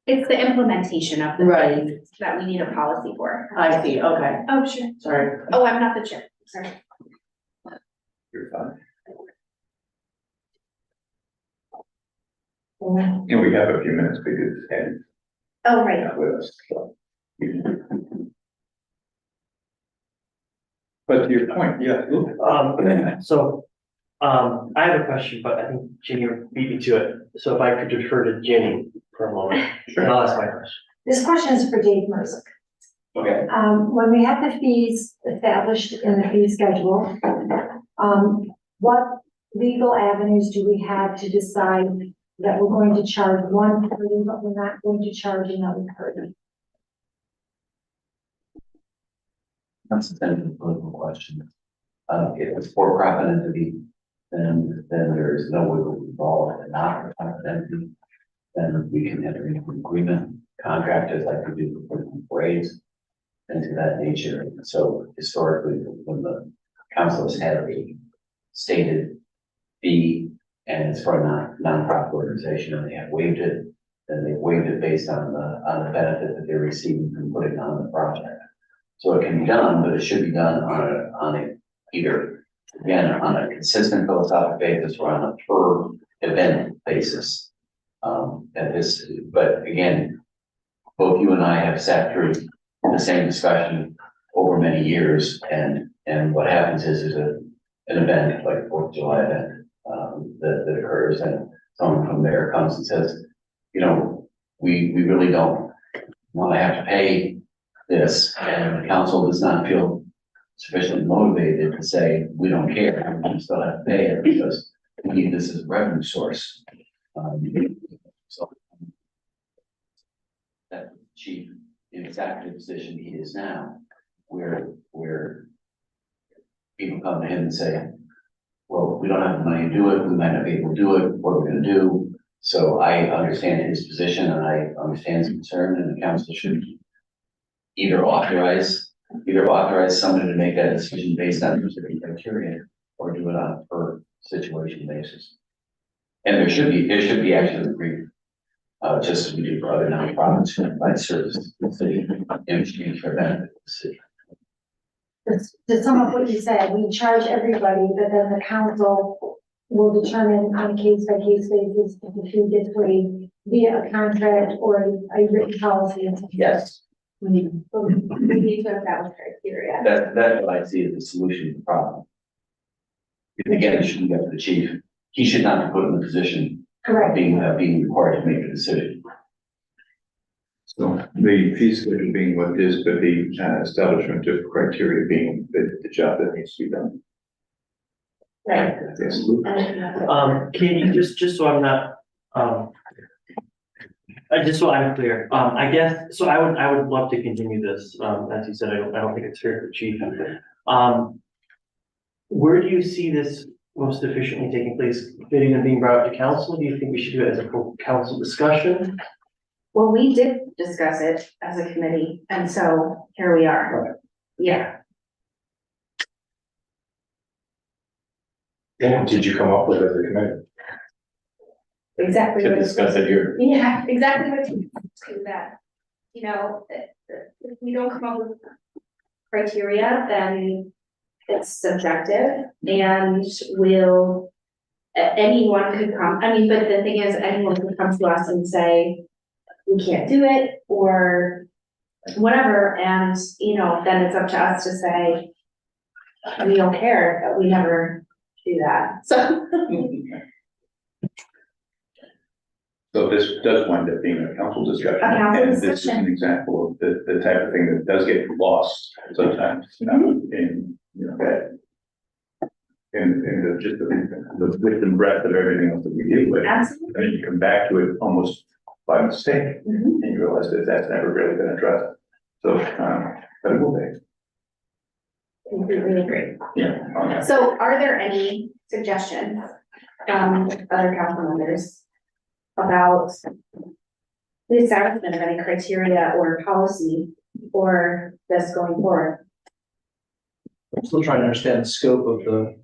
It's the implementation of the Right. things that we need a policy for. I see, okay, Oh, sure. sorry. Oh, I'm not the chair. Sorry. You're fine. Yeah. And we have a few minutes because Ed's Oh, right. not with us, so. But to your point, yeah, look, I have a question, but I think Ginny beat me to it. So if I could defer to Ginny for a moment, and I'll ask my question. This question is for Dave Merzick. Okay. When we have the fees established in the fee schedule, what legal avenues do we have to decide that we're going to charge one party, but we're not going to charge another party? That's a political question. If it's for-profit entity, then there is no wiggle involved. And not for profit entity, then we can enter into an agreement, contractors like we do for parades, things of that nature. So historically, when the council has had a stated fee and it's for a non-profit organization and they have waived it, then they've waived it based on the benefit that they're receiving from putting on the project. So it can be done, but it should be done on a either, again, on a consistent philosophical basis or on a per event basis. But again, both you and I have sat through the same discussion over many years, and what happens is an event like 4th of July event that occurs, and someone from there comes and says, you know, we really don't want to have to pay this, and the council does not feel sufficiently motivated to say, we don't care, we still have to pay it because we need this as a revenue source. So that chief in exactly the position he is now, where people come to him and say, well, we don't have the money to do it, we might not be able to do it, what we're gonna do. So I understand his position and I understand his concern, and the council should either authorize either authorize someone to make that decision based on specific criteria or do it on a per situation basis. And there should be actually agreement, just as we do for other nonprofits who provide service to the city in exchange for benefit to the city. To sum up what you said, we charge everybody, but then the council will determine on a case by case basis if the fee gets waived via a contract or a written policy. Yes, We need to establish criteria. that's what I see as the solution to the problem. Again, it shouldn't get to the chief. He should not be put in the position of Correct. being required to make a decision. So the fee schedule being what it is, but the establishment of criteria being the job that needs to be done. Right. Yes. Can you just so I'm not, just so I'm clear, I guess, so I would love to continue this, as you said, I don't think it's fair for chief. Where do you see this most efficiently taking place, fitting and being brought to council? Do you think we should do it as a full council discussion? Well, we did discuss it as a committee, and so here we are. Yeah. What did you come up with as a committee? Exactly. To what it discuss it here. Yeah, exactly what you do that. You know, if we don't come up with criteria, then it's subjective and anyone could come, I mean, but the thing is, anyone could come to us and say, we can't do it, or whatever, and, you know, then it's up to us to say, we don't care, but we never do that, so. So this does wind up being a council discussion. A council And this is discussion. an example of the type of thing that does get lost sometimes, in, you know, that. In the width and breadth of everything else that we deal with. Absolutely. And then you come back to it almost by mistake, Mhm. and you realize that that's never really been addressed. So, but it will be, Completely agree. yeah. Okay. So are there any suggestions from other council members about the establishment of any criteria or policy for this going forward? I'm still trying to understand the scope of the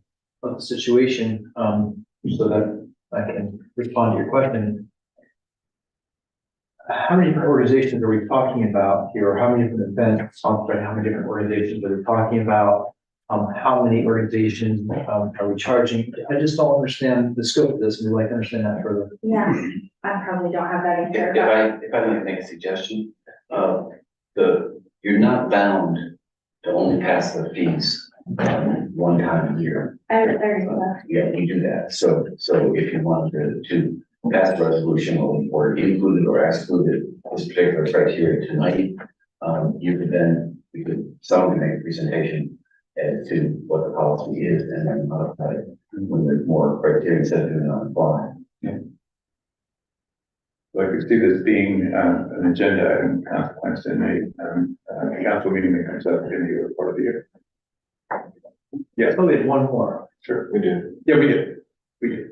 situation, so that I can respond to your question. How many different organizations are we talking about here? How many different events, sponsored by how many different organizations are we talking about? How many organizations, are we charging? I just don't understand the scope of this, and we'd like to understand that further. Yeah, I probably don't have that answer. If I may make a suggestion, you're not bound to only pass the fees one time a year. I agree with that. Yeah, you do that. So if you wanted to pass a resolution or included or excluded this particular criteria tonight, someone can make a presentation as to what the policy is and then modify it when there's more criteria set in on the fly. So I could see this being, an agenda item consequence in a council meeting that comes up in the early part of the year. Yeah, probably have one more. Sure, we do. Yeah, we did. We did.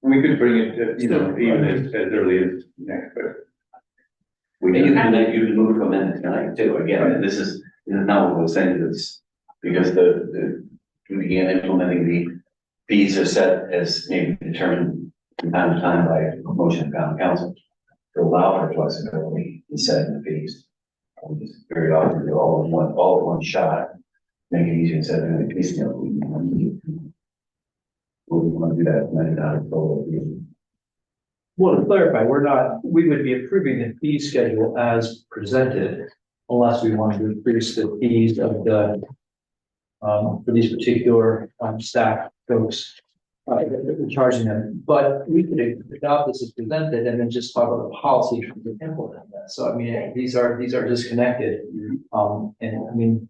And we could bring it, even as early as next, but. And you can move to amend tonight too. Again, this is not what we're saying, it's because we began implementing the fees are set as maybe determined from time to time by a motion of town council to allow for flexibility in setting the fees. Just very often do all at one shot, make it easier instead of doing the piecemeal. We want to do that, not a total fee. Well, to clarify, we would be approving the fee schedule as presented unless we wanted to increase the fees of for these particular, staff folks, that we're charging them. But we could adopt this as presented and then just talk about the policy to implement that. So I mean, these are disconnected. And I mean,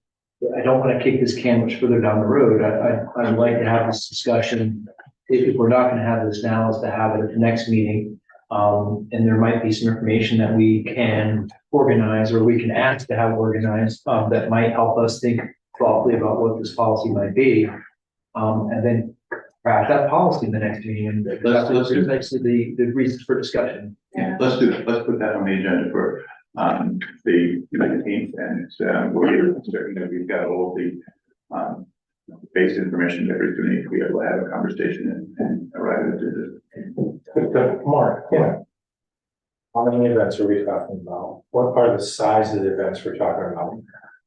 I don't want to kick this can much further down the road. I'd like to have this discussion. If we're not gonna have this now, is to have it at the next meeting. And there might be some information that we can organize or we can ask to have organized, that might help us think thoughtfully about what this policy might be. And then craft that policy in the next meeting. And Let's do it. actually the reasons for discussion. Yeah, let's do it. Let's put that on the agenda for the 19th, and we're certain that we've got all the basic information that we're going to need to be able to have a conversation and arrive at the. Mark, yeah. How many events are we talking about? What are the size of the events we're talking about?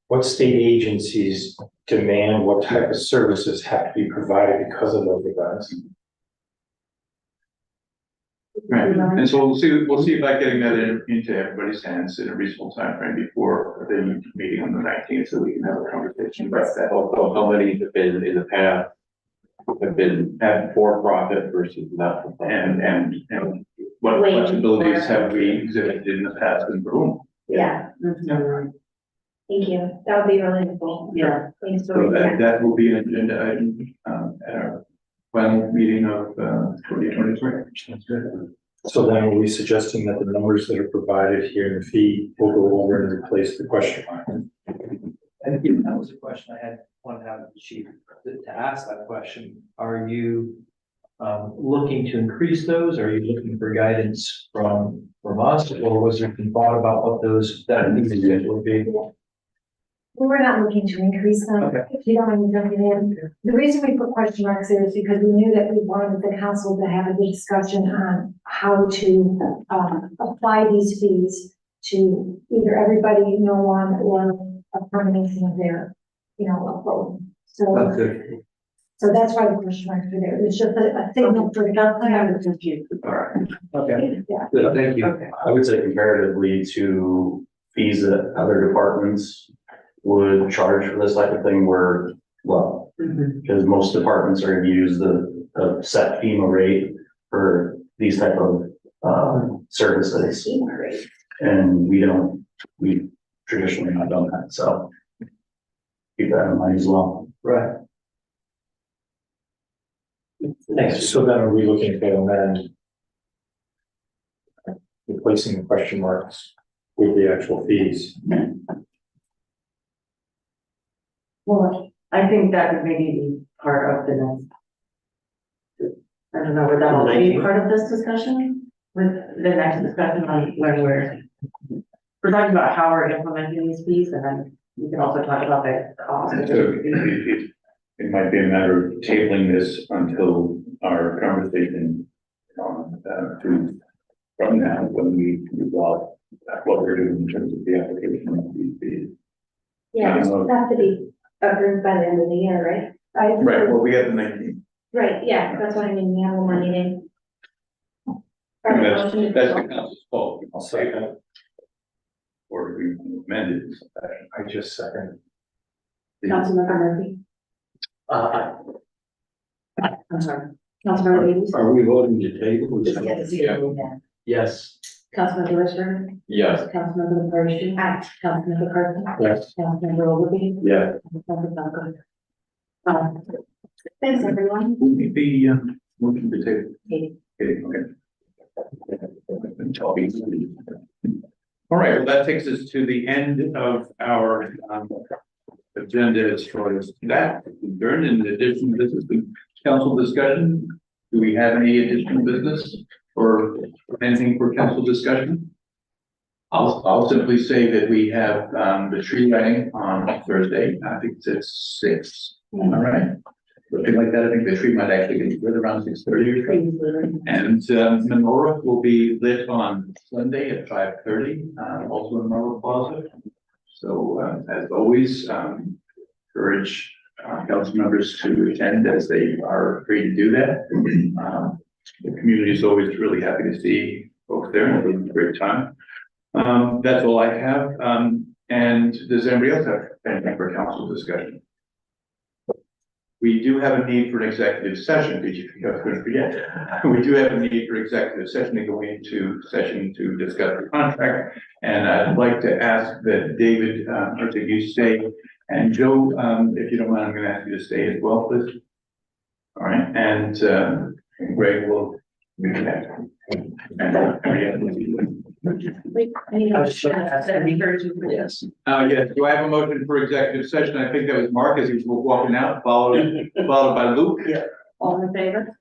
What state agencies demand what type of services have to be provided because of those events? Right, and so we'll see about getting that into everybody's hands in a reasonable time frame before the meeting on the 19th, so we can have a conversation about that. Also, how many have been in the past have been at for profit versus not for profit? And what Wait, flexibilities have we exhibited in the past in Broome? Yeah. Thank you. That would be really helpful. Yeah. Thanks So for that will be an agenda item, at our final meeting of, 2023. So then are we suggesting that the numbers that are provided here in the feed will go over and replace the question mark? I think that was a question I had, wanted to have the chief to ask that question. Are you looking to increase those? Are you looking for guidance from us, or was there some thought about what those, that would be? We were not looking to increase them. Okay. If you don't mind jumping in. The reason we put question marks there is because we knew that we wanted the council to have a discussion on how to apply these fees to either everybody you know on or a combination of their, a vote. So that's why the question marks are there. It's just a signal for the council. All right. Okay, Yeah. good, thank you. Okay. I would say comparatively to fees that other departments would charge for this type of thing were low. Because most departments are gonna use the set FEMA rate for these type of services. And we traditionally not done that, so keep that in mind as well. Right. Thanks. So then are we looking to amend replacing the question marks with the actual fees? Well, I think that would maybe be part of the next. I don't know, would that all be part of this discussion? With the next discussion on when we're talking about how we're implementing these fees, and then we can also talk about the cost. So it might be a matter of tabling this until our conversation from now, when we resolve what we're doing in terms of the application of these fees. Yeah, it's have to be approved by the end of the year, right? Right, well, we have the 19th. Right, yeah, that's what I mean, we have one more meeting. That's the council's fault. I'll second it. Or we amended. I just second. Councilmember Murphy. I'm sorry, Councilmember Davies. Are we voting to table? Yes. Councilmember Richard. Yes. Councilmember LaFarge. Aye. Councilmember Carson. Yes. Councilmember Ogilvy. Yeah. Councilmember Falco. Thanks, everyone. Who need the, motion to table? Katie. Okay. All right, well, that takes us to the end of our agenda as far as that. In addition, this is the council discussion. Do we have any additional business or anything for council discussion? I'll simply say that we have the tree lighting on Thursday. I think it's at 6. All right. Something like that. I think the tree might actually be lit around 6:30 or so. And menorah will be lit on Sunday at 5:30, also in Marble Plaza. So as always, encourage council members to attend as they are free to do that. The community is always really happy to see folks there, and it'll be a great time. That's all I have. And does anybody else have anything for council discussion? We do have a need for an executive session, because I was going to forget. We do have a need for executive session to go into session to discuss the contract. And I'd like to ask that David, or that you stay, and Joe, if you don't mind, I'm going to ask you to stay as well, please. All right, and Greg will reconnect. Wait, I need Yes. Yes, do I have a motion for executive session? I think that was Mark as he was walking out, followed by Luke. All in favor?